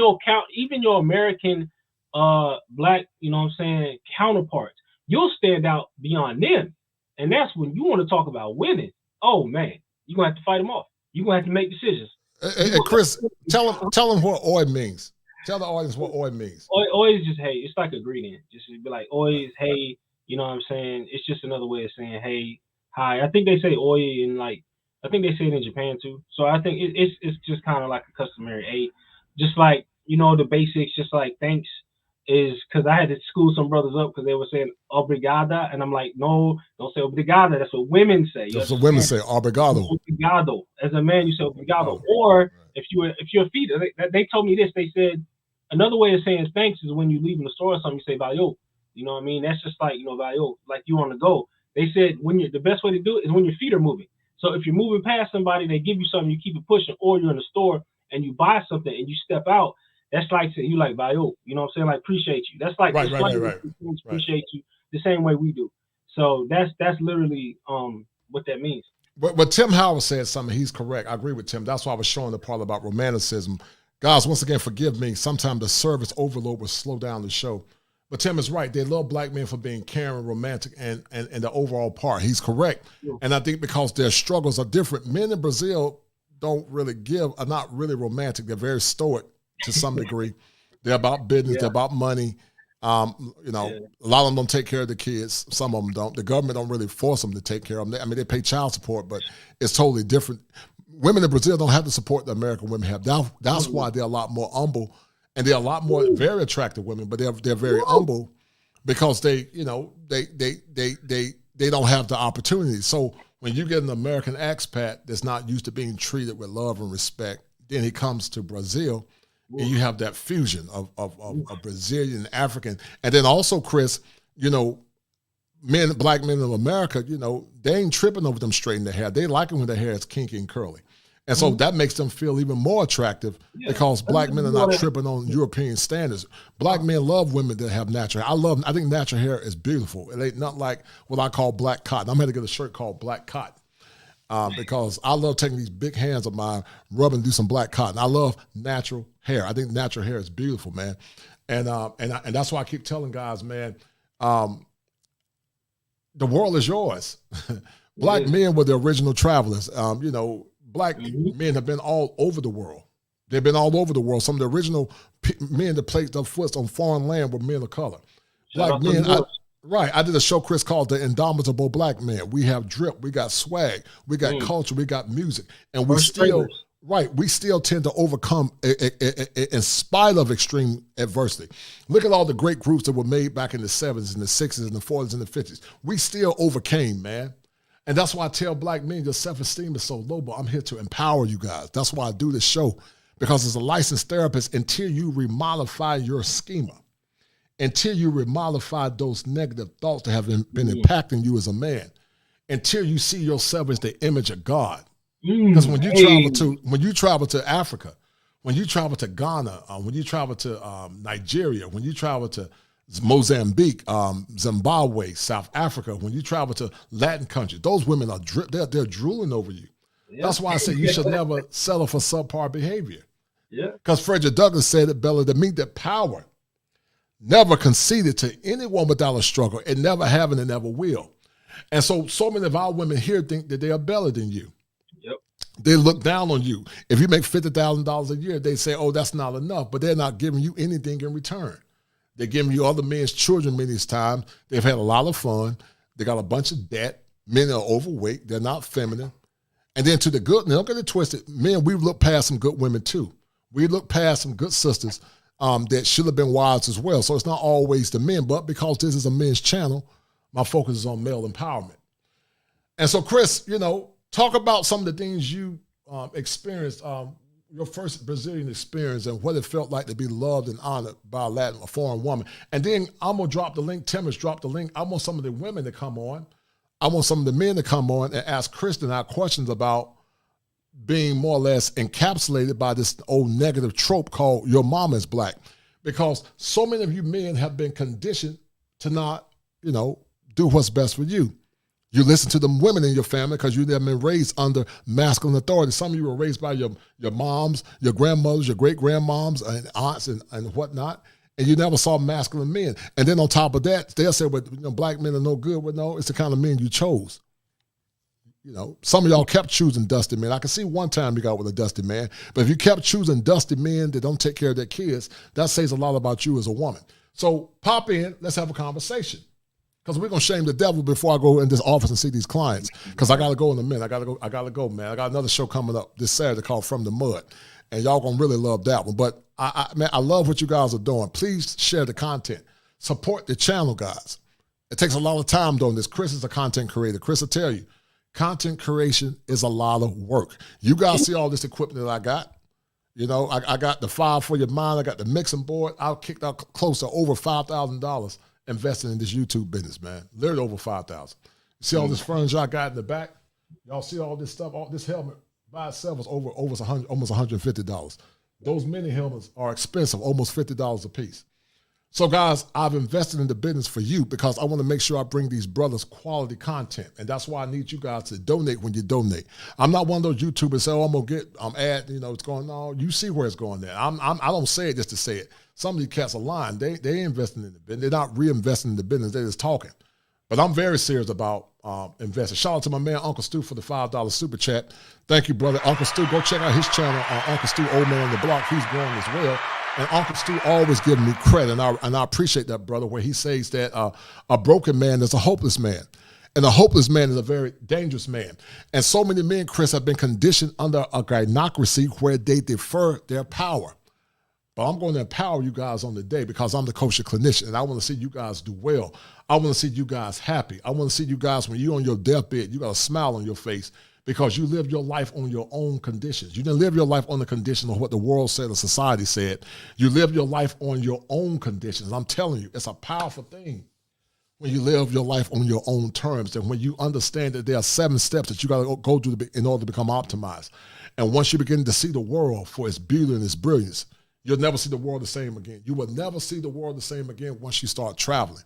M: your American black, you know what I'm saying, counterparts, you'll stand out beyond them. And that's when you want to talk about winning. Oh man, you're gonna have to fight them off. You're gonna have to make decisions.
G: Hey, Chris, tell them what oi means. Tell the audience what oi means.
M: Oi is just hey. It's like a greeting. Just be like, oi is hey. You know what I'm saying? It's just another way of saying hey, hi. I think they say oi in I think they say it in Japan too. So I think it's just kind of like a customary hey. Just like, the basics, just like thanks is, because I had to school some brothers up because they were saying obrigada, and I'm like, no, don't say obrigada. That's what women say.
G: That's what women say, obrigado.
M: Obrigado. As a man, you say obrigado. Or if you're a feeder, they told me this. They said another way of saying thanks is when you leave in the store or something, you say valeu. You know what I mean? That's just like, valeu, like you on the go. They said the best way to do it is when your feet are moving. So if you're moving past somebody, they give you something, you keep it pushing, or you're in the store and you buy something and you step out. That's like saying you like valeu, you know what I'm saying? Like appreciate you. That's like
G: right.
M: Appreciate you the same way we do. So that's literally what that means.
G: But Tim Howard said something. He's correct. I agree with Tim. That's why I was showing the part about romanticism. Guys, once again, forgive me. Sometimes the service overload will slow down the show. But Tim is right. They love black men for being caring, romantic, and the overall part. He's correct. Yeah. And I think because their struggles are different, men in Brazil are not really romantic. They're very stoic to some degree. They're about business. Yeah. They're about money. A lot of them don't take care of the kids. Some of them don't. The government don't really force them to take care of them. They pay child support, but it's totally different. Women in Brazil don't have the support that American women have. That's why they're a lot more humble, and they're a lot more very attractive women, but they're very humble because they don't have the opportunity. So when you get an American expat that's not used to being treated with love and respect, then he comes to Brazil. And you have that fusion of Brazilian and African. And then also, Chris, black men in America, they ain't tripping over them straightening their hair. They like it when their hair is kinky and curly. And so that makes them feel even more attractive because black men are not tripping on European standards. Black men love women that have natural hair. I think natural hair is beautiful. It ain't nothing like what I call black cotton. I'm going to get a shirt called black cotton because I love taking these big hands of mine, rubbing and do some black cotton. I love natural hair. I think natural hair is beautiful, man. And that's why I keep telling guys, man, the world is yours. Black men were the original travelers. Black men have been all over the world. They've been all over the world. Some of the original men that placed their foot on foreign land were men of color. Black men, I did a show, Chris, called The Indomitable Black Man. We have drip, we got swag, we got culture, we got music. And we still tend to overcome in spite of extreme adversity. Look at all the great groups that were made back in the 70s and the 60s and the 40s and the 50s. We still overcame, man. And that's why I tell black men your self-esteem is so low, but I'm here to empower you guys. That's why I do this show, because as a licensed therapist, until you remodify your schema, until you remodify those negative thoughts that have been impacting you as a man, until you see yourself as the image of God. Because when you travel to Africa, when you travel to Ghana, when you travel to Nigeria, when you travel to Mozambique, Zimbabwe, South Africa, when you travel to Latin countries, those women are they're drooling over you. Yeah. That's why I say you should never settle for subpar behavior. Yeah. Because Frederick Douglass said it, Bella, to me that power never conceded to anyone without a struggle, and never have and never will. And so many of our women here think that they are better than you. Yep. They look down on you. If you make $50,000 a year, they say, oh, that's not enough, but they're not giving you anything in return. They're giving you other men's children many times. They've had a lot of fun. They got a bunch of debt. Men are overweight. They're not feminine. And then to the good, now don't get it twisted. Men, we look past some good women too. We look past some good sisters that should have been wives as well. So it's not always the men, but because this is a men's channel, my focus is on male empowerment. And so, Chris, talk about some of the things you experienced, your first Brazilian experience and what it felt like to be loved and honored by a foreign woman. And then I'm going to drop the link. Tim has dropped the link. I want some of the women to come on. I want some of the men to come on and ask Kristen our questions about being more or less encapsulated by this old negative trope called your mama is black. Because so many of you men have been conditioned to not, do what's best for you. You listen to the women in your family because you've been raised under masculine authority. Some of you were raised by your moms, your grandmothers, your great-grandmoms, and aunts and whatnot, and you never saw masculine men. And then on top of that, they'll say, well, black men are no good. Well, no, it's the kind of men you chose. Some of y'all kept choosing dusty men. I can see one time you got with a dusty man, but if you kept choosing dusty men that don't take care of their kids, that says a lot about you as a woman. So pop in, let's have a conversation. Because we're going to shame the devil before I go in this office and see these clients. Because I got to go in a minute. I got to go, man. I got another show coming up this Saturday called From the Mud. And y'all going to really love that one. But, I love what you guys are doing. Please share the content. Support the channel, guys. It takes a lot of time doing this. Chris is a content creator. Chris will tell you, content creation is a lot of work. You guys see all this equipment that I got. I got the file for your mind. I got the mixing board. I kicked out close to over $5,000 investing in this YouTube business, man. Literally over 5,000. You see all this furniture I got in the back? Y'all see all this stuff? All this helmet by itself is almost $150. Those mini helmets are expensive, almost $50 a piece. So guys, I've invested in the business for you because I want to make sure I bring these brothers quality content. And that's why I need you guys to donate when you donate. I'm not one of those YouTubers that say, oh, I'm going to get ad, it's going on. You see where it's going there. I don't say it just to say it. Some of these cats are lying. They investing in the business. They're not reinvesting in the business. They're just talking. But I'm very serious about investing. Shout out to my man, Uncle Stu, for the $5 super chat. Thank you, brother. Uncle Stu, go check out his channel, Uncle Stu, Old Man on the Block. He's growing as well. And Uncle Stu always giving me credit, and I appreciate that, brother, where he says that a broken man is a hopeless man. And a hopeless man is a very dangerous man. And so many men, Chris, have been conditioned under a gynocracy where they defer their power. But I'm going to empower you guys on the day because I'm the kosher clinician, and I want to see you guys do well. I want to see you guys happy. I want to see you guys, when you're on your deathbed, you got a smile on your face because you lived your life on your own conditions. You didn't live your life on the condition of what the world said or society said. You lived your life on your own conditions. I'm telling you, it's a powerful thing when you live your life on your own terms, and when you understand that there are 7 steps that you got to go through in order to become optimized. And once you begin to see the world for its beauty and its brilliance, you'll never see the world the same again. You will never see the world the same again once you start traveling.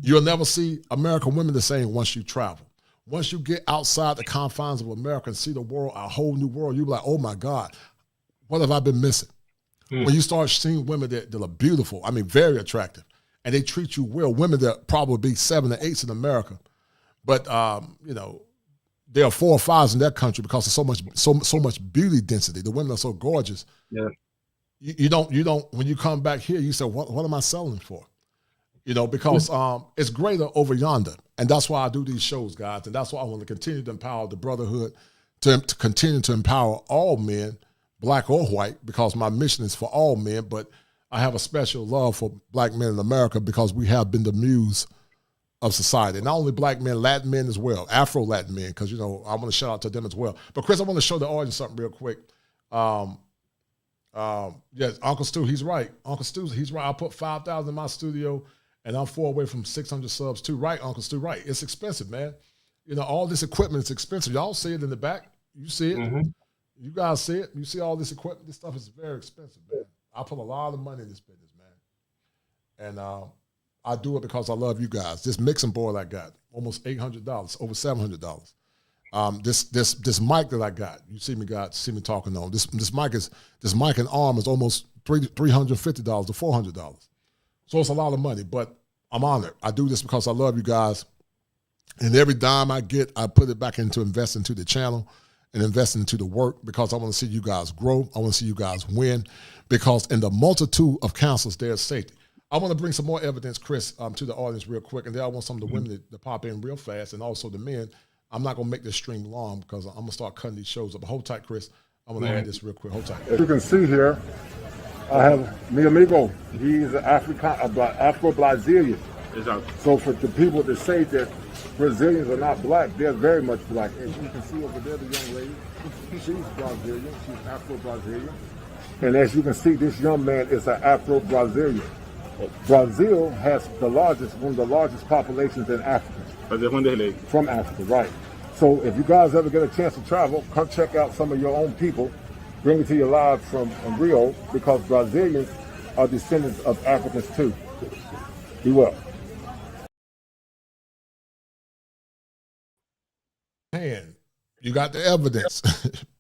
G: You'll never see American women the same once you travel. Once you get outside the confines of America and see the world, a whole new world, you'll be like, oh my God, what have I been missing? When you start seeing women that are beautiful, I mean, very attractive, and they treat you well, women that probably be 7 or 8s in America, but you know, there are 4 or 5s in that country because of so much beauty density. The women are so gorgeous.
M: Yeah.
G: You don't when you come back here, you say, what am I selling for? You know, because it's greater over yonder. And that's why I do these shows, guys. And that's why I want to continue to empower the brotherhood, to continue to empower all men, black or white, because my mission is for all men. But I have a special love for black men in America because we have been the muse of society. Not only black men, Latin men as well, Afro-Latin men, because, you know, I want to shout out to them as well. But, Chris, I want to show the audience something real quick. Yes, Uncle Stu, he's right. Uncle Stu, he's right. I put 5,000 in my studio, and I'm 4 away from 600 subs too. Right, Uncle Stu, right. It's expensive, man. You know, all this equipment is expensive. Y'all see it in the back. You see it. Mm-hmm. You guys see it. You see all this equipment. This stuff is very expensive, man. I put a lot of money in this business, man. And I do it because I love you guys. This mixing board I got, almost $800, over $700. This mic that I got, you see me talking on. This mic and arm is almost $350 to $400. So it's a lot of money, but I'm honored. I do this because I love you guys. And every dime I get, I put it back into investing into the channel and investing into the work because I want to see you guys grow. I want to see you guys win because in the multitude of counsels, there's safety. I want to bring some more evidence, Chris, to the audience real quick. And then I want some of the women to pop in real fast and also the men. I'm not going to make this stream long because I'm going to start cutting these shows up. But hold tight, Chris. I'm going to add this real quick. Hold tight.
N: As you can see here, I have mi amigo. He's an Afro-Brazilian. Exactly. So for the people that say that Brazilians are not black, they're very much black. As you can see over there, the young lady, she's Brazilian. She's Afro-Brazilian. And as you can see, this young man is an Afro-Brazilian. Brazil has one of the largest populations in Africa. From Africa, right. So if you guys ever get a chance to travel, come check out some of your own people. Bring it to you live from Rio because Brazilians are descendants of Africans too. Be well.
G: Man, you got the evidence.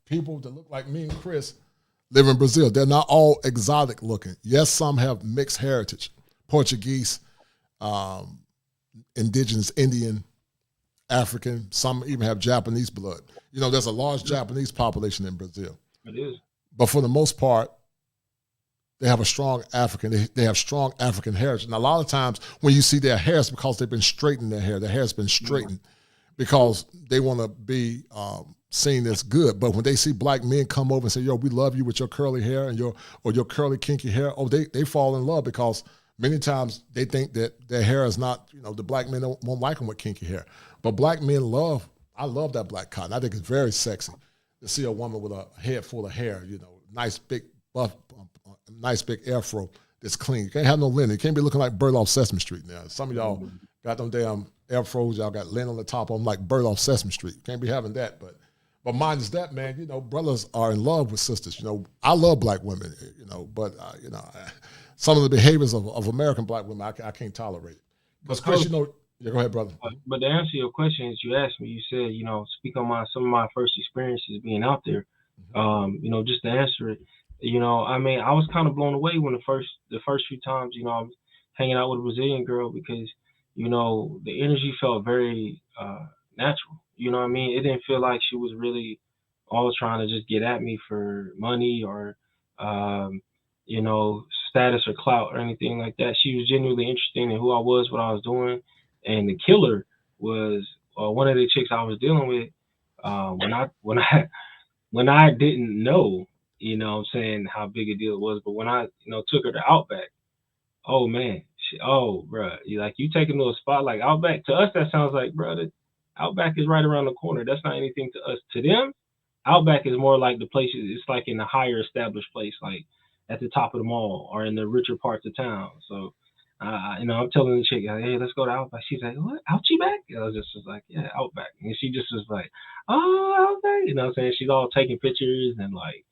G: People that look like me and Chris live in Brazil. They're not all exotic looking. Yes, some have mixed heritage. Portuguese, indigenous, Indian, African. Some even have Japanese blood. You know, there's a large Japanese population in Brazil.
M: It is.
G: But for the most part, they have a strong African. They have strong African heritage. And a lot of times when you see their hair, it's because they've been straightening their hair. Their hair's been straightened because they want to be seen as good. But when they see black men come over and say, yo, we love you with your curly hair and your curly kinky hair, they fall in love because many times they think that their hair is not, you know, the black men won't like them with kinky hair. But black men I love that black cotton. I think it's very sexy to see a woman with a head full of hair, you know, nice big buff, nice big afro that's clean. You can't have no linen. You can't be looking like Bird off Sesame Street now. Some of y'all got them damn afros, y'all got linen on the top of them like Bird off Sesame Street. You can't be having that, but mine is that, man. You know, brothers are in love with sisters. You know, I love black women, you know, but, you know, some of the behaviors of American black women, I can't tolerate it. Because, Chris, you know, yeah, go ahead, brother.
M: But to answer your questions you asked me, you said, you know, speak on some of my first experiences being out there. You know, just to answer it, you know, I mean, I was kind of blown away when the first few times, you know, I was hanging out with a Brazilian girl because, you know, the energy felt very natural. You know what I mean? It didn't feel like she was really all trying to just get at me for money or, you know, status or clout or anything like that. She was genuinely interested in who I was, what I was doing. And the killer was one of the chicks I was dealing with when I didn't know, you know what I'm saying, how big a deal it was. But when I, you know, took her to Outback, oh man, bruh, you take her to a spot like Outback. To us, that sounds like, bruh, Outback is right around the corner. That's not anything to us. To them, Outback is more like the places, it's like in a higher established place, like at the top of the mall or in the richer parts of town. So I'm telling the chick, hey, let's go to Outback. She's like, what? Outback? I was just was like, yeah, Outback. And she just was like, oh, Outback. You know what I'm saying? She's all taking pictures and like,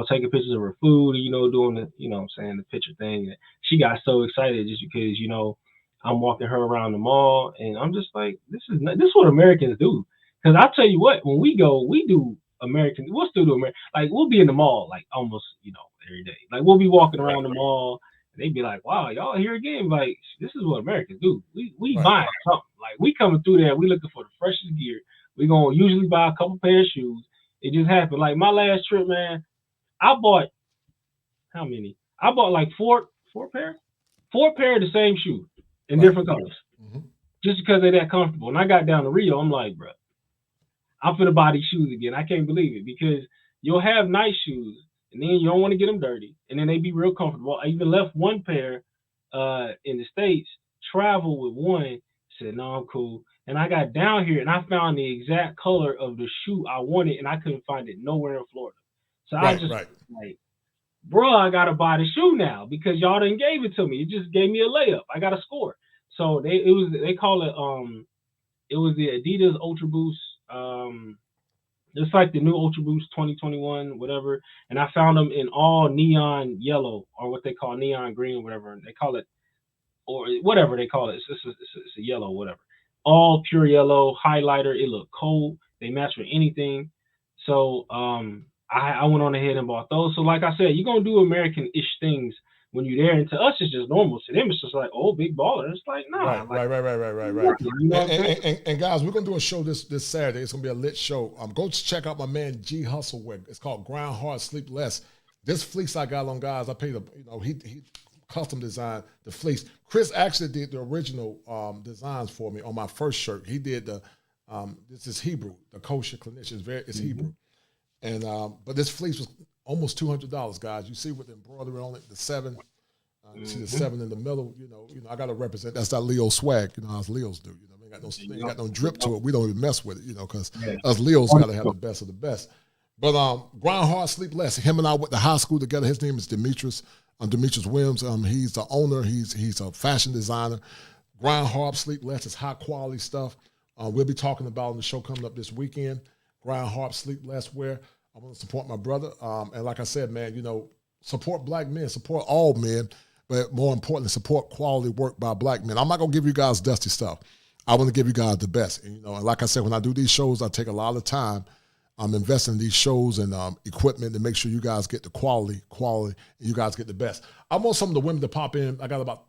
M: taking pictures of her food, doing the, what I'm saying, the picture thing. And she got so excited just because, I'm walking her around the mall, and I'm just like, this is what Americans do. Because I tell you what, when we go, we do American. We'll still do American. Like we'll be in the mall like almost, every day. Like we'll be walking around the mall. They'd be like, wow, y'all here again. Like, this is what Americans do. We buying something. Like, we coming through there, we looking for the freshest gear. We going to usually buy a couple pair of shoes. It just happened. Like, my last trip, man, I bought, how many? I bought like four pair? 4 pair of the same shoe in different colors. Just because they're that comfortable. And I got down to Rio, I'm like, bro, I'm finna buy these shoes again. I can't believe it because you'll have nice shoes. And then you don't want to get them dirty. And then they be real comfortable. I even left one pair in the States, traveled with one, said, no, I'm cool. And I got down here and I found the exact color of the shoe I wanted, and I couldn't find it nowhere in Florida. So I was just like, bro, I got to buy the shoe now because y'all didn't gave it to me. It just gave me a layup. I got to score. So they call it, it was the Adidas Ultra Boost. It's like the new Ultra Boost 2021, whatever. And I found them in all neon yellow, or what they call neon green, whatever they call it, or whatever they call it. It's a yellow, whatever. All pure yellow, highlighter. It looked cold. They match with anything. So I went on ahead and bought those. So like I said, you're gonna do American-ish things when you're there, and to us it's just normal. To them it's just like, oh, big baller. It's like, nah.
G: Right. And guys, we're gonna do a show this Saturday. It's gonna be a lit show. Go check out my man G Hustle wear. It's called Grind Hard, Sleep Less. This fleece I got on, guys, I paid he custom designed the fleece. Chris actually did the original designs for me on my first shirt. He did the this is Hebrew, the kosher clinician. It's Hebrew. And but this fleece was almost $200, guys. You see with the embroidery on it, the 7. You see the 7 in the middle. I got to represent. That's that Leo swag. How Leos do. They ain't got no drip to it. We don't even mess with it. Because us Leos got to have the best of the best. But Grind Hard, Sleep Less. Him and I went to high school together. His name is Demetrius Williams. He's the owner. He's a fashion designer. Grind Hard, Sleep Less is high quality stuff. We'll be talking about on the show coming up this weekend. Grind Hard, Sleep Less wear. I want to support my brother. And like I said, man, support black men, support all men, but more importantly, support quality work by black men. I'm not going to give you guys dusty stuff. I want to give you guys the best. And like I said, when I do these shows, I take a lot of time. I'm investing in these shows and equipment to make sure you guys get the quality, and you guys get the best. I want some of the women to pop in. I got about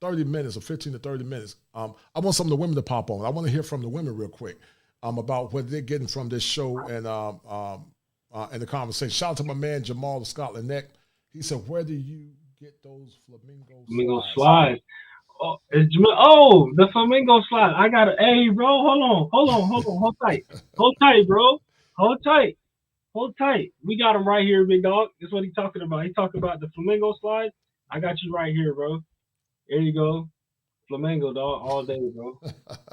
G: 30 minutes or 15 to 30 minutes. I want some of the women to pop on. I want to hear from the women real quick about what they're getting from this show and the conversation. Shout out to my man Jamal of Scotland Neck. He said, "Where do you get those flamingo
M: slides?" Oh, the flamingo slide. I got it. Hey, bro, hold on, hold tight, bro, hold tight. We got him right here, big dog. That's what he's talking about. He's talking about the flamingo slide. I got you right here, bro. There you go. Flamingo, dog, all day, bro.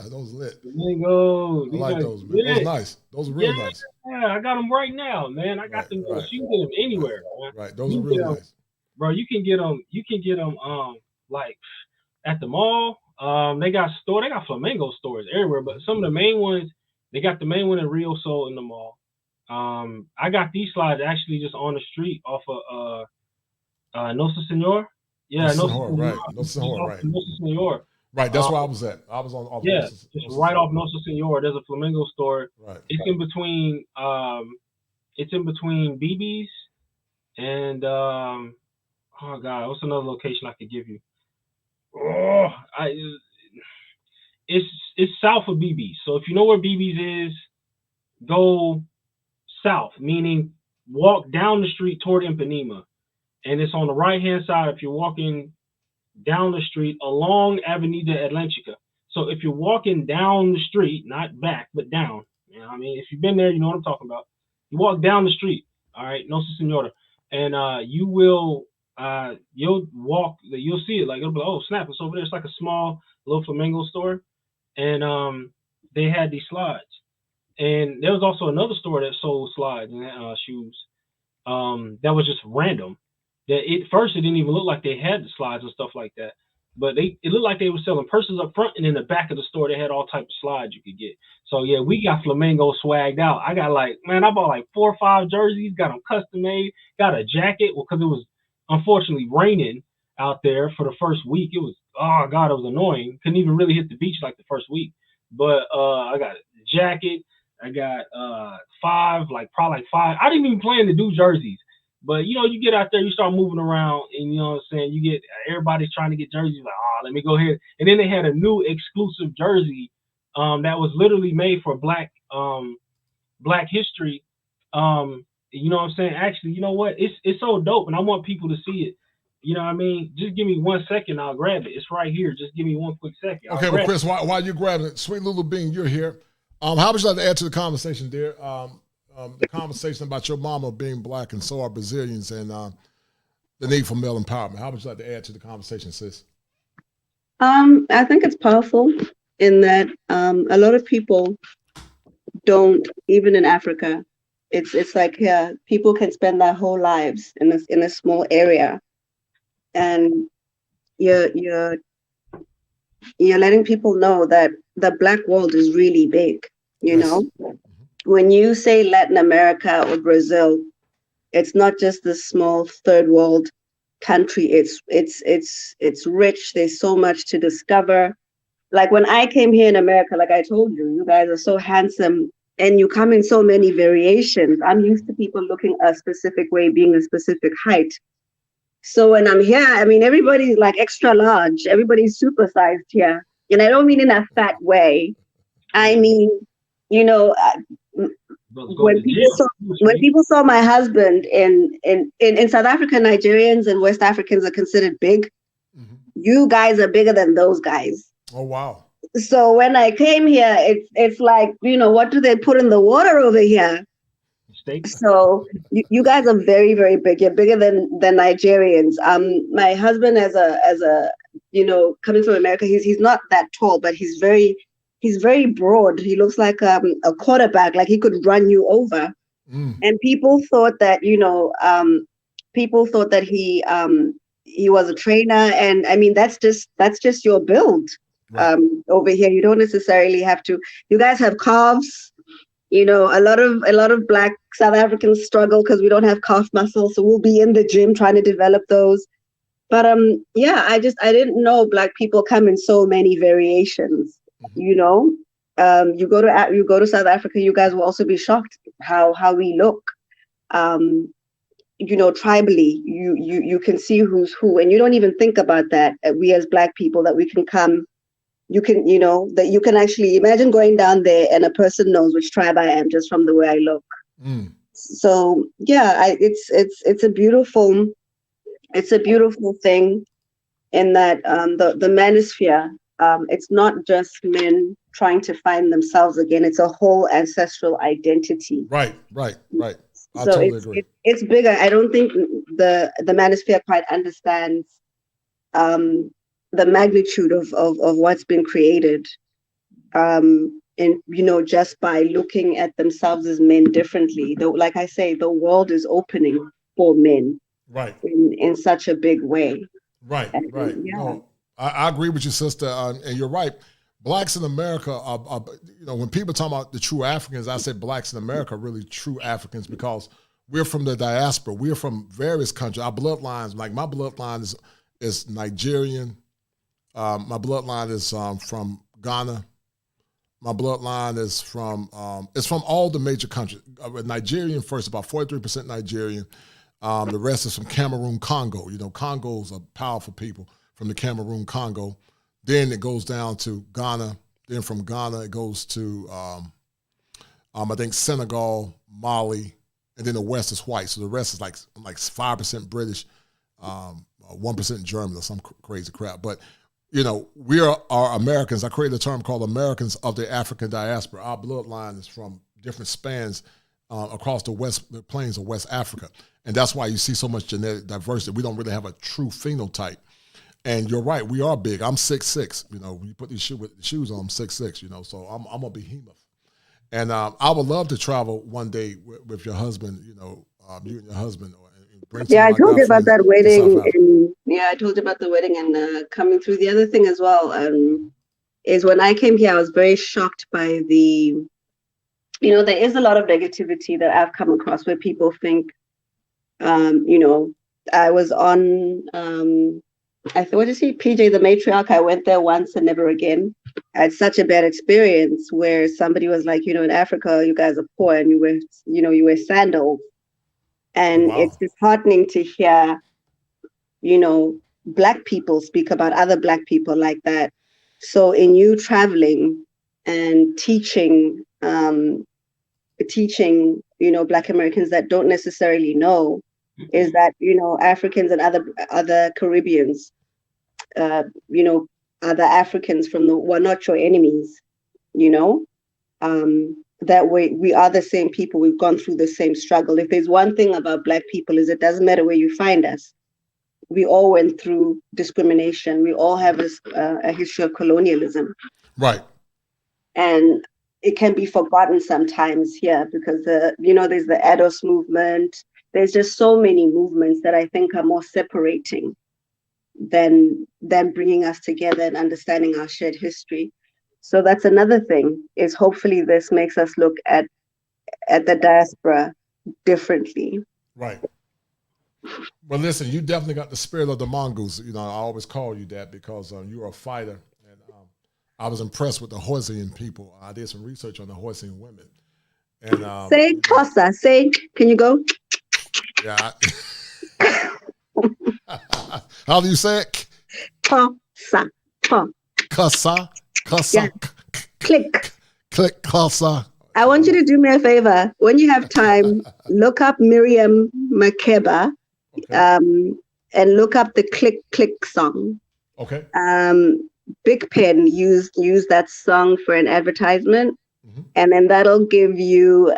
G: Those lit.
M: Flamingo.
G: I like those, man. Those nice. Those are real nice.
M: Yeah, I got them right now, man. I got them. Right. You can get them anywhere, man.
G: Right. Those are real nice.
M: Bro, you can get them. Like at the mall. They got flamingo stores everywhere, but some of the main ones, they got the main one in Rio Sol in the mall. I got these slides actually just on the street off of Nossa Senhora. Yeah, Nossa
G: Senhora, right.
M: Nossa Senhora.
G: Right, that's where I was at. I was on off
M: just right off Nossa Senhora. There's a flamingo store.
G: Right.
M: It's in between BB's and oh god, what's another location I could give you? It's south of BB's. So if you know where BB's is, go south, meaning walk down the street toward Ipanema. And it's on the right-hand side if you're walking down the street along Avenida Atlantica. So if you're walking down the street, not back, but down, if you've been there, you know what I'm talking about. You walk down the street, all right, Nossa Senhora, and you'll see it, like, it'll be like, oh, snap, it's over there. It's like a small little flamingo store. And they had these slides. And there was also another store that sold slides and shoes that was just random. First, it didn't even look like they had the slides and stuff like that. but it looked like they were selling purses up front, and in the back of the store they had all types of slides you could get. So yeah, we got Flamingo swagged out. I bought like 4 or 5 jerseys, got them custom made, got a jacket because it was unfortunately raining out there for the first week. It was, oh God, it was annoying. Couldn't even really hit the beach like the first week. But I got a jacket. I got probably 5. I didn't even plan to do jerseys. But, you know, you get out there, you start moving around, and you know what I'm saying, you get, everybody's trying to get jerseys, like, oh, let me go ahead. And then they had a new exclusive jersey that was literally made for Black history. You know what I'm saying? Actually, you know what? It's so dope, and I want people to see it. You know what I mean? Just give me 1 second, I'll grab it. It's right here. Just give me 1 quick second.
G: Okay, well, Chris, while you grab it, Sweet Lulu Bean, you're here. How would you like to add to the conversation, dear? The conversation about your mama being Black and so are Brazilians, and the need for male empowerment. How would you like to add to the conversation, sis?
O: I think it's powerful in that a lot of people don't, even in Africa, it's like here, people can spend their whole lives in a small area, and you're letting people know that the Black world is really big. You know, when you say Latin America or Brazil, it's not just the small third world country. It's rich. There's so much to discover. Like when I came here in America, like I told you, you guys are so handsome and you come in so many variations. I'm used to people looking a specific way, being a specific height. So when I'm here, I mean, everybody's like extra large. Everybody's supersized here. And I don't mean in a fat way. I mean, you know, when people saw my husband in South Africa, Nigerians and West Africans are considered big. Mm-hmm. You guys are bigger than those guys.
G: Oh, wow.
O: So when I came here, it's like, you know, what do they put in the water over here?
M: Steak.
O: So you guys are very, very big. You're bigger than Nigerians. My husband, as a you know, coming from America, he's not that tall, but he's very broad. He looks like a quarterback, like he could run you over. Mm. And people thought that, you know, he was a trainer. And I mean, that's just your build. Right. Over here, you don't necessarily have to. You guys have calves. You know, a lot of Black South Africans struggle because we don't have calf muscle. So we'll be in the gym trying to develop those. But yeah, I didn't know Black people come in so many variations. You know, you go to South Africa, you guys will also be shocked how we look. You know, tribally, you can see who's who, and you don't even think about that. We as Black people, that we can come. You can, you know, that you can actually imagine going down there and a person knows which tribe I am just from the way I look. Mm. So yeah, it's a beautiful thing in that the manosphere. It's not just men trying to find themselves again. It's a whole ancestral identity.
G: Right. I
O: so
G: totally agree.
O: It's bigger. I don't think the manosphere quite understands the magnitude of what's been created. And, you know, just by looking at themselves as men differently. Though, like I say, the world is opening for men.
G: Right.
O: In such a big way.
G: Right.
O: Yeah.
G: No, I agree with you, sister, and you're right. Blacks in America are, you know, when people talk about the true Africans, I say Blacks in America are really true Africans because we're from the diaspora. We're from various countries. Our bloodlines, like my bloodline is Nigerian. My bloodline is from Ghana. My bloodline is from it's from all the major countries. Nigerian first, about 43% Nigerian. The rest is from Cameroon, Congo. You know, Congos are powerful people from the Cameroon, Congo. Then it goes down to Ghana. Then from Ghana, it goes to, I think, Senegal, Mali, and then the West is white. So the rest is like 5% British, 1% German or some crazy crap. But, you know, we are Americans. I created a term called Americans of the African diaspora. Our bloodline is from different spans across the plains of West Africa. And that's why you see so much genetic diversity. We don't really have a true phenotype. And you're right, we are big. I'm 6'6". You know, when you put these shoes on, I'm 6'6", you know, so I'm a behemoth. And I would love to travel one day with your husband, you know, you and your husband,
O: Yeah, I told you about that wedding. I told you about the wedding and coming through. The other thing as well is when I came here, I was very shocked by there is a lot of negativity that I've come across where people think, I was on, what is he, PJ the Matriarch? I went there once and never again. I had such a bad experience where somebody was like, in Africa, you guys are poor and you wear sandals. And it's disheartening to hear, Black people speak about other Black people like that. So in you traveling and teaching, Black Americans that don't necessarily know, is that, Africans and other Caribbeans, other Africans were not your enemies, that we are the same people. We've gone through the same struggle. If there's one thing about Black people is it doesn't matter where you find us. We all went through discrimination. We all have a history of colonialism.
G: Right.
O: And it can be forgotten sometimes here because there's the ADOS movement. There's just so many movements that I think are more separating than bringing us together and understanding our shared history. So that's another thing, is hopefully this makes us look at the diaspora differently.
G: Right. Well, listen, you definitely got the spirit of the mongoose. I always call you that because you're a fighter. And I was impressed with the Hoisian people. I did some research on the Hoisian women. And
O: say Xhosa, can you go?
G: Yeah. How do you say it?
O: Xhosa.
G: Kasa.
O: Yeah. Click.
G: Kasa.
O: I want you to do me a favor. When you have time, look up Miriam Makeba, and look up the Click song.
G: Okay.
O: Big Pen used that song for an advertisement, and then that'll give you.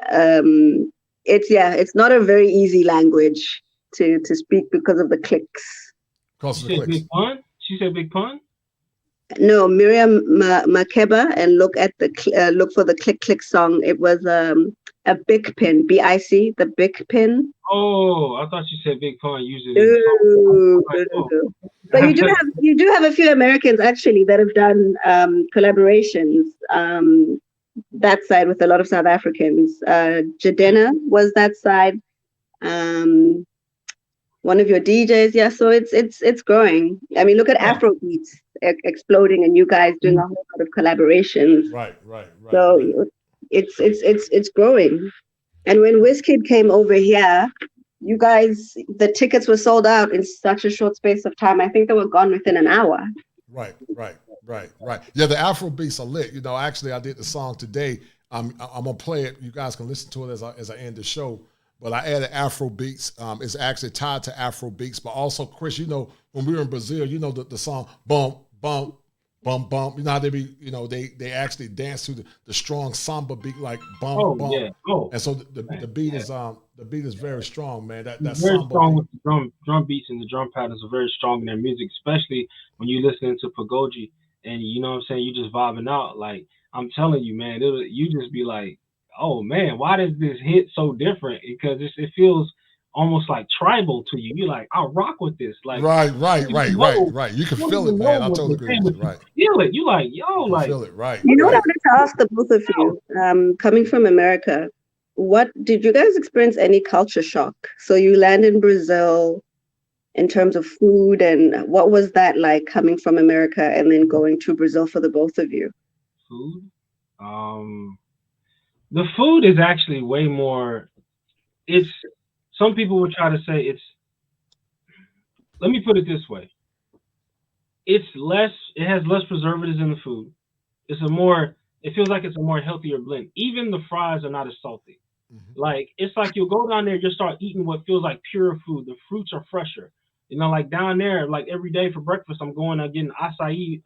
O: It's not a very easy language to speak because of the clicks.
M: She said Big Pun? She said Big Pun?
O: No, Miriam Makeba, and look for the Click song. It was a Big Pen, BIC, the Big Pen.
M: Oh, I thought you said Big Pun usually.
O: No. But you do have a few Americans actually that have done collaborations. That side with a lot of South Africans. Jadena was that side. One of your DJs, yeah. So it's growing. I mean, look at Afrobeats exploding, and you guys doing a whole lot of collaborations.
G: Right.
O: So it's growing. And when WizKid came over here, you guys, the tickets were sold out in such a short space of time. I think they were gone within an hour.
G: Right. Yeah, the Afro beats are lit. Actually, I did the song today. I'm gonna play it. You guys can listen to it as I end the show. But I added Afro beats. It's actually tied to Afro beats. But also, Chris, when we were in Brazil, the song Bump, Bump, Bump, Bump. You know how they be, they actually dance to the strong samba beat like bump, bump.
M: Yeah. Oh,
G: and so the beat is very strong, man. That
M: very
G: samba
M: strong
G: beat.
M: with the drum beats, and the drum patterns are very strong in their music, especially when you listening to Pagoji and you know what I'm saying, you just vibing out. Like I'm telling you, man, you just be like, oh man, why does this hit so different? Because it feels almost like tribal to you. You're like, I'll rock with this. Like
G: right. You can feel it, man. I totally agree with you. Right.
M: Feel it. You like, yo, like
G: feel it, right.
O: You know what I wanted to ask the both of you, coming from America, what did you guys experience any culture shock? So you land in Brazil in terms of food, and what was that like coming from America and then going to Brazil for the both of you?
M: Food? The food is actually way more, some people would try to say let me put it this way. It has less preservatives in the food. It feels like it's a more healthier blend. Even the fries are not as salty. Mm-hmm. Like, it's like you'll go down there, you'll start eating what feels like pure food. The fruits are fresher. Like down there, like every day for breakfast, I'm getting acai.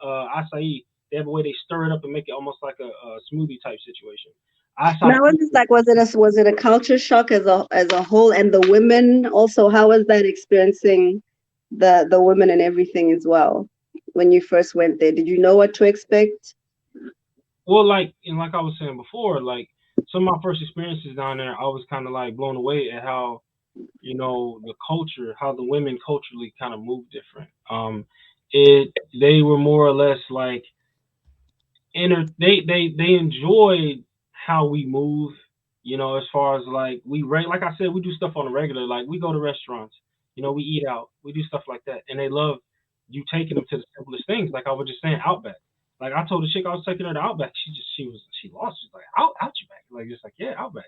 M: They have a way they stir it up and make it almost like a smoothie type situation.
O: Now, I was just like, was it a culture shock as a whole, and the women also? How was that experiencing the women and everything as well when you first went there? Did you know what to expect?
M: Well, like I was saying before, like some of my first experiences down there, I was kind of like blown away at how you know, the culture, how the women culturally kind of move different. They were more or less like they enjoyed how we move, you know, as far as like like I said, we do stuff on a regular, like we go to restaurants, you know, we eat out, we do stuff like that, and they love you taking them to the simplest things. Like I was just saying, Outback. Like I told the chick I was taking her to Outback, she lost. She's like, Outback, like just like, yeah, Outback.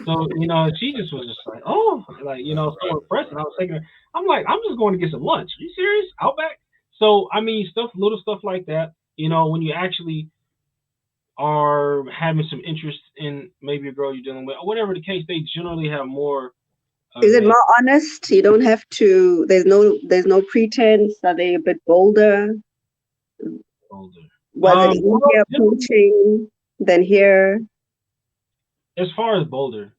M: So you know, she just was just like, oh, like, you know, so impressed. And I was taking her. I'm like, I'm just going to get some lunch. Are you serious? Outback? So I mean, little stuff like that. You know, when you actually are having some interest in maybe a girl you're dealing with, or whatever the case, they generally have more.
O: Is it more honest? You don't have to. There's no pretense. Are they a bit bolder?
M: Bolder.
O: Was it easier approaching than here?
M: As far as bolder,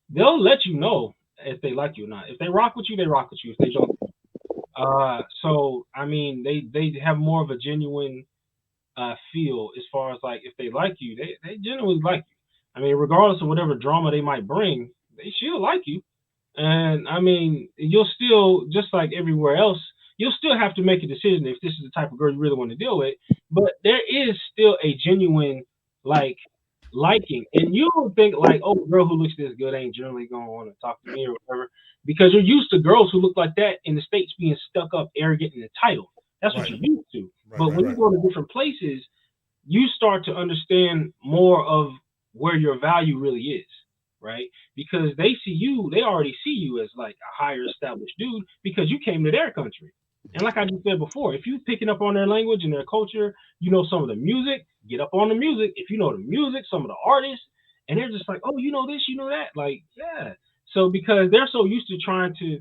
M: they'll let you know if they like you or not. If they rock with you, they rock with you. If they don't, so I mean, they have more of a genuine feel as far as like if they like you, they genuinely like you. I mean, regardless of whatever drama they might bring, they still like you. And I mean, you'll still, just like everywhere else, you'll still have to make a decision if this is the type of girl you really want to deal with. But there is still a genuine like liking, and you don't think like, oh, a girl who looks this good ain't generally gonna want to talk to me or whatever, because you're used to girls who look like that in the States being stuck up, arrogant, and entitled. That's what you're used to. But when you go to different places, you start to understand more of where your value really is, right? Because they already see you as like a higher established dude because you came to their country. And like I just said before, if you're picking up on their language and their culture, you know some of the music, get up on the music. If you know the music, some of the artists, and they're just like, oh, you know this, you know that. Like, yeah. So because they're so used to trying to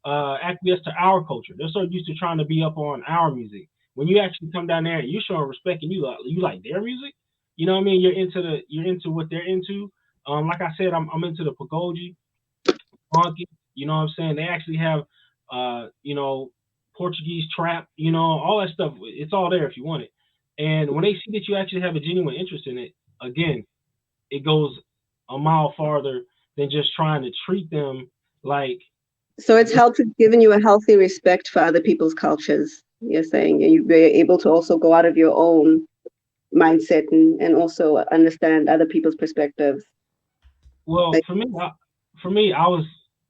M: acquiesce to our culture, they're so used to trying to be up on our music. When you actually come down there and you're showing respect and you like their music, you know what I mean? You're into what they're into. Like I said, I'm into the Pagoji, funky, you know what I'm saying? They actually have you know, Portuguese trap, you know, all that stuff. It's all there if you want it. And when they see that you actually have a genuine interest in it, again, it goes a mile farther than just trying to treat them like.
O: So it's given you a healthy respect for other people's cultures. You're saying you're able to also go out of your own mindset and also understand other people's perspectives.
M: Well, like, for me, I was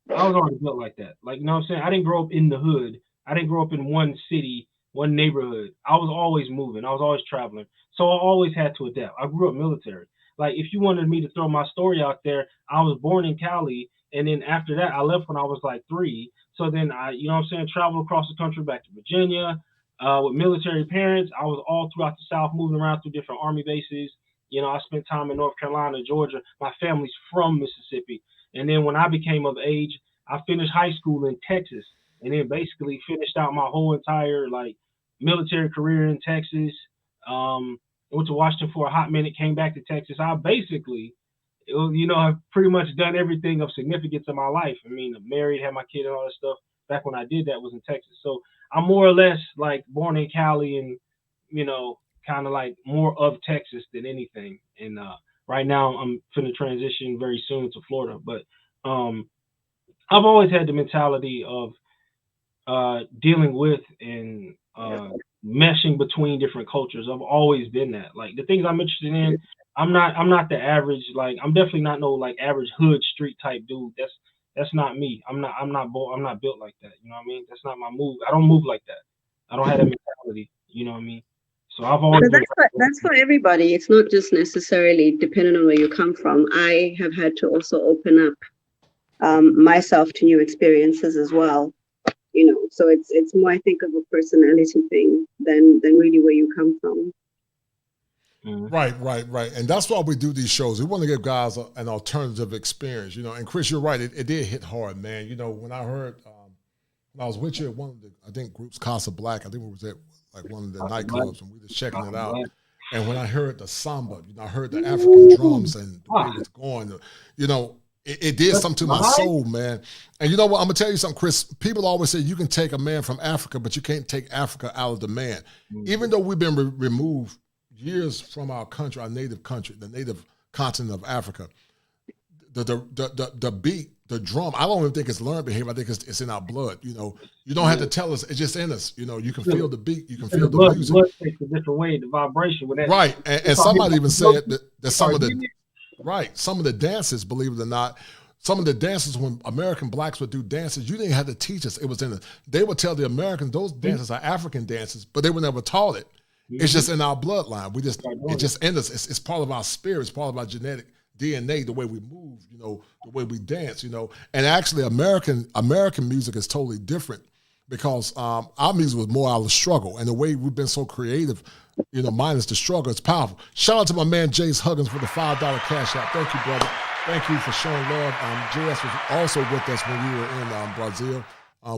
M: already built like that. Like, you know what I'm saying? I didn't grow up in the hood. I didn't grow up in one city, one neighborhood. I was always moving. I was always traveling. So I always had to adapt. I grew up military. Like, if you wanted me to throw my story out there, I was born in Cali. And then after that, I left when I was like 3. So then I, you know what I'm saying, traveled across the country back to Virginia with military parents. I was all throughout the South, moving around through different Army bases. You know, I spent time in North Carolina, Georgia. My family's from Mississippi. And then when I became of age, I finished high school in Texas, and then basically finished out my whole entire like military career in Texas. Went to Washington for a hot minute, came back to Texas. I basically, you know, I've pretty much done everything of significance in my life. I mean, I'm married, had my kid and all that stuff. Back when I did that was in Texas. So I'm more or less like born in Cali and, you know, kind of like more of Texas than anything. And right now I'm finna transition very soon to Florida. But I've always had the mentality of dealing with and meshing between different cultures. I've always been that. Like the things I'm interested in, I'm not the average, like I'm definitely not no like average hood street type dude. That's not me. I'm not built like that. You know what I mean? That's not my move. I don't move like that. I don't have that mentality. You know what I mean? So I've always been
O: that's for everybody. It's not just necessarily depending on where you come from. I have had to also open up myself to new experiences as well. You know, so it's more, I think, of a personality thing than really where you come from.
G: Right. And that's why we do these shows. We want to give guys an alternative experience, you know. And Chris, you're right. It did hit hard, man. You know, when I heard, when I was with you at one of the, I think, groups, Casa Black, I think we was at like one of the nightclubs and we were checking it out. And when I heard the samba, you know, I heard the African drums and the way it was going, you know, it did something to my soul, man. And you know what? I'm going to tell you something, Chris. People always say you can take a man from Africa, but you can't take Africa out of the man. Even though we've been removed years from our country, our native country, the native continent of Africa, the beat, the drum. I don't even think it's learned behavior. I think it's in our blood. You know, you don't have to tell us. It's just in us. You know, you can feel the beat. You can feel the music.
M: Blood takes a different way, the vibration with that.
G: Right, and somebody even said that some of the dances, believe it or not, some of the dances when American blacks would do dances, you didn't have to teach us. It was in they would tell the Americans those dances are African dances, but they were never taught it. It's just in our bloodline. It's just in us. It's part of our spirit. It's part of our genetic DNA, the way we move, you know, the way we dance, you know. And actually American music is totally different because our music was more out of struggle. And the way we've been so creative, you know, minus the struggle, it's powerful. Shout out to my man Jace Huggins for the $5 cash out. Thank you, brother. Thank you for showing love. JS was also with us when we were in Brazil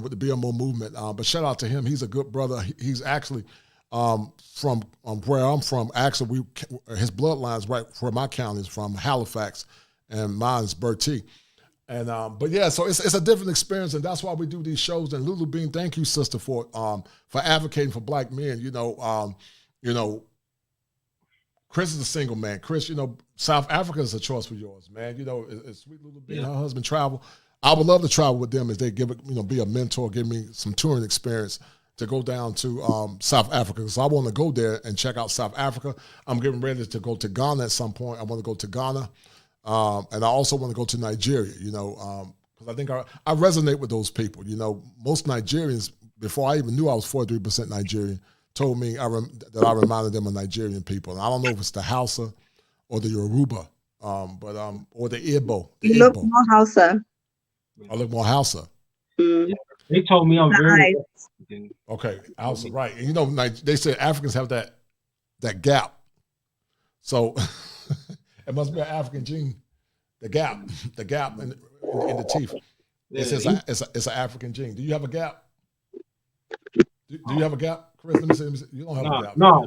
G: with the BMO movement. But shout out to him. He's a good brother. He's actually from where I'm from. Actually, his bloodline's right where my county is from, Halifax, and mine's Bertie. And but yeah, so it's a different experience, and that's why we do these shows. And Lulu Bean, thank you, sister, for advocating for black men. You know, Chris is a single man. Chris, you know, South Africa is a choice for yours, man. You know, it's sweet Lulu Bean, her husband travel. I would love to travel with them as they give it, you know, be a mentor, give me some touring experience to go down to South Africa. because I want to go there and check out South Africa. I'm getting ready to go to Ghana at some point. I want to go to Ghana. And I also want to go to Nigeria, you know, because I think I resonate with those people. You know, most Nigerians, before I even knew I was 43% Nigerian, told me that I reminded them of Nigerian people. And I don't know if it's the Hausa or the Yoruba, or the Igbo.
O: You look more Hausa.
G: I look more Hausa.
O: Mm.
M: They told me I'm very
G: okay, Hausa, right? And you know, they said Africans have that gap, so it must be an African gene. The gap in the teeth. It's an African gene. Do you have a gap? Do you have a gap, Chris? Let me see. You don't have a gap.
M: No.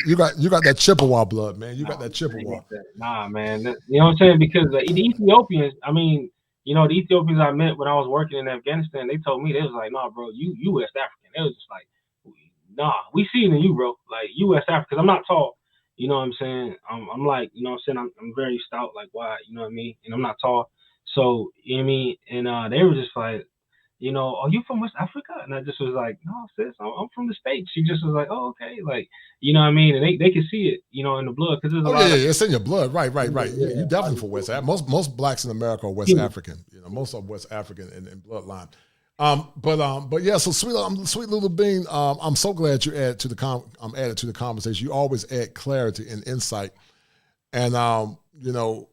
G: You got that Chippewa blood, man. You got that Chippewa.
M: Nah, man. You know what I'm saying? Because the Ethiopians, I mean, you know, the Ethiopians I met when I was working in Afghanistan, they told me, they was like, nah, bro, you West African. They was just like, nah, we see it in you, bro. Like, you West African. Because I'm not tall. You know what I'm saying? I'm like, you know what I'm saying? I'm very stout, like wide, you know what I mean? And I'm not tall. So, you know what I mean? And they were just like, you know, are you from West Africa? And I just was like, no, sis, I'm from the States. She just was like, oh, okay. Like, you know what I mean? And they can see it, you know, in the blood. Because there's a lot of
G: it's in your blood. Right. Yeah, you definitely from West Africa. Most blacks in America are West African. You know, most of West African in bloodline. But yeah, so sweet little bean. I'm so glad you added to the conversation. You always add clarity and insight, and you know,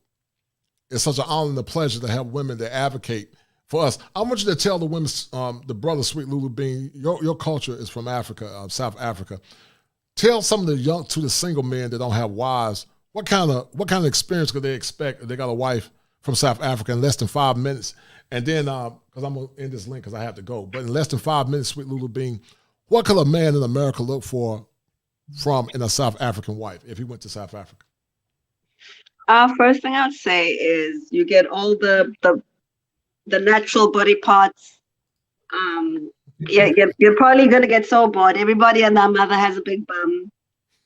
G: it's such an honor and a pleasure to have women that advocate for us. I want you to tell the women, the brother, sweet Lulu Bean, your culture is from Africa, South Africa. Tell some of the single men that don't have wives, what kind of experience could they expect if they got a wife from South Africa in less than 5 minutes? And then, because I'm going to end this link because I have to go, but in less than 5 minutes, sweet Lulu Bean, what could a man in America look for in a South African wife if he went to South Africa?
O: First thing I would say is you get all the natural body parts. You're probably going to get so bored. Everybody and their mother has a big bum.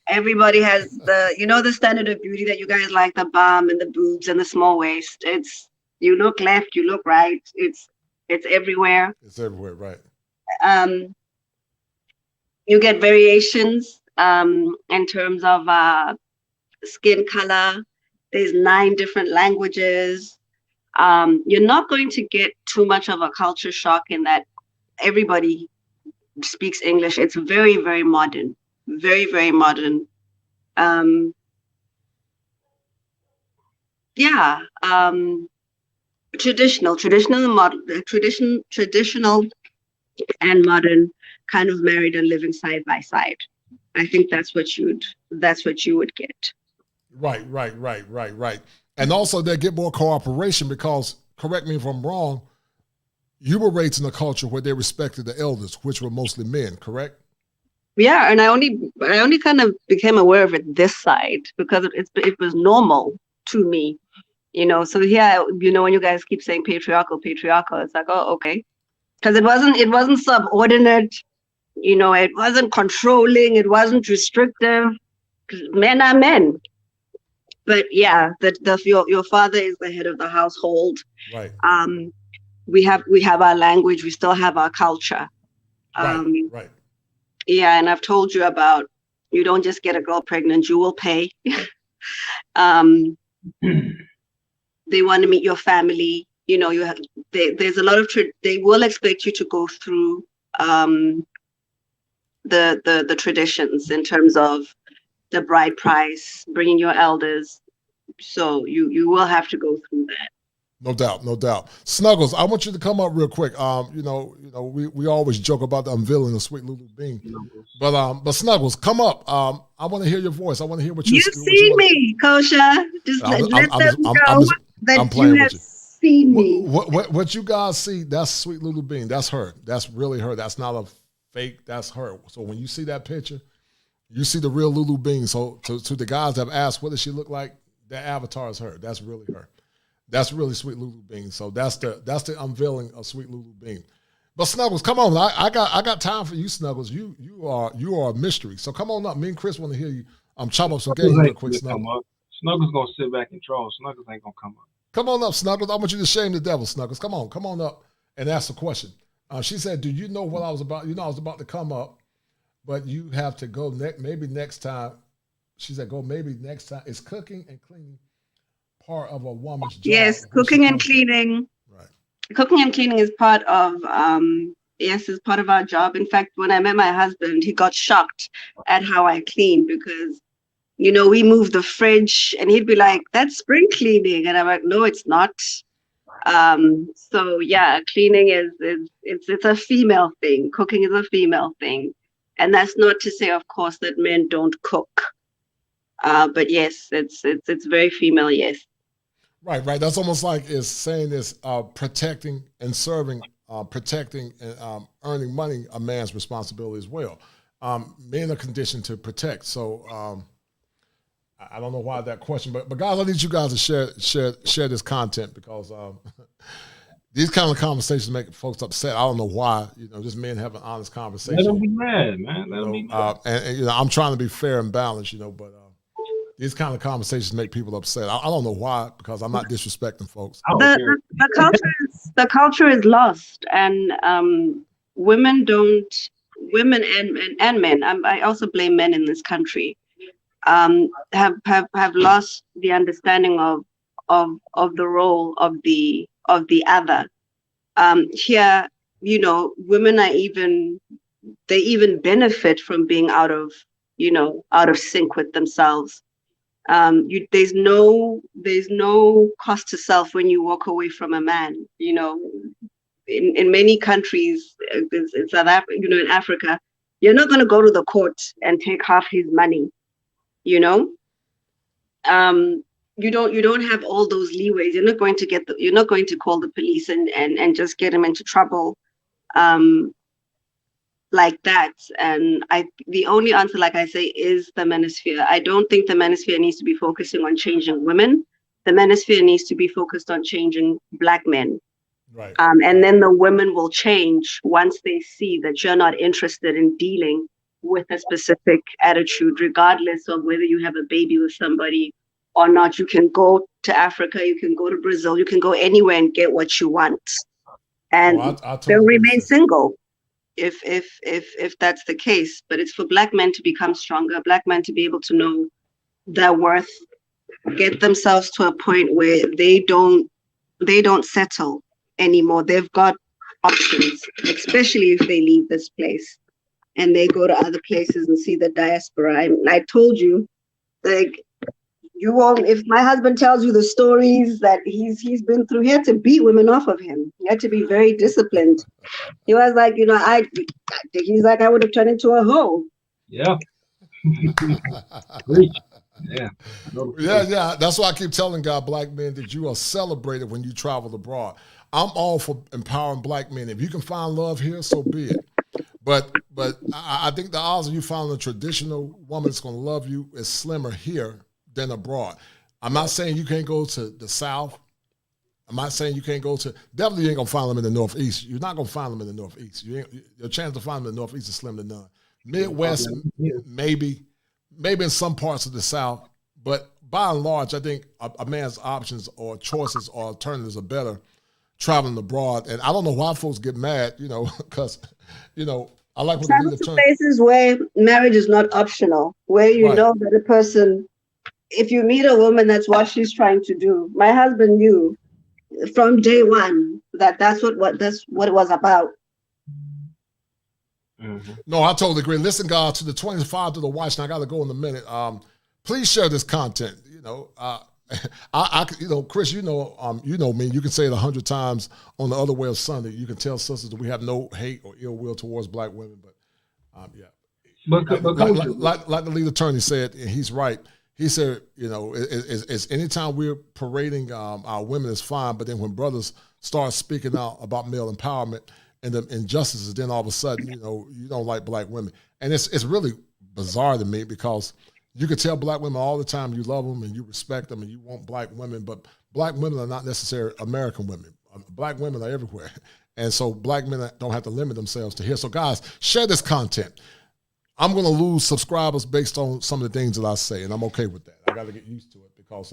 O: Everybody has the standard of beauty that you guys like, the bum and the boobs and the small waist. You look left, you look right. It's everywhere.
G: It's everywhere, right?
O: You get variations in terms of skin color. There's 9 different languages. You're not going to get too much of a culture shock in that everybody speaks English. It's very, very modern. Very, very modern. Traditional and modern, kind of married and living side by side. I think that's what you would get.
G: Right. And also they get more cooperation because, correct me if I'm wrong, you were raised in a culture where they respected the elders, which were mostly men, correct?
O: Yeah, and I only kind of became aware of it this side because it was normal to me. You know, so yeah, you know, when you guys keep saying patriarchal, it's like, oh, okay. Because it wasn't subordinate, you know, it wasn't controlling, it wasn't restrictive. Men are men. but yeah, your father is the head of the household.
G: Right.
O: We have our language. We still have our culture.
G: Right.
O: Yeah, and I've told you about, you don't just get a girl pregnant, you will pay. They want to meet your family. There's a lot of they will expect you to go through the traditions in terms of the bride price, bringing your elders. So you will have to go through that.
G: No doubt. Snuggles, I want you to come up real quick. We always joke about the unveiling of Sweet Lulu Bean, but Snuggles, come up. I want to hear your voice. I want to hear what
O: you see me, Kosha. Just let them know that you have seen me.
G: What you guys see? That's Sweet Lulu Bean. That's her. That's really her. That's not a fake. That's her. So when you see that picture, you see the real Lulu Bean. So to the guys that have asked, what does she look like? That avatar is her. That's really her. That's really Sweet Lulu Bean. So that's the unveiling of Sweet Lulu Bean. But Snuggles, come on. I got time for you, Snuggles. You are a mystery. So come on up. Me and Chris want to hear you. Chop up some games real quick, Snuggles.
M: Snuggles gonna sit back and troll. Snuggles ain't gonna come up.
G: Come on up, Snuggles. I want you to shame the devil, Snuggles. Come on up and ask a question. She said, "Do you know what I was about? I was about to come up, but you have to go maybe next time." She said, "Go maybe next time." Is cooking and cleaning part of a woman's job?
O: Yes, cooking and cleaning.
G: Right.
O: Cooking and cleaning is part of is part of our job. In fact, when I met my husband, he got shocked at how I clean because, we move the fridge and he'd be like, "That's spring cleaning." And I'm like, "No, it's not." So yeah, cleaning it's a female thing. Cooking is a female thing. And that's not to say, of course, that men don't cook. But yes, it's very female, yes.
G: Right. That's almost like it's saying this, protecting and serving, protecting and earning money, a man's responsibility as well. Men are conditioned to protect. So I don't know why that question, but guys, I need you guys to share this content because these kind of conversations make folks upset. I don't know why. Just men have an honest conversation.
M: Let them be mad, man. Let them be mad.
G: And I'm trying to be fair and balanced, but these kind of conversations make people upset. I don't know why, because I'm not disrespecting folks.
O: The culture is lost, and women and men. I also blame men in this country. Have lost the understanding of the role of the other. Here, women are even benefit from being out of sync with themselves. There's no cost to self when you walk away from a man. In many countries, in South Africa, in Africa, you're not going to go to the court and take half his money. You don't have all those leeways. You're not going to call the police and just get him into trouble like that. And the only answer, like I say, is the manosphere. I don't think the manosphere needs to be focusing on changing women. The manosphere needs to be focused on changing Black men.
G: Right.
O: And then the women will change once they see that you're not interested in dealing with a specific attitude, regardless of whether you have a baby with somebody or not. You can go to Africa, you can go to Brazil, you can go anywhere and get what you want, and they'll remain single if that's the case. But it's for Black men to become stronger, Black men to be able to know their worth, get themselves to a point where they don't settle anymore. They've got options, especially if they leave this place and they go to other places and see the diaspora. I told you, like, you won't, if my husband tells you the stories that he's been through, he had to beat women off of him. He had to be very disciplined. He was like, he's like, I would have turned into a hoe.
M: Yeah.
G: Yeah. That's why I keep telling Black men that you are celebrated when you travel abroad. I'm all for empowering Black men. If you can find love here, so be it. But I think the odds of you finding a traditional woman that's going to love you is slimmer here than abroad. I'm not saying you can't go to the South. I'm not saying you can't go to, definitely you ain't going to find them in the Northeast. You're not going to find them in the Northeast. Your chance to find them in the Northeast is slim to none. Midwest, maybe in some parts of the South, But by and large, I think a man's options or choices or alternatives are better traveling abroad. And I don't know why folks get mad, because, I like when
O: travel to places where marriage is not optional, where you know that a person, if you meet a woman, that's what she's trying to do. My husband knew from day one that's what it was about.
G: Mm-hmm. No, I totally agree. Listen, guys, to the 25 to the watch, and I got to go in a minute. Please share this content. Chris, you know me. You can say it 100 times on the other way of Sunday. You can tell sisters that we have no hate or ill will towards black women, but yeah. But like the lead attorney said, and he's right. He said, it's anytime we're parading our women is fine, but then when brothers start speaking out about male empowerment and the injustices, then all of a sudden, you don't like black women. And it's really bizarre to me because you can tell black women all the time you love them and you respect them and you want black women, but black women are not necessarily American women. Black women are everywhere. And so black men don't have to limit themselves to here. So guys, share this content. I'm going to lose subscribers based on some of the things that I say, and I'm okay with that. I got to get used to it because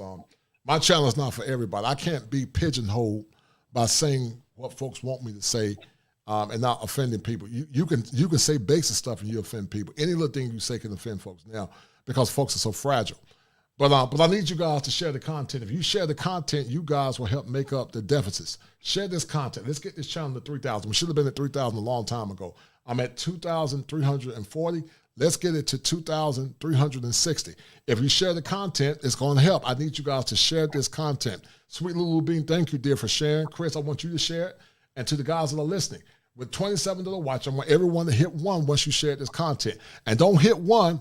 G: my channel is not for everybody. I can't be pigeonholed by saying what folks want me to say and not offending people. You can say basic stuff and you offend people. Any little thing you say can offend folks now because folks are so fragile. But I need you guys to share the content. If you share the content, you guys will help make up the deficits. Share this content. Let's get this channel to 3,000. We should have been at 3,000 a long time ago. I'm at 2,340. Let's get it to 2,360. If you share the content, it's going to help. I need you guys to share this content. Sweet Lulu Bean, thank you, dear, for sharing. Chris, I want you to share it. And to the guys that are listening, with 27 to the watch, I want everyone to hit 1 once you share this content. And don't hit 1,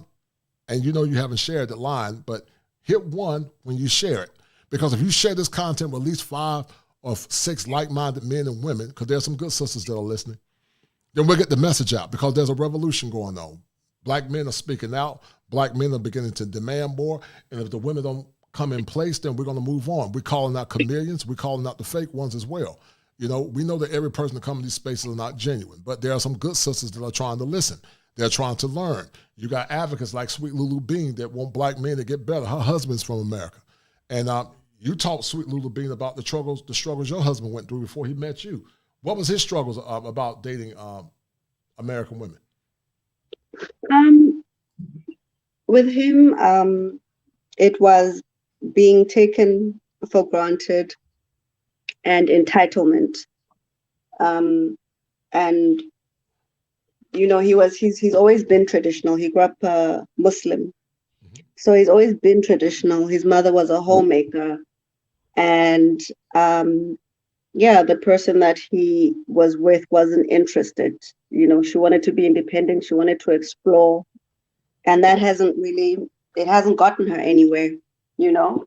G: and you haven't shared the line, but hit 1 when you share it. Because if you share this content with at least 5 or 6 like-minded men and women, because there's some good sisters that are listening, then we'll get the message out because there's a revolution going on. Black men are speaking out. Black men are beginning to demand more. And if the women don't come in place, then we're going to move on. We're calling out chameleons. We're calling out the fake ones as well. We know that every person that comes in these spaces are not genuine, but there are some good sisters that are trying to listen. They're trying to learn. You got advocates like Sweet Lulu Bean that want black men to get better. Her husband's from America. And you taught Sweet Lulu Bean about the struggles your husband went through before he met you. What was his struggles about dating American women?
O: With him, it was being taken for granted and entitlement. And he's always been traditional. He grew up Muslim. So he's always been traditional. His mother was a homemaker. And the person that he was with wasn't interested. She wanted to be independent. She wanted to explore. And that hasn't gotten her anywhere.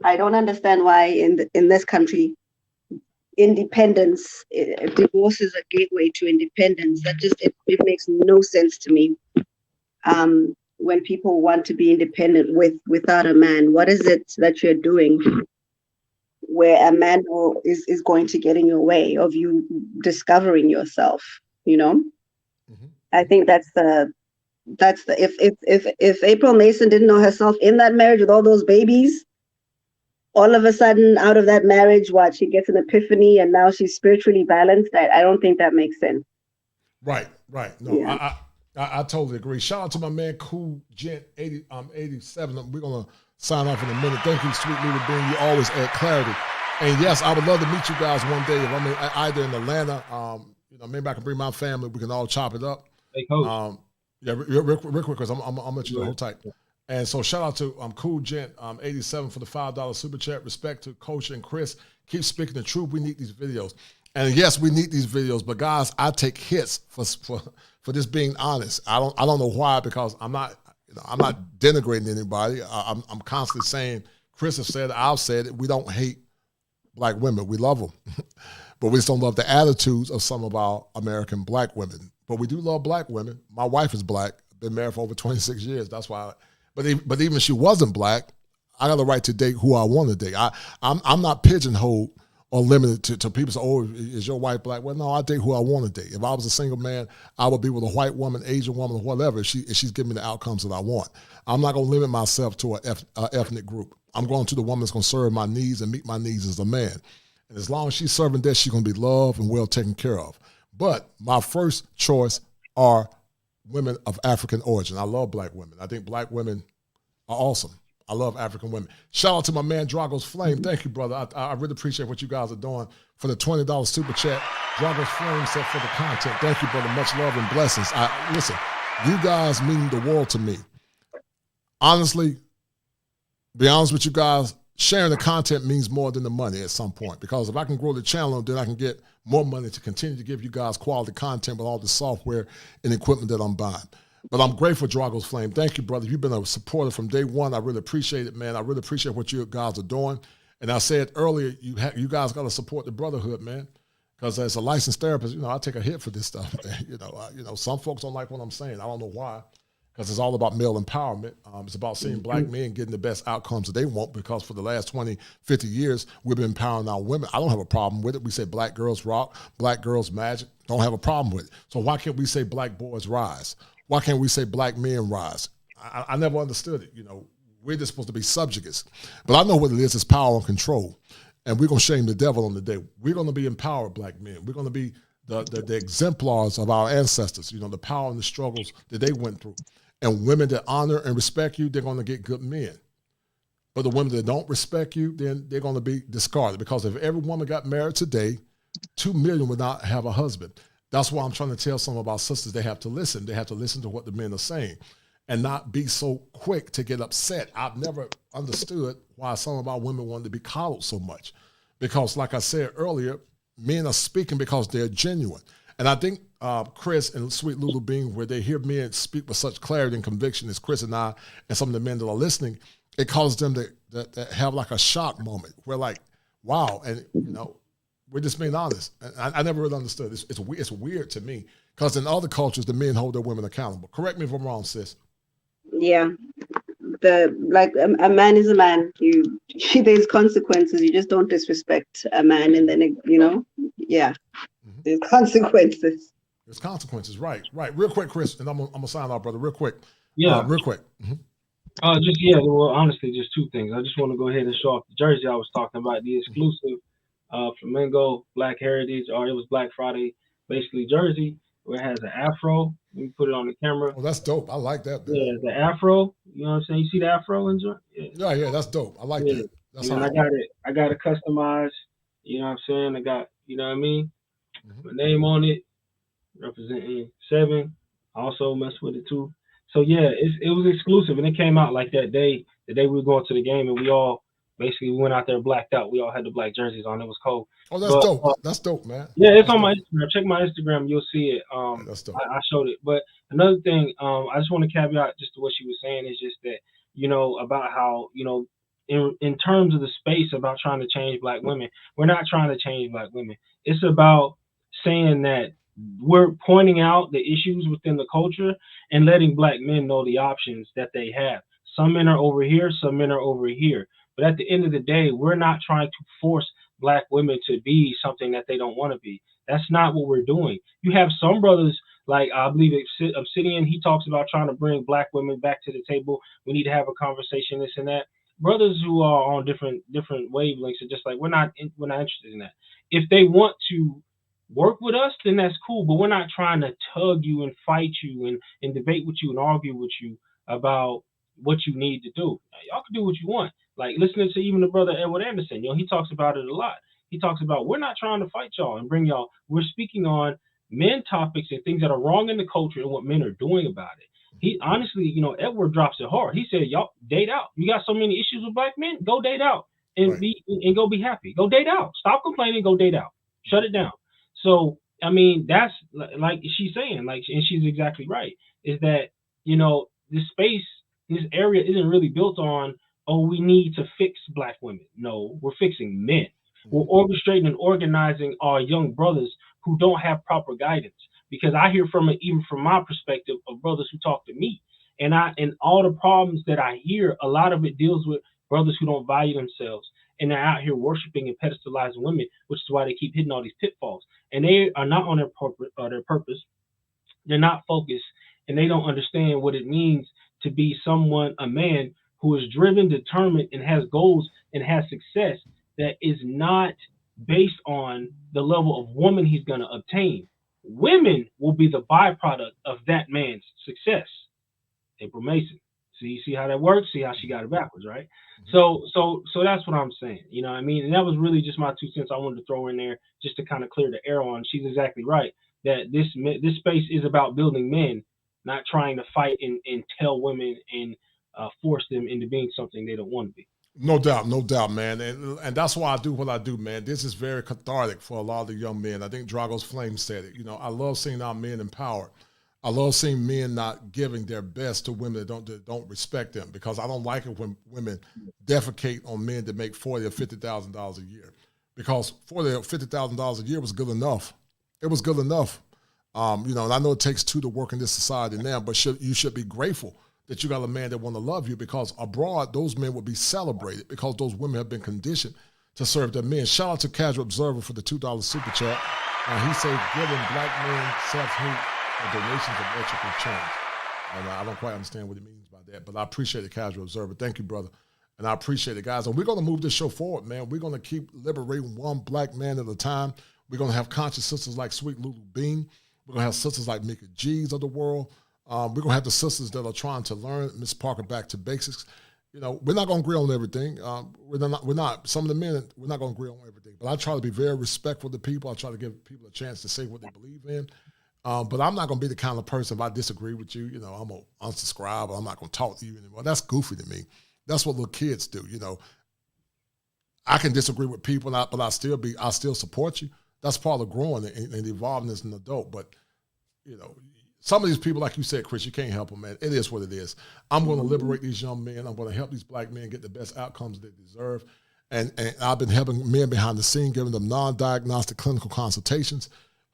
O: I don't understand why in this country, independence, divorce is a gateway to independence. It makes no sense to me. When people want to be independent without a man, what is it that you're doing where a man is going to get in your way of you discovering yourself? I think that's the if April Mason didn't know herself in that marriage with all those babies, all of a sudden out of that marriage, she gets an epiphany and now she's spiritually balanced. I don't think that makes sense.
G: Right. No, yeah. I totally agree. Shout out to my man Cool Gent 87. We're gonna sign off in a minute. Thank you, Sweet Little Bean. You always add clarity. And yes, I would love to meet you guys one day. If I'm either in Atlanta, maybe I can bring my family. We can all chop it up.
M: Hey, Coach.
G: Real quick, because I'm gonna let you know. Hold tight. And so shout out to Cool Gent 87 for the $5 super chat. Respect to Coach and Chris. Keep speaking the truth. We need these videos. And yes, we need these videos. But guys, I take hits for this being honest. I don't know why, because I'm not denigrating anybody. I'm constantly saying, Chris has said it, I've said it. We don't hate black women. We love them. But we just don't love the attitudes of some of our American black women. But we do love black women. My wife is black. Been married for over 26 years. That's why. But even if she wasn't black, I got the right to date who I want to date. I'm not pigeonholed or limited to people say, oh, is your wife black? Well, no, I date who I want to date. If I was a single man, I would be with a white woman, Asian woman, or whatever, if she's giving me the outcomes that I want. I'm not going to limit myself to an ethnic group. I'm going to the woman that's going to serve my needs and meet my needs as a man. And as long as she's serving that, she's going to be loved and well taken care of. But my first choice are women of African origin. I love black women. I think black women are awesome. I love African women. Shout out to my man Drago's Flame. Thank you, brother. I really appreciate what you guys are doing for the $20 super chat. Drago's Flame said for the content. Thank you, brother. Much love and blessings. Listen, you guys mean the world to me. Honestly, be honest with you guys, sharing the content means more than the money at some point, because if I can grow the channel, then I can get more money to continue to give you guys quality content with all the software and equipment that I'm buying. But I'm grateful, Drago's Flame. Thank you, brother. You've been a supporter from day one. I really appreciate it, man. I really appreciate what you guys are doing. And I said earlier, you guys got to support the brotherhood, man. Because as a licensed therapist, I take a hit for this stuff. Man. Some folks don't like what I'm saying. I don't know why. Because it's all about male empowerment. It's about seeing black men getting the best outcomes that they want, because for the last 20, 50 years, we've been empowering our women. I don't have a problem with it. We say black girls rock, black girls magic. Don't have a problem with it. So why can't we say black boys rise? Why can't we say black men rise? I never understood it. We're just supposed to be subjugants. But I know what it is. It's power and control. And we're going to shame the devil on the day. We're going to be empowered black men. We're going to be the exemplars of our ancestors, the power and the struggles that they went through. And women that honor and respect you, they're going to get good men. But the women that don't respect you, then they're going to be discarded. Because if every woman got married today, 2 million would not have a husband. That's why I'm trying to tell some of our sisters they have to listen. They have to listen to what the men are saying and not be so quick to get upset. I've never understood why some of our women wanted to be coddled so much. Because like I said earlier, men are speaking because they're genuine. And I think Chris and Sweet Lulu Bean, where they hear men speak with such clarity and conviction as Chris and I and some of the men that are listening, it causes them to have like a shock moment. We're like, wow. And, we're just being honest. I never really understood. It's weird to me, because in other cultures, the men hold their women accountable. Correct me if I'm wrong, sis.
O: Yeah. A man is a man. There's consequences. You just don't disrespect a man, and then there's consequences.
G: There's consequences, right? Real quick, Chris, and I'm gonna sign off, brother. Real quick.
M: Yeah.
G: Real quick.
M: Well, honestly, just two things. I just want to go ahead and show off the jersey I was talking about, the exclusive Flamingo Black Heritage, or it was Black Friday, basically jersey, where it has an afro. Let me put it on the camera.
G: Oh, that's dope. I like that, man.
M: Yeah, the afro. You know what I'm saying? You see the afro in joint?
G: Yeah, that's dope. I like that. That's
M: and I got it customized. You know what I'm saying? I got, you know what I mean? My name on it, representing 7. I also messed with it too. So yeah, it was exclusive, and it came out like that day, the day we were going to the game, and we all basically went out there blacked out. We all had the black jerseys on. It was cold.
G: Oh, that's dope. That's dope, man.
M: Yeah, it's on my Instagram. Check my Instagram. You'll see it.
G: That's dope.
M: I showed it. But another thing, I just want to caveat just to what she was saying is just that, about how, in terms of the space about trying to change black women, we're not trying to change black women. It's about saying that we're pointing out the issues within the culture and letting black men know the options that they have. Some men are over here, some men are over here. But at the end of the day, we're not trying to force black women to be something that they don't want to be. That's not what we're doing. You have some brothers, like I believe Obsidian, he talks about trying to bring black women back to the table. We need to have a conversation, this and that. Brothers who are on different wavelengths are just like, we're not interested in that. If they want to work with us, then that's cool. But we're not trying to tug you and fight you and debate with you and argue with you about what you need to do. Now, y'all can do what you want. Like listening to even the brother Edward Anderson, he talks about it a lot. He talks about, we're not trying to fight y'all and bring y'all. We're speaking on men topics and things that are wrong in the culture and what men are doing about it. He honestly, Edward drops it hard. He said, y'all date out. You got so many issues with black men, go date out and go be happy. Go date out. Stop complaining, go date out. Shut it down. So, I mean, that's like she's saying, and she's exactly right, is that, this space, this area isn't really built on, we need to fix black women. No, we're fixing men. We're orchestrating and organizing our young brothers who don't have proper guidance. Because I hear from it, even from my perspective, of brothers who talk to me, and all the problems that I hear, a lot of it deals with brothers who don't value themselves, and they're out here worshiping and pedestalizing women, which is why they keep hitting all these pitfalls. And they are not on their purpose. They're not focused, and they don't understand what it means to be a man who is driven, determined, and has goals and has success that is not based on the level of woman he's going to obtain. Women will be the byproduct of that man's success. April Mason. See how that works? See how she got it backwards, right? So that's what I'm saying. You know what I mean? And that was really just my 2 cents I wanted to throw in there just to kind of clear the air on. She's exactly right that this space is about building men, not trying to fight and tell women and force them into being something they don't want to be.
G: No doubt, man. And that's why I do what I do, man. This is very cathartic for a lot of the young men. I think Drago's Flame said it. You know, I love seeing our men empowered. I love seeing men not giving their best to women that don't respect them, because I don't like it when women defecate on men that make $40,000 or $50,000 a year, because $40,000 or $50,000 a year was good enough. It was good enough. You know, and I know it takes two to work in this society now, but you should be grateful that you got a man that want to love you, because abroad, those men will be celebrated because those women have been conditioned to serve their men. Shout out to Casual Observer for the $2 super chat. He said, giving black men self-hate or donations of electrical change. And I don't quite understand what he means by that, but I appreciate the Casual Observer. Thank you, brother. And I appreciate it, guys. And we're going to move this show forward, man. We're going to keep liberating one black man at a time. We're going to have conscious sisters like Sweet Lulu Bean. We're going to have sisters like Mika G's of the world. We're going to have the sisters that are trying to learn Miss Parker back to basics. You know, we're not going to agree on everything. We're not. Some of the men, we're not going to agree on everything. But I try to be very respectful to people. I try to give people a chance to say what they believe in. But I'm not going to be the kind of person, if I disagree with you, you know, I'm going to unsubscribe, or I'm not going to talk to you anymore. That's goofy to me. That's what little kids do, you know. I can disagree with people, but I still support you. That's part of growing and evolving as an adult. But, you know, some of these people, like you said, Chris, you can't help them, man. It is what it is. I'm going to liberate these young men. I'm going to help these black men get the best outcomes they deserve. And I've been helping men behind the scene, giving them non-diagnostic clinical consultations.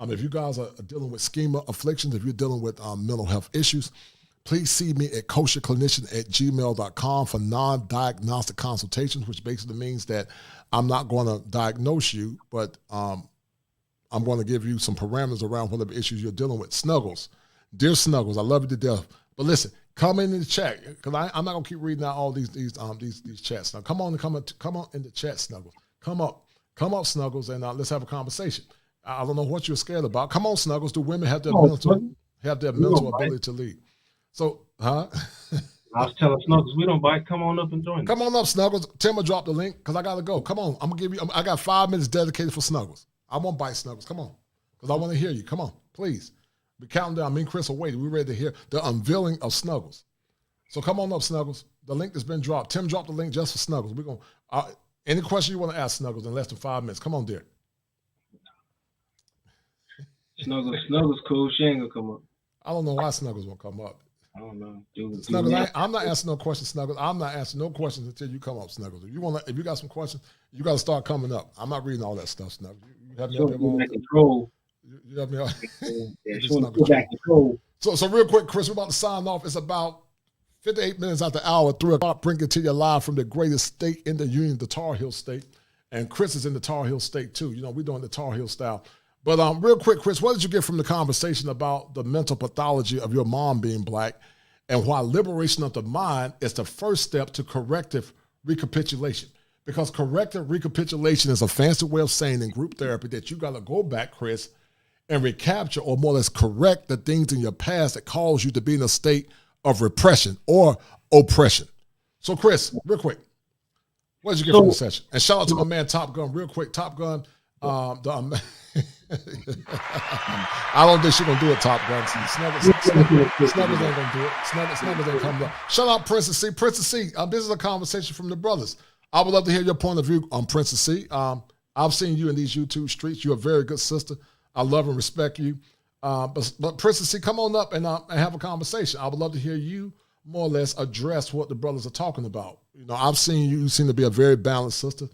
G: If you guys are dealing with schema afflictions, if you're dealing with mental health issues, please see me at kosherclinician@gmail.com for non-diagnostic consultations, which basically means that I'm not going to diagnose you, but I'm going to give you some parameters around whatever issues you're dealing with. Snuggles, dear Snuggles, I love you to death. But listen, come in the chat, because I'm not going to keep reading out all these chats. Now, come on in the chat, Snuggles. Come up, Snuggles, and let's have a conversation. I don't know what you're scared about. Come on, Snuggles. Do women have their mental ability to lead? So, huh?
M: I was telling Snuggles, we don't bite. Come on up and join us.
G: Come on up, Snuggles. Tim will drop the link because I got to go. Come on. I'm going to give you, I got 5 minutes dedicated for Snuggles. I won't bite, Snuggles. Come on. Because I want to hear you. Come on, please. We're counting down. Me and Chris are waiting. We're ready to hear the unveiling of Snuggles. So come on up, Snuggles. The link has been dropped. Tim dropped the link just for Snuggles. We're going to, any question you want to ask Snuggles in less than 5 minutes. Come on, dear.
M: Snuggles cool. She ain't gonna come up.
G: I don't know why Snuggles won't come up.
M: I don't know.
G: Snuggles, I'm not asking no questions, Snuggles. I'm not answering no questions until you come up, Snuggles. If you got some questions, you got to start coming up. I'm not reading all that stuff, Snuggles. You have me up here.
M: Control.
G: You have me up.
M: Control.
G: So real quick, Chris, we're about to sign off. It's about 58 minutes after the hour, 3 o'clock. Bring it to you live from the greatest state in the union, the Tar Heel State. And Chris is in the Tar Heel State too. You know, we're doing the Tar Heel style. But real quick, Chris, what did you get from the conversation about the mental pathology of your mom being black, and why liberation of the mind is the first step to corrective recapitulation? Because corrective recapitulation is a fancy way of saying in group therapy that you got to go back, Chris, and recapture, or more or less correct, the things in your past that caused you to be in a state of repression or oppression. So, Chris, real quick, what did you get from the session? And shout out to my man Top Gun, real quick. Top Gun, I don't think she's going to do it, Top Gun. Snuggles ain't going to do it. Snuggles ain't coming up. Shout out Princess C. Princess C, this is a conversation from the brothers. I would love to hear your point of view on Princess C. I've seen you in these YouTube streets. You're a very good sister. I love and respect you. But Princess C, come on up and have a conversation. I would love to hear you more or less address what the brothers are talking about. You know, I've seen you seem to be a very balanced sister.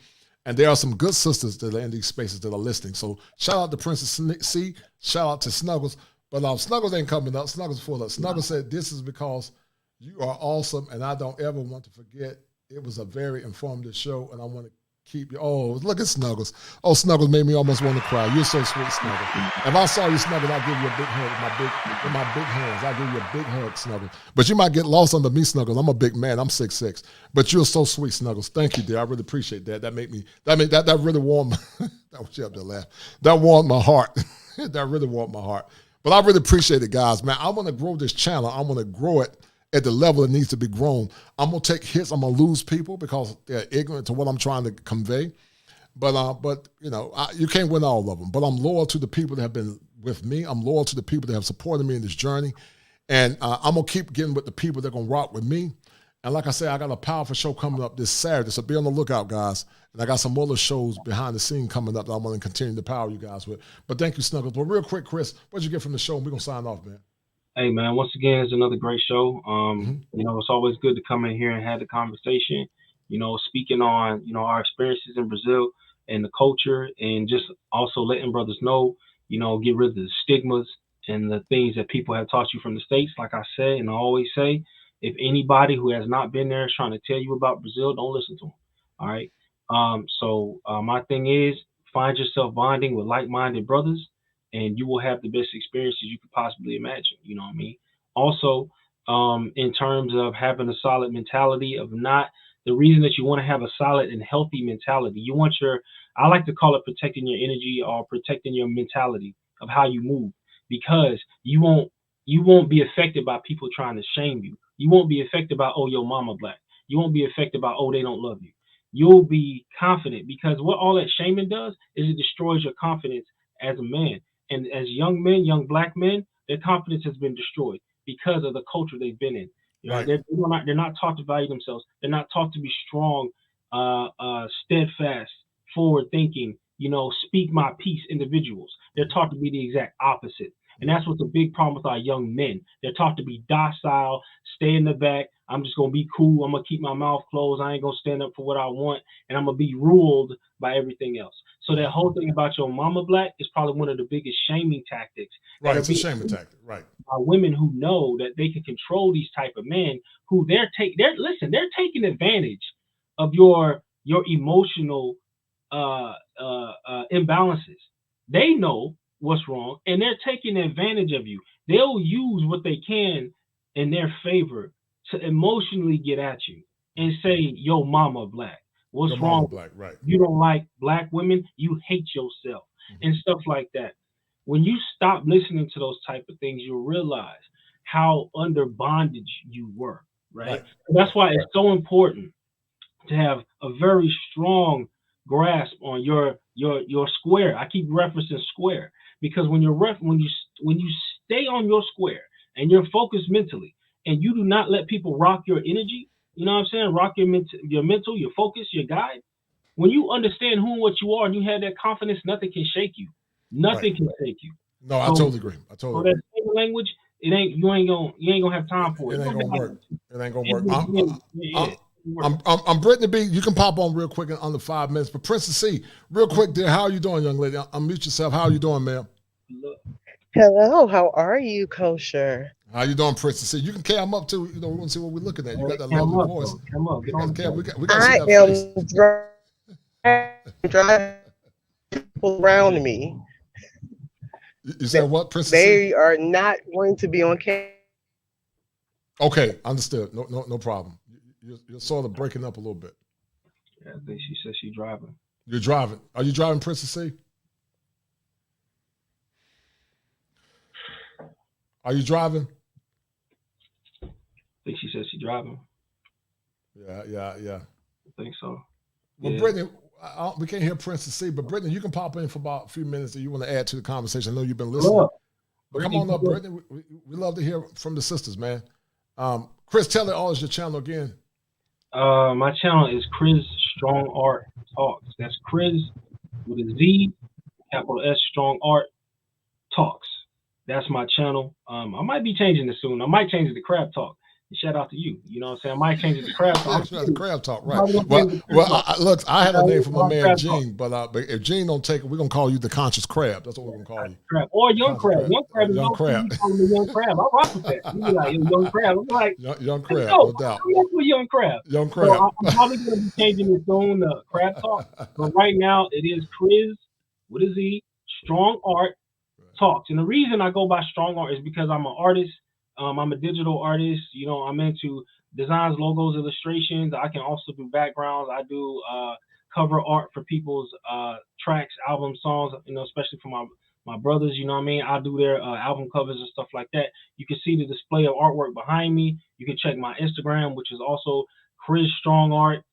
G: And there are some good sisters that are in these spaces that are listening. So shout out to Princess C. Shout out to Snuggles. But Snuggles ain't coming up. Snuggles full up. Snuggles said, this is because you are awesome, and I don't ever want to forget. It was a very informative show, and I want to Keep your, oh, look at Snuggles. Oh, Snuggles made me almost want to cry. You're so sweet, Snuggles. If I saw you, Snuggles, I'd give you a big hug with my big hands. I'd give you a big hug, Snuggles. But you might get lost under me, Snuggles. I'm a big man. I'm 6'6". But you're so sweet, Snuggles. Thank you, dear. I really appreciate that. That really warmed that was you up there laugh. That warmed my heart. That really warmed my heart. But I really appreciate it, guys, man. I want to grow this channel. I want to grow it at the level it needs to be grown. I'm going to take hits. I'm going to lose people because they're ignorant to what I'm trying to convey. But you know, you can't win all of them. But I'm loyal to the people that have been with me. I'm loyal to the people that have supported me in this journey. And I'm going to keep getting with the people that are going to rock with me. And like I said, I got a powerful show coming up this Saturday, so be on the lookout, guys. And I got some other shows behind the scene coming up that I want to continue to power you guys with. But thank you, Snuggles. But real quick, Chris, what'd you get from the show? And we're going to sign off, man.
M: Hey, man, once again, it's another great show. You know, it's always good to come in here and have the conversation, you know, speaking on, you know, our experiences in Brazil and the culture, and just also letting brothers know, you know, get rid of the stigmas and the things that people have taught you from the States. Like I said, and I always say, if anybody who has not been there is trying to tell you about Brazil, don't listen to them. All right. So my thing is, find yourself bonding with like-minded brothers, and you will have the best experiences you could possibly imagine. You know what I mean? Also, in terms of having a solid mentality of the reason that you want to have a solid and healthy mentality, you want I like to call it protecting your energy or protecting your mentality of how you move, because you won't be affected by people trying to shame you. You won't be affected by, oh, your mama black. You won't be affected by, oh, they don't love you. You'll be confident, because what all that shaming does is it destroys your confidence as a man. And as young men, young black men, their confidence has been destroyed because of the culture they've been in. You know, they're not taught to value themselves. They're not taught to be strong, steadfast, forward thinking, you know, speak my peace individuals. They're taught to be the exact opposite. And that's what's a big problem with our young men. They're taught to be docile, stay in the back. I'm just going to be cool. I'm going to keep my mouth closed. I ain't going to stand up for what I want. And I'm going to be ruled by everything else. So that whole thing about your mama black is probably one of the biggest shaming tactics.
G: Right, it's a shaming tactic, right.
M: By women who know that they can control these type of men who they're taking advantage of your emotional imbalances. They know what's wrong, and they're taking advantage of you. They'll use what they can in their favor to emotionally get at you and say, yo, mama black. What's
G: your
M: wrong?
G: Mama black, right.
M: You don't like black women, you hate yourself, and stuff like that. When you stop listening to those type of things, you'll realize how under bondage you were, right? That's why it's so important to have a very strong grasp on your square. I keep referencing square, because when you stay on your square and you're focused mentally, and you do not let people rock your energy, you know what I'm saying? Rock your mental, your focus, your guide. When you understand who and what you are, and you have that confidence, nothing can shake you. Nothing can shake you.
G: No, I totally agree.
M: So that same language, you ain't gonna have time for it.
G: It ain't gonna work. It ain't gonna work. I'm Brittany B. You can pop on real quick in under 5 minutes. But Princess C, real quick, dear, how are you doing, young lady? Unmute yourself. How are you doing, ma'am?
P: Hello, how are you, Kosher?
G: How you doing, Princess C? You can cam up too. You know, we want to see what we're looking at. You got that lovely voice.
M: Come up.
G: We got
P: I am driving people around me.
G: You said what, Princess?
P: They are not going to be on camera.
G: Okay, understood. No problem. You're sort of breaking up a little bit.
M: Yeah, I think she said she's driving.
G: You're driving. Are you driving, Princess C? Are you driving?
M: I think she said she's driving.
G: Yeah.
M: I think so.
G: Well, yeah. Brittany, we can't hear Princess C, but Brittany, you can pop in for about a few minutes if you want to add to the conversation. I know you've been listening. But come on up, Brittany. We love to hear from the sisters, man. Chris, tell it all is your channel again.
M: My channel is Chris Strong Art Talks. That's Chris with a Z, capital S, Strong Art Talks. That's my channel. I might be changing this soon. I might change it to Crab Talk, Shout out to you. You know what I'm saying? I might change it to crab talk.
G: Yeah, the crab talk, right? Well, look, I had a name for my man Gene, but if Gene don't take it, we're gonna call you the conscious crab. That's what we're gonna call you.
M: Crab. Or young crab. Young crab is
G: young crab.
M: You call me young crab. I rock with that. You be like young crab. I'm like
G: young crab, no doubt.
M: I'm with young crab.
G: Young crab.
M: So I'm probably gonna be changing it soon to crab talk. But right now it is Chris with a Z, Strong Art Talks. And the reason I go by Strong Art is because I'm an artist. I'm a digital artist. You know, I'm into designs, logos, illustrations. I can also do backgrounds. I do cover art for people's tracks, albums, songs, you know, especially for my brothers, you know what I mean? I do their album covers and stuff like that. You can see the display of artwork behind me. You can check my Instagram, which is also Chris Strong Art.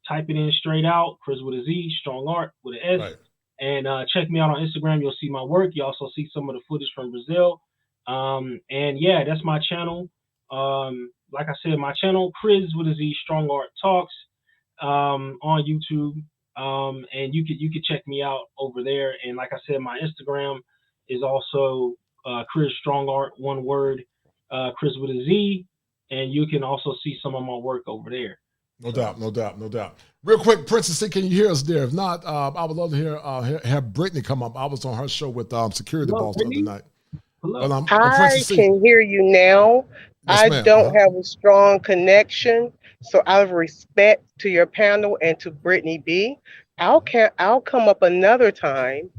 M: Type it in straight out, Chris with a Z, Strong Art with an S.
G: Right.
M: And check me out on Instagram. You'll see my work. You also see some of the footage from Brazil. And yeah, that's my channel. Like I said, my channel, Chris with a Z, Strong Art Talks, on YouTube. And you could check me out over there. And like I said, my Instagram is also Chris Strong Art, one word, Chris with a Z. And you can also see some of my work over there.
G: No doubt. Real quick, Princess C, can you hear us there? If not, I would love to have Brittany come up. I was on her show with Security Boss the other night.
P: I can hear you now. Yes, I don't have a strong connection. So out of respect to your panel and to Brittany B, I'll come up another time,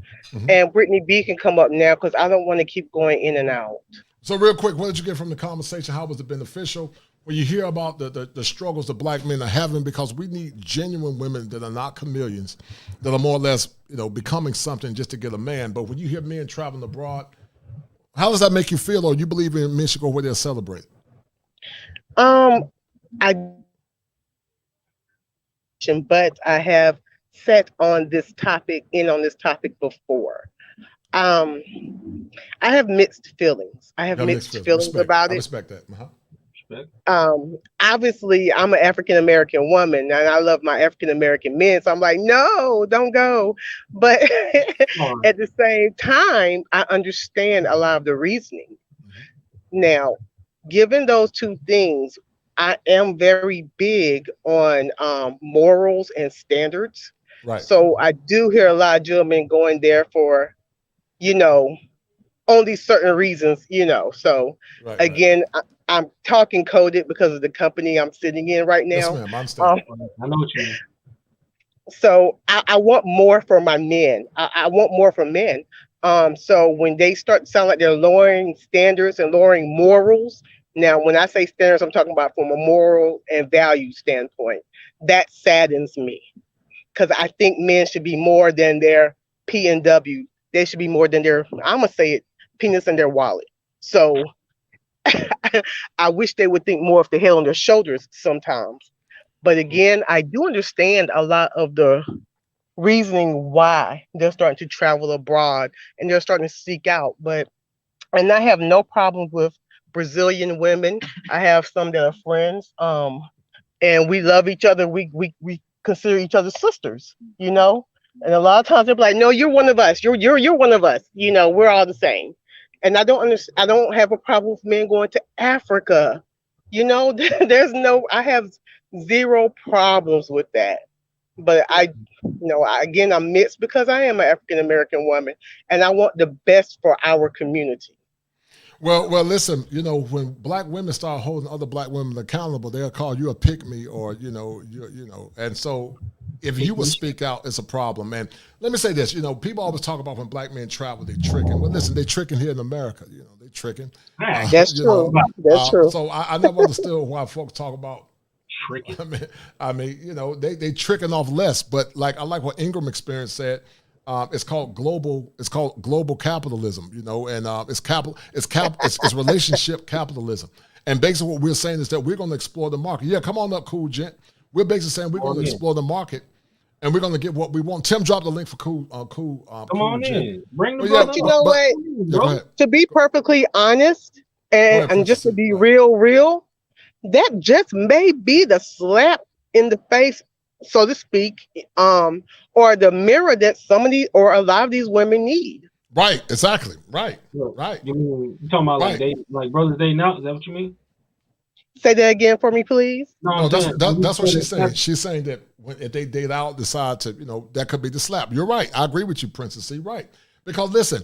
P: and Brittany B can come up now because I don't want to keep going in and out.
G: So real quick, what did you get from the conversation? How was it beneficial? When you hear about the struggles that black men are having, because we need genuine women that are not chameleons, that are more or less, you know, becoming something just to get a man. But when you hear men traveling abroad, how does that make you feel? Or you believe in men should go where they're celebrated?
P: But I have sat on this topic before. I have mixed feelings. I have mixed feelings about it.
G: I respect that.
P: Obviously I'm an African American woman and I love my African American men, so I'm like, no, don't go. But at the same time, I understand a lot of the reasoning. Now, given those two things, I am very big on morals and standards.
G: Right.
P: So I do hear a lot of gentlemen going there for, you know, only certain reasons, you know. So again, I'm talking coded because of the company I'm sitting in right now.
G: Yes, ma'am. I understand.
M: I know what you mean.
P: So I want more for my men. I want more from men. So when they start to sound like they're lowering standards and lowering morals, now when I say standards, I'm talking about from a moral and value standpoint. That saddens me because I think men should be more than their P and W. They should be more than their, I'm gonna say it, penis in their wallet. So I wish they would think more of the head on their shoulders sometimes. But again, I do understand a lot of the reasoning why they're starting to travel abroad and they're starting to seek out. And I have no problem with Brazilian women. I have some that are friends, and we love each other. We consider each other sisters, you know. And a lot of times they're like, "No, you're one of us. You're one of us. You know, we're all the same." And I don't have a problem with men going to Africa. You know, I have zero problems with that. But again, I'm mixed because I am an African American woman and I want the best for our community.
G: Well, listen, you know, when black women start holding other black women accountable, they'll call you a pick-me or, you know, and so if you would speak out, it's a problem. And let me say this, you know, people always talk about when black men travel, they tricking. Well, listen, they tricking here in America, you know, they tricking.
P: That's true. That's true.
G: So I never understood why folks talk about tricking. I mean, you know, they tricking off less, but like, I like what Ingram Experience said. It's called global capitalism, you know, and it's relationship capitalism. And basically what we're saying is that we're going to explore the market. Yeah, come on up, cool gent. We're basically saying we're going to explore the market and we're going to get what we want. Tim dropped the link for cool.
M: Come on
G: gent.
M: in. Bring the
P: But you know what? To be perfectly honest and just to be real, that just may be the slap in the face, so to speak, or the mirror that a lot of these women need.
G: Right, exactly. Right.
M: You talking about like brothers dating out? Is that what you mean?
P: Say that again for me, please.
G: No, that's what she's saying. She's saying that if they date out, decide to, that could be the slap. You're right. I agree with you, Princess C. Right. Because listen,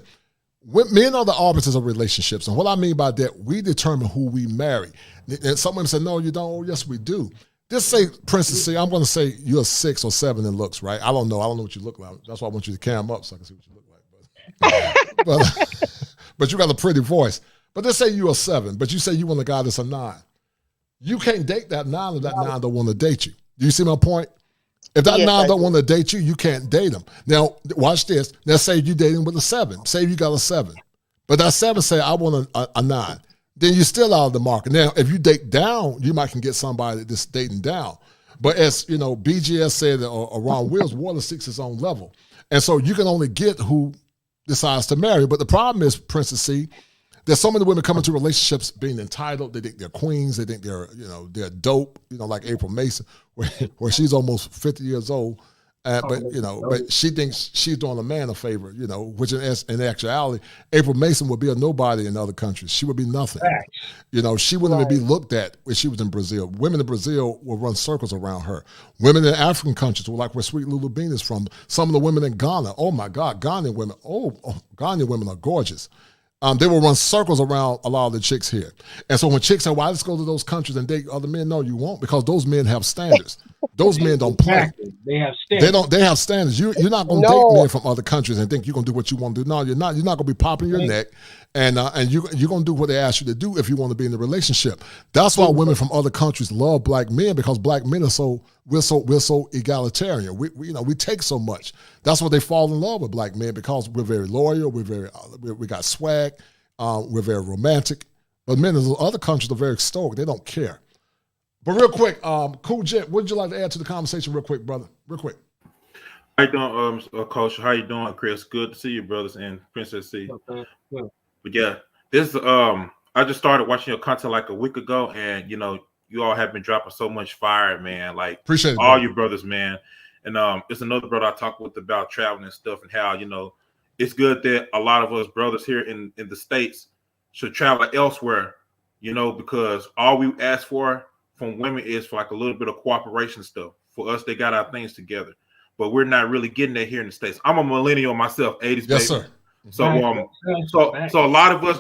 G: men are the arbiters of relationships. And what I mean by that, we determine who we marry. And some women say, no, you don't. Oh, yes, we do. Just say, Princess C, I'm going to say you're a 6 or 7 in looks, right? I don't know what you look like. That's why I want you to cam up so I can see what you look like. But you got a pretty voice. But let's say you're a 7, but you say you want a guy that's a 9. You can't date that 9 if that 9 don't want to date you. Do you see my point? If that 9 don't want to date you can't date him. Now, watch this. Let's say you're dating with a 7. Say you got a 7. But that 7 say, I want a 9. Then you're still out of the market. Now, if you date down, you might can get somebody that's dating down. But as, BGS said, or Ron Wills, water seeks its own level. And so you can only get who decides to marry. But the problem is, Princess C, there's so many women come into relationships being entitled. They think they're queens. They think they're dope. Like April Mason, where she's almost 50 years old, but she thinks she's doing a man a favor. Which in actuality, April Mason would be a nobody in other countries. She would be nothing. She wouldn't even be looked at when she was in Brazil. Women in Brazil will run circles around her. Women in African countries, like where Sweet Lulu Bean is from. Some of the women in Ghana, oh my God, Ghanaian women. Ghanaian women are gorgeous. They will run circles around a lot of the chicks here. And so when chicks say, well, let's go to those countries and date other men, no, you won't, because those men have standards. Those men don't play.
M: They have standards.
G: They have standards. You're not going to date men from other countries and think you're going to do what you want to do. No, you're not. You're not going to be popping your neck, and you're going to do what they ask you to do if you want to be in a relationship. That's why women from other countries love black men, because black men are we're so egalitarian. We take so much. That's why they fall in love with black men, because we're very loyal. We got swag. We're very romantic. But men in other countries are very stoic. They don't care. But real quick, Cool Jet, what would you like to add to the conversation real quick, brother? Real quick.
Q: How you doing, Coach? How you doing, Chris? Good to see you, brothers, and Princess C.
M: Okay. Yeah.
Q: But yeah, this I just started watching your content like a week ago, and you all have been dropping so much fire, man. Like,
G: appreciate it,
Q: all
G: bro.
Q: you brothers, man. And it's another brother I talked with about traveling and stuff, and how it's good that a lot of us brothers here in the States should travel elsewhere, because all we ask for from women is for like a little bit of cooperation stuff. For us, they got our things together, but we're not really getting that here in the States. I'm a millennial myself, 80s baby.
G: Yes, sir.
Q: So so a lot of us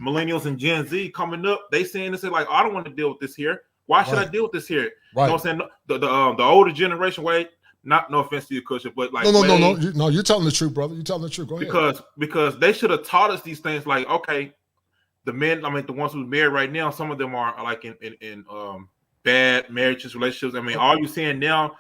Q: millennials and Gen Z coming up, they saying this, like, I don't want to deal with this here. Why should I deal with this here?
G: Right.
Q: You know what I'm saying? The older generation, no offense to you, Cushion, but like
G: no, you're telling the truth, brother. You're telling the truth. Go ahead.
Q: Because they should have taught us these things. Like, okay, the men, the ones who's married right now, some of them are like in bad marriages, relationships. All you're seeing now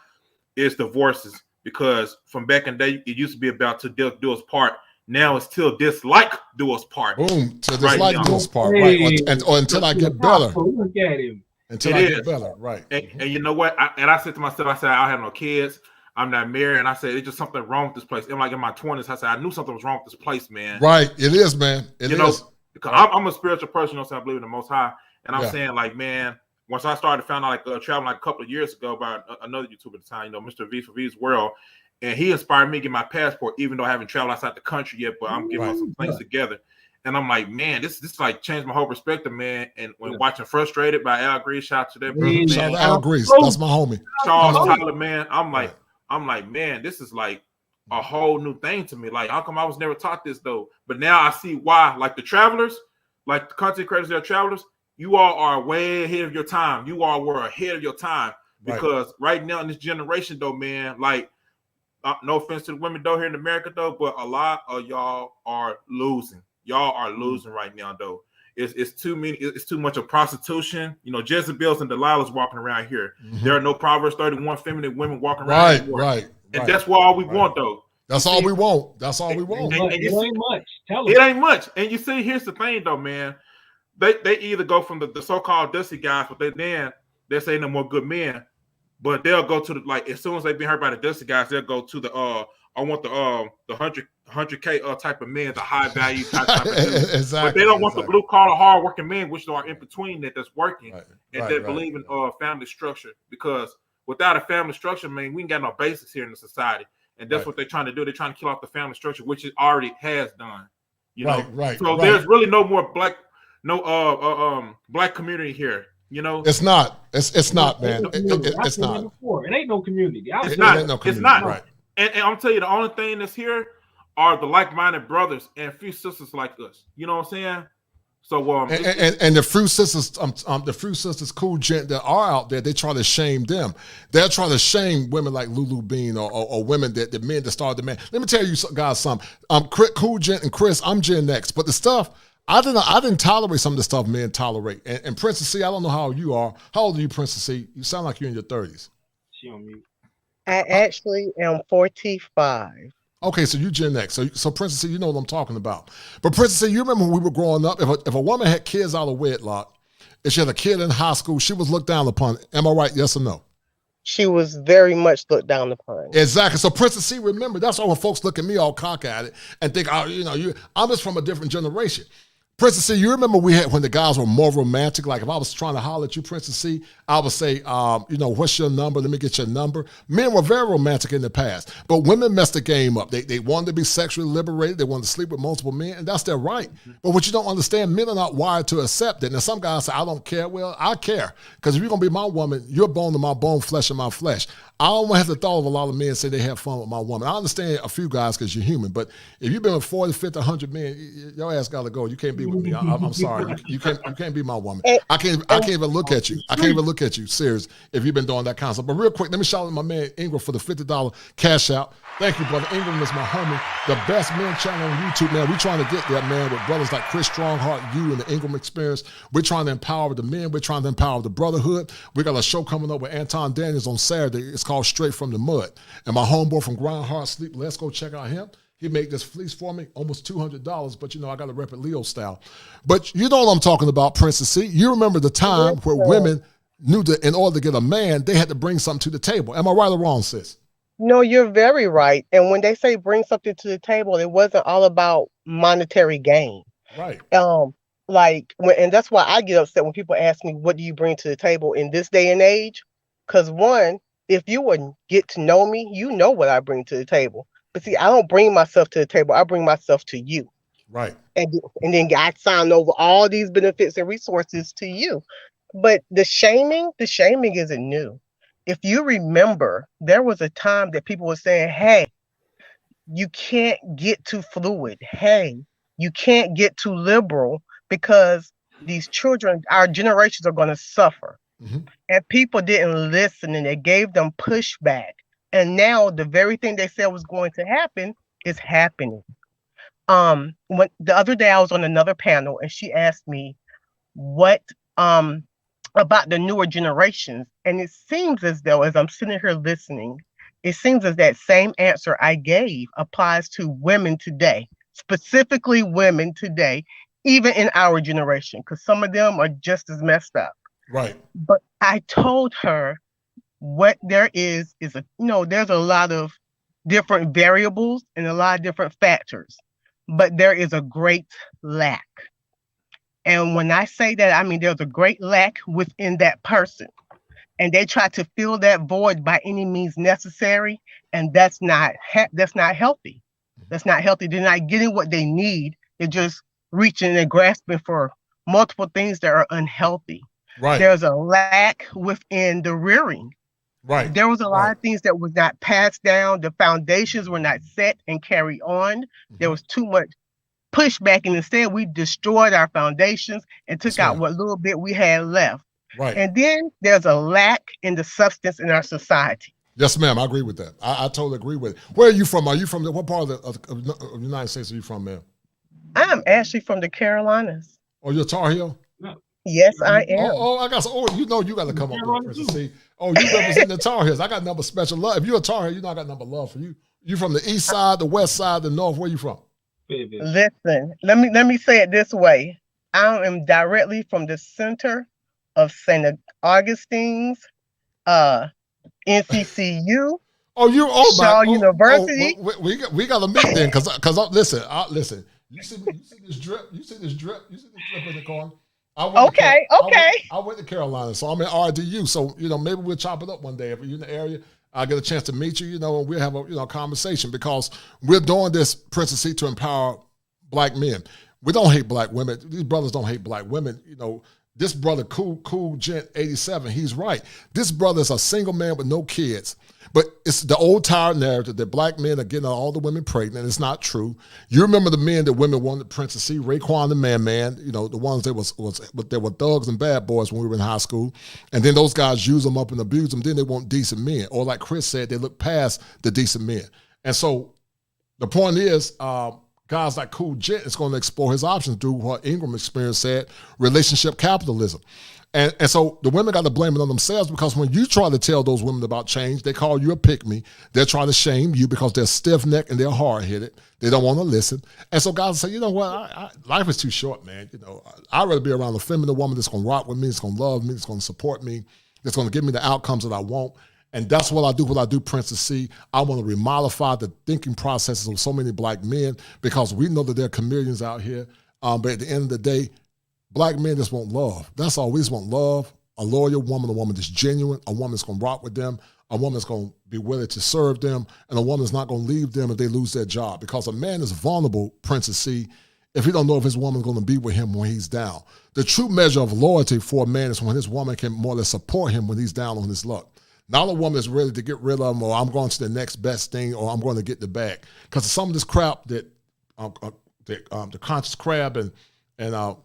Q: is divorces, because from back in the day, it used to be about to do us part. Now it's till dislike do us part.
G: Boom, to dislike do us part, right? Or until I get better.
M: Look at him.
G: Until I get better, right?
Q: And you know what? I said to myself, I said, I don't have no kids. I'm not married, and I said, it's just something wrong with this place. And like in my 20s, I said, I knew something was wrong with this place, man.
G: Right, it is, man. It is.
Q: Because I'm a spiritual person, I believe in the Most High, and I'm saying, like, man, once I started found out, like, traveling like a couple of years ago by another YouTuber at the time, Mr. V for V's World, and he inspired me to get my passport, even though I haven't traveled outside the country yet, but I'm getting some things together. And I'm like, man, this like changed my whole perspective, man. And when watching Frustrated by Al Grease, shout out to that brother,
G: shout out to Al Grease, that's my homie.
Q: Charles Tyler, man. I'm like, man, this is like a whole new thing to me. Like, how come I was never taught this though? But now I see why. Like the travelers, like the content creators that are travelers, you all are way ahead of your time. You all were ahead of your time, because right now in this generation though, man, like, no offense to the women though here in America though, but a lot of y'all are losing. Y'all are losing right now though. It's too many. It's too much of prostitution. Jezebels and Delilahs walking around here. Mm-hmm. There are no Proverbs 31 feminine women walking around anymore. Right. And that's what all we want though.
G: That's all we want. That's all we want.
Q: And
M: it ain't much.
Q: It ain't much. And you see, here's the thing though, man. They either go from the so-called dusty guys, but they're saying they're more good men. But they'll go to like, as soon as they've been hurt by the dusty guys, they'll go to the I want the 100K type of men, the high value type of men. Exactly. But they don't want the blue collar hard working men, which are in between that's working and that believe in family structure. Because without a family structure, man, we ain't got no basics here in the society. And that's what they're trying to do. They're trying to kill off the family structure, which it already has done. So there's really no more black community here. You know,
G: it's not. It's not, man. It's not.
M: It ain't no community.
Q: It's not.
G: Ain't no community,
Q: It's not.
G: right.
Q: And I'm telling you, the only thing that's here are the like-minded brothers and a few sisters like us. You know what I'm saying? So
G: and the fruit sisters, cool gent that are out there, they try to shame them. They're trying to shame women like Lulu Bean or women that the men that started the man. Let me tell you guys something. Cool gent and Chris, I'm Gen X, but the stuff I didn't tolerate some of the stuff men tolerate. And Princess C, I don't know how old you are. How old are you, Princess C? You sound like you're in your 30s.
M: She on mute.
P: I actually am 45.
G: Okay, so you Gen X. So Princess C, you know what I'm talking about. But Princess C, you remember when we were growing up, if a woman had kids out of wedlock, if she had a kid in high school, she was looked down upon. Am I right? Yes or no?
P: She was very much looked down upon.
G: Exactly. So Princess C, remember, that's why when folks look at me all cock-eyed and think, I'm just from a different generation. Princess C, you remember when the guys were more romantic? Like if I was trying to holler at you, Princess C, I would say, what's your number? Let me get your number. Men were very romantic in the past, but women messed the game up. They wanted to be sexually liberated. They wanted to sleep with multiple men, and that's their right. But what you don't understand, men are not wired to accept it. Now some guys say, I don't care. Well, I care, because if you're going to be my woman, you're bone to my bone, flesh of my flesh. I don't have the thought of a lot of men say they have fun with my woman. I understand a few guys because you're human, but if you've been with 40, 50, 100 men, your ass got to go. You can't be with me. I'm sorry. You can't be my woman. I can't even look at you. I can't even look at you, serious, if you've been doing that kind of stuff. But real quick, let me shout out my man Ingram for the $50 cash out. Thank you, brother. Ingram is my homie. The best men channel on YouTube, man. We're trying to get that, man, with brothers like Chris Strongheart, you, and the Ingram Experience. We're trying to empower the men. We're trying to empower the brotherhood. We got a show coming up with Anton Daniels on Saturday. It's called Straight from the Mud. And my homeboy from Grind Hard Sleep, let's go check out him. He made this fleece for me, almost $200, but I got to rep it Leo style. But you know what I'm talking about, Princess C. You remember the time where women knew that in order to get a man, they had to bring something to the table. Am I right or wrong, sis?
P: No, you're very right. And when they say bring something to the table, it wasn't all about monetary gain.
G: Right.
P: And that's why I get upset when people ask me, what do you bring to the table in this day and age? Because one, if you would get to know me, you know what I bring to the table. But see, I don't bring myself to the table. I bring myself to you.
G: Right.
P: And then I sign over all these benefits and resources to you. But the shaming isn't new. If you remember, there was a time that people were saying, hey, you can't get too fluid. Hey, you can't get too liberal because these children, our generations are going to suffer. Mm-hmm. And people didn't listen and they gave them pushback. And now the very thing they said was going to happen is happening. When the other day I was on another panel and she asked me what about the newer generations. And it seems as though, as I'm sitting here listening, it seems as that same answer I gave applies to women today, specifically women today, even in our generation, because some of them are just as messed up.
G: Right.
P: But I told her what there is there's a lot of different variables and a lot of different factors, but there is a great lack. And when I say that, I mean there's a great lack within that person. And they try to fill that void by any means necessary. And that's not healthy. That's not healthy. They're not getting what they need. They're just reaching and grasping for multiple things that are unhealthy.
G: Right.
P: There's a lack within the rearing.
G: Right.
P: There was a lot of things that was not passed down. The foundations were not set and carried on. Mm-hmm. There was too much pushback, and instead we destroyed our foundations and took out what little bit we had left.
G: Right.
P: And then there's a lack in the substance in our society.
G: Yes, ma'am. I agree with that. I totally agree with it. Where are you from? Are you from what part of the United States are you from, ma'am?
P: I'm actually from the Carolinas.
G: Oh, you're Tar Heel?
P: No. Yes, I am.
G: I got some. Oh, you got to come up there, Princess C. Oh, you represent the Tar Heels. I got number special love. If you're a Tar Heel, I got number love for you. You from the east side, the west side, the north. Where you from?
P: Listen, let me say it this way. I am directly from the center of St. Augustine's, NCCU. Shaw University.
G: We got to meet then, because listen. You see this drip? You see this drip in the corner? I went to Carolina, so I'm in RDU. So maybe we'll chop it up one day if you're in the area. I'll get a chance to meet you, and we'll have a conversation, because we're doing this, Princess C, to empower black men. We don't hate black women. These brothers don't hate black women. this brother, Cool Gent 87, he's right. This brother is a single man with no kids. But it's the old tired narrative that black men are getting all the women pregnant. It's not true. You remember the men that women wanted Princess C, Raekwon the Man, you know, the ones that they were thugs and bad boys when we were in high school. And then those guys use them up and abuse them. Then they want decent men. Or like Chris said, they look past the decent men. And so the point is, guys like Cool Gent is going to explore his options through what Ingram experience said, relationship capitalism. And so the women got to blame it on themselves, because when you try to tell those women about change, they call you a pick-me. They're trying to shame you because they're stiff-necked and they're hard-headed. They don't want to listen. And so guys say, you know what, life is too short, man. You know, I'd rather be around a feminine woman that's going to rock with me, that's going to love me, that's going to support me, that's going to give me the outcomes that I want. And that's what I do, Princess C. I want to remodify the thinking processes of so many black men, because we know that there are chameleons out here. But at the end of the day, black men just want love. That's all. We just want love, a loyal woman, a woman that's genuine, a woman that's going to rock with them, a woman that's going to be willing to serve them, and a woman that's not going to leave them if they lose their job. Because a man is vulnerable, Princess C, if he don't know if his woman's going to be with him when he's down. The true measure of loyalty for a man is when his woman can more or less support him when he's down on his luck. Not a woman that's ready to get rid of him, or I'm going to the next best thing, or I'm going to get the bag. Because some of this crap that the conscious crab and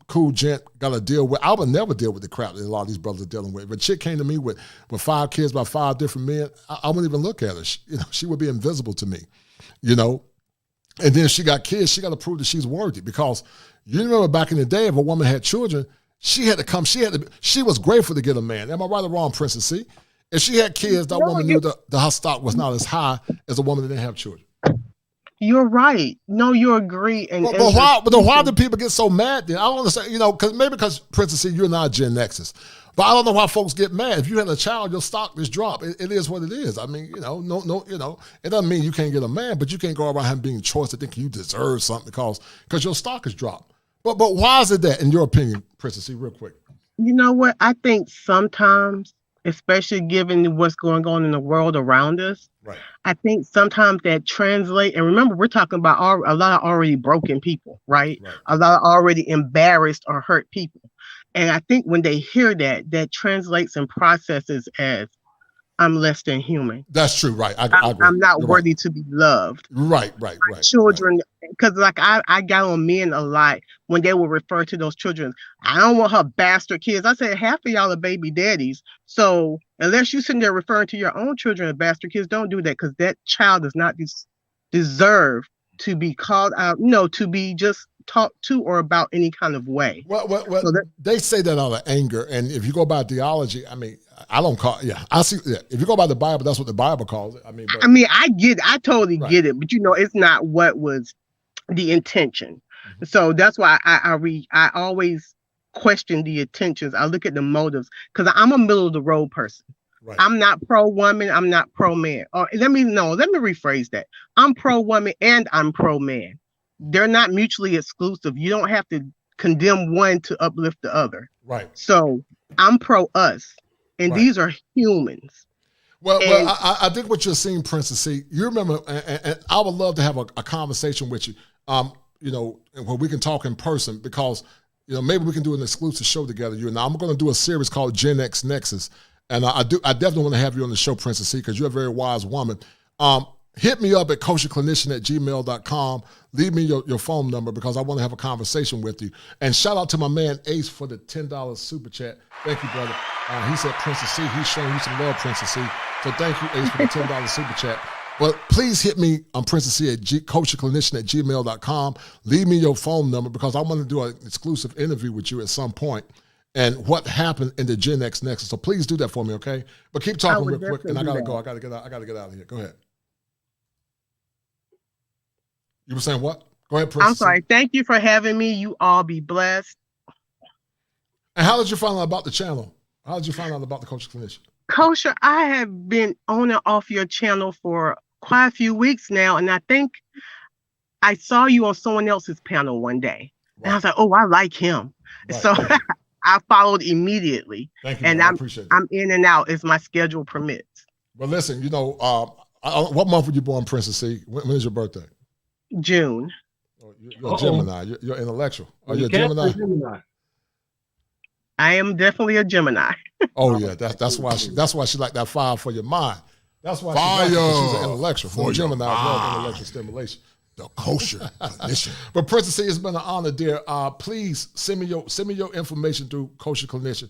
G: Cool Gent got to deal with. I would never deal with the crap that a lot of these brothers are dealing with. If a chick came to me with 5 kids by 5 different men, I wouldn't even look at her. She would be invisible to me, you know. And then if she got kids, she got to prove that she's worthy. Because you remember back in the day, if a woman had children, she had to come. She was grateful to get a man. Am I right or wrong, Princess C? If she had kids, that woman knew that her stock was not as high as a woman that didn't have children.
P: You're right. No, you agree.
G: But why do people get so mad then? I don't understand, you know, because Princess C, you're not Gen X's. But I don't know why folks get mad. If you had a child, your stock just dropped. It is what it is. I mean, you know, it doesn't mean you can't get a man, but you can't go around having being choice to think you deserve something because your stock has dropped. But why is it that, in your opinion, Princess C, real quick?
P: You know what? I think sometimes, especially given what's going on in the world around us, right, I think sometimes that translate, and remember, we're talking about a lot of already broken people, right? A lot of already embarrassed or hurt people. And I think when they hear that translates and processes as, I'm less than human.
G: That's true, right? I agree.
P: I'm not worthy to be loved.
G: Right.
P: Children, because like I got on men a lot when they would refer to those children. I don't want her bastard kids. I said half of y'all are baby daddies. So unless you're sitting there referring to your own children as bastard kids, don't do that, because that child does not deserve to be called out, to be just talked to or about any kind of way.
G: Well, so they say that out of anger. And if you go by theology, I mean, I see. Yeah, if you go by the Bible, that's what the Bible calls it. I mean,
P: I get it. I totally get it. But it's not what was the intention. Mm-hmm. So that's why I always question the intentions. I look at the motives, because I'm a middle of the road person. Right. I'm not pro woman. I'm not pro man. Or let me rephrase that. I'm pro woman and I'm pro man. They're not mutually exclusive. You don't have to condemn one to uplift the other.
G: Right.
P: So I'm pro us. And these are humans.
G: Well, I think what you're seeing, Princess C, you remember, and I would love to have a conversation with you, where we can talk in person, because, maybe we can do an exclusive show together, you and I. I'm going to do a series called Gen X Nexus. And I definitely want to have you on the show, Princess C, because you're a very wise woman. Hit me up at kosherclinician@gmail.com. Leave me your phone number, because I want to have a conversation with you. And shout out to my man Ace for the $10 super chat. Thank you, brother. He said Princess C. He's showing you some love, Princess C. So thank you, Ace, for the $10 super chat. But please hit me on Princess C at kosherclinician@gmail.com. Leave me your phone number, because I want to do an exclusive interview with you at some point, and what happened in the Gen X Nexus. So please do that for me, okay? But keep talking real quick, and I gotta go. I gotta get out of here. Go ahead. You were saying what? Go ahead, Princess.
P: I'm sorry. Thank you for having me. You all be blessed.
G: And how did you find out about the channel? How did you find out about the Kosher Clinician?
P: Kosher, I have been on and off your channel for quite a few weeks now, and I think I saw you on someone else's panel one day. Right. And I was like, oh, I like him. Right. So I followed immediately. Thank you, and I appreciate that. I'm in and out as my schedule permits.
G: Well, listen, what month were you born, Princess C? When is your birthday?
P: June.
G: Oh, you're a Gemini. You're intellectual. Are you a Gemini?
P: I am definitely a Gemini.
G: Oh yeah, that's why she like that fire for your mind. That's why
A: Fire
G: she's an intellectual.
A: for your
G: Gemini love
A: mind.
G: intellectual stimulation.
A: The kosher clinician.
G: But Princess C, it's been an honor, dear. Please send me your information through Kosher Clinician,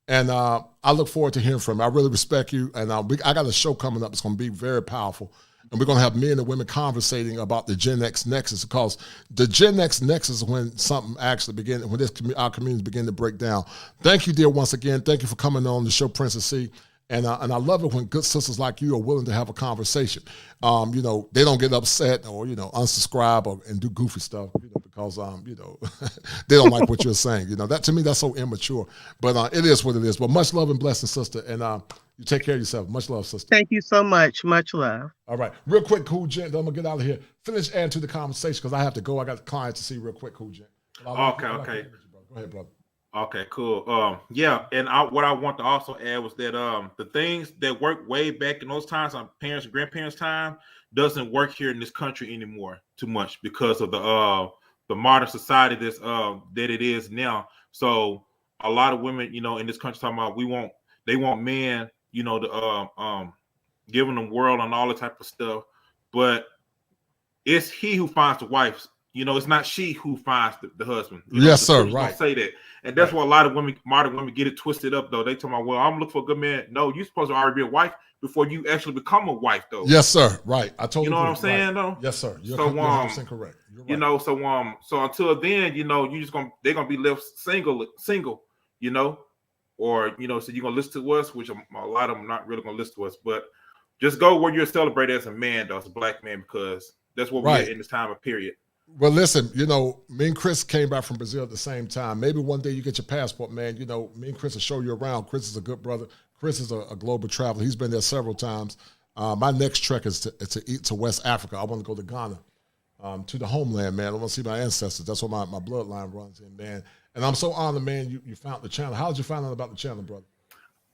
G: and I look forward to hearing from you. I really respect you, and I got a show coming up. It's going to be very powerful, and we're going to have men and women conversating about the Gen X nexus, because the Gen X nexus is when something actually begins, when our communities begin to break down. Thank you, dear, once again. Thank you for coming on the show, Princess C. And I love it when good sisters like you are willing to have a conversation. They don't get upset or, unsubscribe and do goofy stuff, because, they don't like what you're saying. That to me, that's so immature. But it is what it is. But much love and blessing, sister. And you take care of yourself. Much love, sister.
P: Thank you so much. Much love.
G: All right. Real quick, Cool Gent. I'm going to get out of here. Finish adding to the conversation because I have to go. I got clients to see real quick, Cool Gent.
Q: Okay.
G: Go ahead, brother.
Q: Okay, cool. And what I want to also add was that the things that worked way back in those times, on parents and grandparents' time, doesn't work here in this country anymore too much because of the modern society that it is now. So a lot of women, in this country talking about they want men, to giving them world and all that type of stuff, but it's he who finds the wife. It's not she who finds the husband.
G: Yes, sir. Right.
Q: Say that. And that's why a lot of modern women get it twisted up, though. They talk about, well, I'm looking for a good man. No, you're supposed to already be a wife before you actually become a wife, though.
G: Yes, sir. Right. I totally
Q: You know
G: agree.
Q: what I'm saying,
G: right.
Q: though?
G: Yes, sir. You're
Q: so,
G: 100% correct. You're right.
Q: So until then, they're gonna be left single, or so you're gonna listen to us, which a lot of them not really gonna listen to us, but just go where you're celebrated as a man, though, as a black man, because that's what we're in this time of period.
G: Well, listen, me and Chris came back from Brazil at the same time. Maybe one day you get your passport, man. Me and Chris will show you around. Chris is a good brother. Chris is a global traveler. He's been there several times. My next trek is to West Africa. I want to go to Ghana, to the homeland, man. I want to see my ancestors. That's where my bloodline runs in, man. And I'm so honored, man, you found the channel. How did you find out about the channel, brother?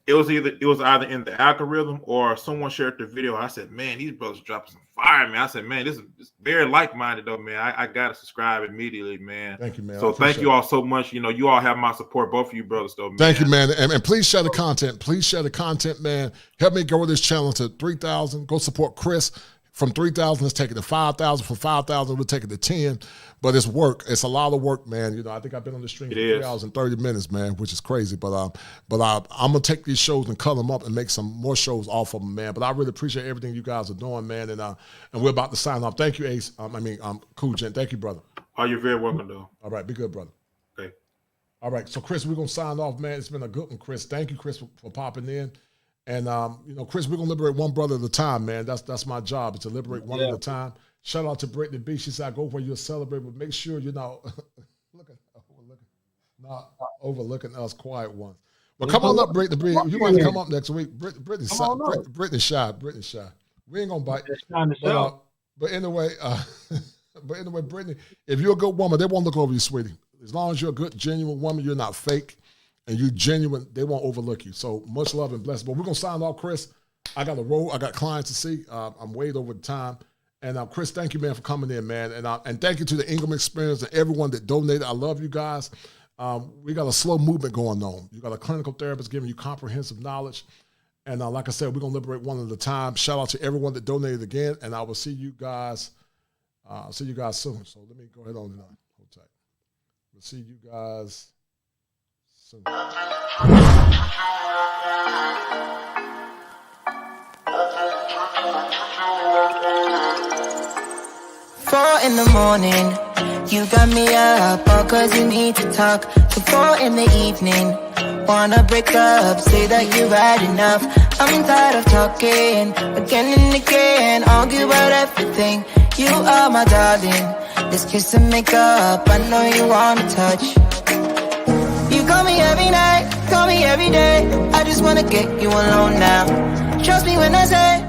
Q: It was either in the algorithm or someone shared the video. I said, man, these brothers dropping some fire, man. I said, man, this is very like-minded, though, man. I got to subscribe immediately, man.
G: Thank you, man.
Q: So thank you all so much. You all have my support, both of you brothers, though, man.
G: Thank you, man. And please share the content. Please share the content, man. Help me grow this channel to 3,000. Go support Chris. From 3,000, let's take it to 5,000. From 5,000, we'll take it to 10. But it's work. It's a lot of work, man. I think I've been on the stream for 3 hours and 30 minutes, man, which is crazy. But I'm going to take these shows and cut them up and make some more shows off of them, man. But I really appreciate everything you guys are doing, man. And we're about to sign off. Thank you, Ace. Cool, Gent. Thank you, brother.
Q: Oh, you're very welcome, though.
G: All right. Be good, brother.
Q: Okay.
G: All right. So, Chris, we're going to sign off, man. It's been a good one, Chris. Thank you, Chris, for popping in. And, Chris, we're going to liberate one brother at a time, man. That's my job, is to liberate one at a time. Shout out to Brittany B. She said, I go where you'll celebrate, but make sure you're not overlooking us quiet ones. But come on up, Brittany B. You want to come up next week. Brittany's shy. We ain't going to bite. But anyway, Brittany, if you're a good woman, they won't look over you, sweetie. As long as you're a good, genuine woman, you're not fake, and you're genuine, they won't overlook you. So much love and blessing. But we're going to sign off, Chris. I got a roll. I got clients to see. I'm way over the time. And Chris, thank you, man, for coming in, man. And thank you to the Ingram Experience and everyone that donated. I love you guys. We got a slow movement going on. You got a clinical therapist giving you comprehensive knowledge. And like I said, we're going to liberate one at a time. Shout out to everyone that donated again. And I will see you guys. Soon. So let me go ahead on and hold tight. We'll see you guys soon.
C: 4 in the morning, you got me up, all cause you need to talk. To 4 in the evening, wanna break up, say that you've had enough. I'm tired of talking, again and again, argue about everything. You are my darling, this kiss and make up, I know you wanna touch. You call me every night, call me every day, I just wanna get you alone now. Trust me when I say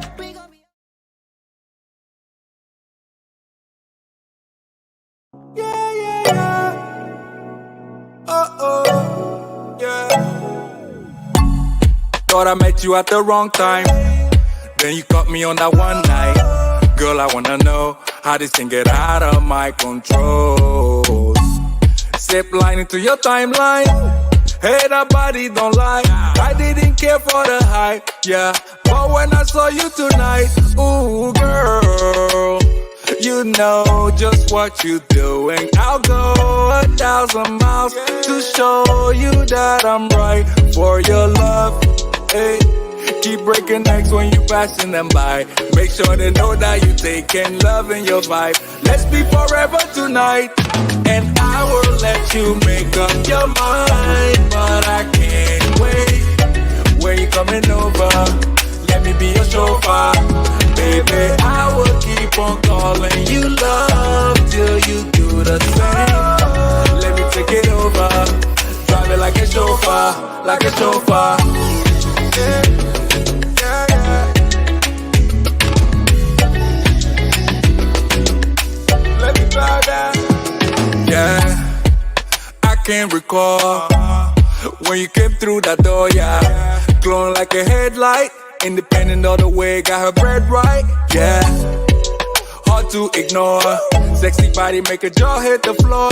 B: Thought I met you at the wrong time. Then you caught me on that one night. Girl, I wanna know how this can get out of my control. Zip line into your timeline. Hey, that body don't lie. I didn't care for the hype, yeah. But when I saw you tonight, ooh, girl, you know just what you're doing. I'll go 1,000 miles to show you that I'm right for your love. Hey, keep breaking necks when you passing them by. Make sure they know that you taking love in your vibe. Let's be forever tonight, and I will let you make up your mind. But I can't wait. When you coming over, let me be your chauffeur. Baby, I will keep on calling you love till you do the same. Let me take it over, drive it like a chauffeur, like a chauffeur. Yeah, yeah, yeah. Let me drive that. Yeah, I can't recall when you came through that door, yeah. Glowing like a headlight, independent of the way, got her bread right, yeah. Hard to ignore, sexy body make a jaw hit the floor.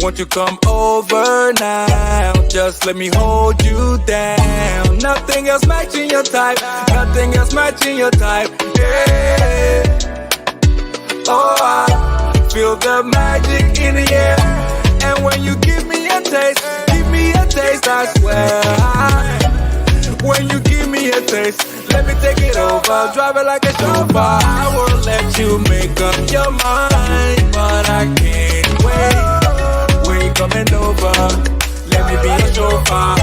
B: Won't you come over now, just let me hold you down. Nothing else matching your type, nothing else matching your type, yeah. Oh, I feel the magic in the air. And when you give me a taste, I swear. When you give me a taste, let me take it over, drive it like a chauffeur. I will let you make up your mind, but I can't wait. When you coming over, let me be your chauffeur.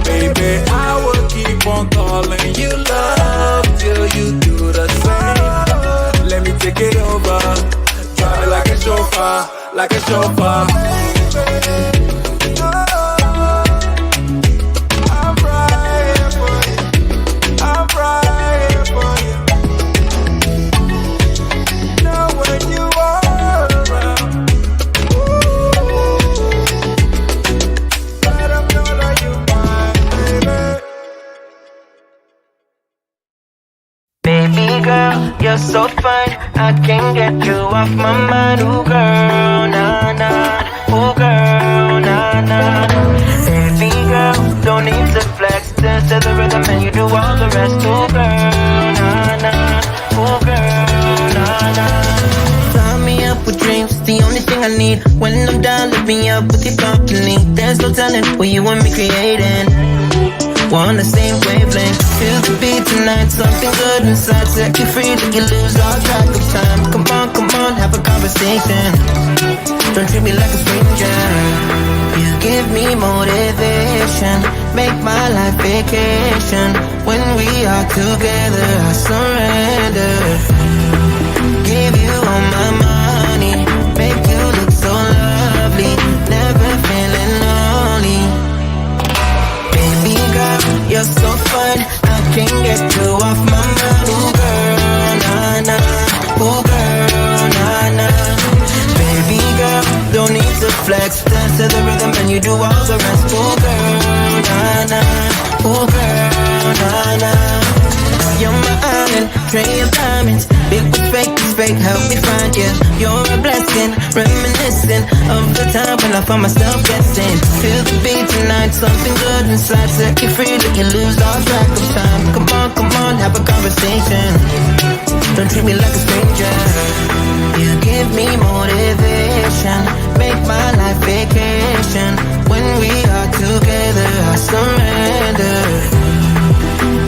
B: Baby, I will keep on calling you love till you do the same. Let me take it over, drive it like a chauffeur, like a chauffeur.
C: Baby girl, you're so fine, I can't get you off my mind. Ooh girl, nah nah. Ooh girl, nah nah. Baby girl, don't need to flex. Dance to the rhythm and you do all the rest. Ooh girl, nah nah. Ooh girl, nah nah. Fly me up with dreams, the only thing I need. When I'm down, lift me up with your company. There's no telling what you want me creating. We're on the same wavelength. Feel the beat tonight, something good inside. Set you free, let you lose all track of time. Come on, have a conversation. Don't treat me like a stranger. You give me motivation, make my life vacation. When we are together, I surrender. Give you all my money, make you look so lovely. Never feeling lonely. Baby girl, you're so fine, I can't get you off my mind. Ooh girl, nah nah. Ooh girl, nah nah. Baby girl, don't need to flex. Dance to the rhythm and you do all the rest. Ooh girl, nah nah. Ooh girl, nah nah. You're my island, tray of diamonds. Big was fake, help me find you. You're a blessing, reminiscent of the time when I found myself guessing. Feel the beat tonight, something good inside. Set you free, let you lose all track of time. Come on, have a conversation. Don't treat me like a stranger. You give me motivation, make my life vacation. When we are together, I surrender.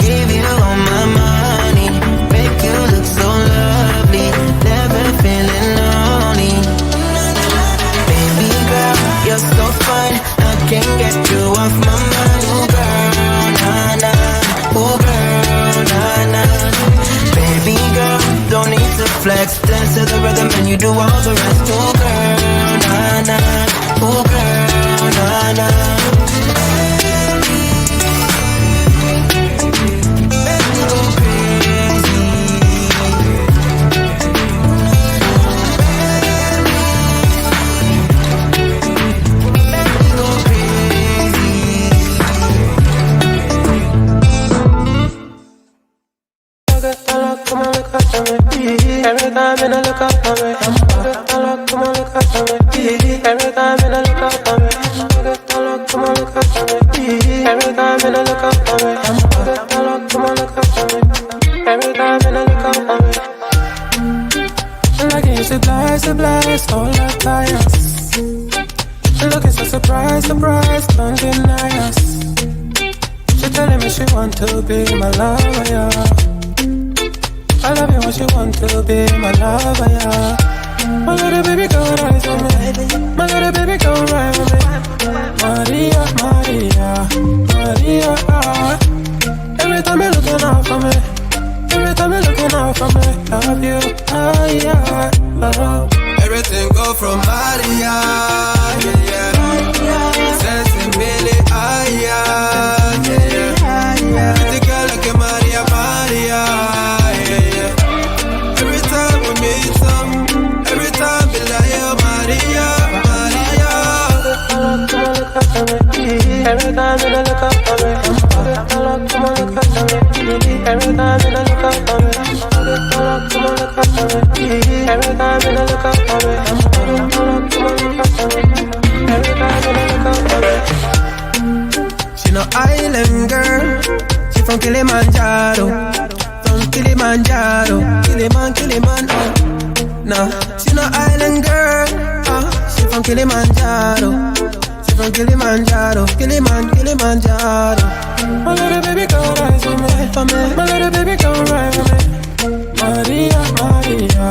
C: Give you all my money, make you look so lovely. Never feeling lonely. Baby girl, you're so fine, I can't get you off my mind. Ooh girl, nah nah. Ooh girl, nah nah. Baby girl, don't need to flex. Dance to the rhythm and you do all the rest. Ooh girl, nah nah. Ooh girl, nah nah.
D: Every time when I look up at me, come on, look up at me. Every time when I look up at me, come on, look up at me. looking so surprised, don't deny us. She telling me she want to be my lover, yeah. I love you when she want to be my lover, yeah. My little baby gon' rise on me. My little baby gon' ride on me. Maria, Maria, Maria. Every time you're looking out for me. Every time you're looking out for me. Love you, yeah.
E: Everything go from Maria, yeah. Sensibility, yeah. Pretty girl like a Maria, Maria, yeah. Every time we meet some, every time be like, oh, Maria, Maria.
D: Every time you look up for me, come on, look up for me. Every time you look up for me, come on, look up for me. Every time you look up for me, come on, look up for me. Every time you look up for me.
E: She no island girl, she from Kilimanjaro, Kiliman, oh. Nah, she no island girl, she from Kilimanjaro. From Kilimanjaro.
D: My little baby gon' rise with me. My little baby gon' ride with me. Maria, Maria,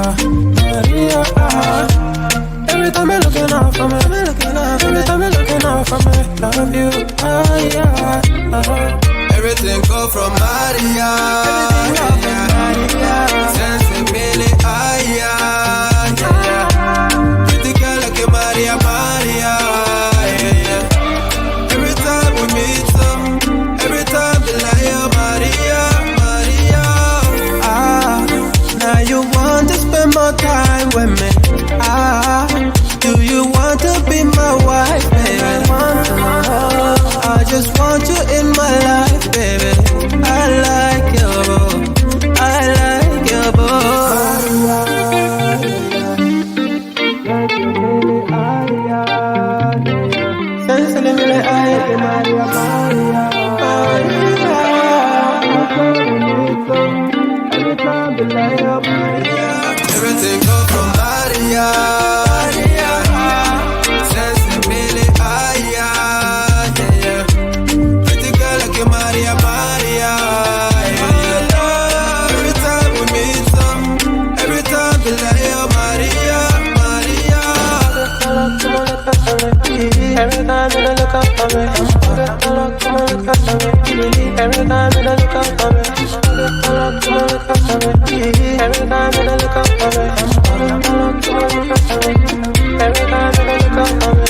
D: Maria. Every time you're looking out for me. Every time you're looking out for me. Love you, yeah.
E: Everything go from Maria. Sensibility, yeah. Pretty girl like a Maria, Maria. More time with me. Do you want to be my wife, baby? I just want you in my life, baby. I like you, I like you, Everything go from Maria, sensibility, yeah. Pretty girl like a Maria, Maria, yeah. Every time we meet some, every time we like, oh, Maria, Maria.
D: Every time you look up for me, come on, look up for me. Every time you look up for me, come on, look up for me. Every time you look up for me, come on, look up for me. Every time you look up for me.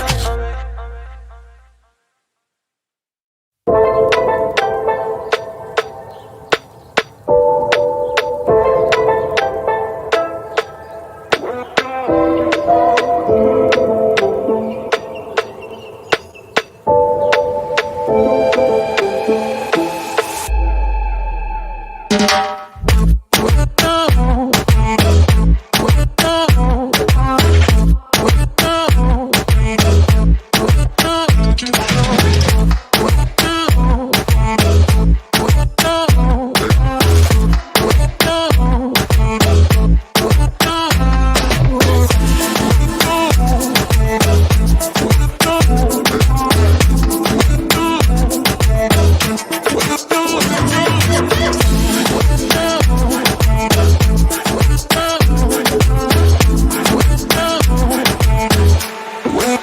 E: Where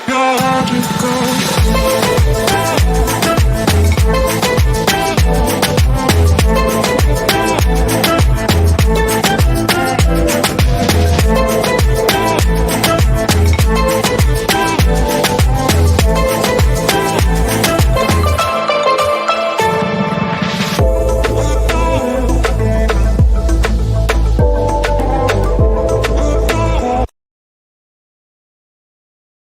E: you go?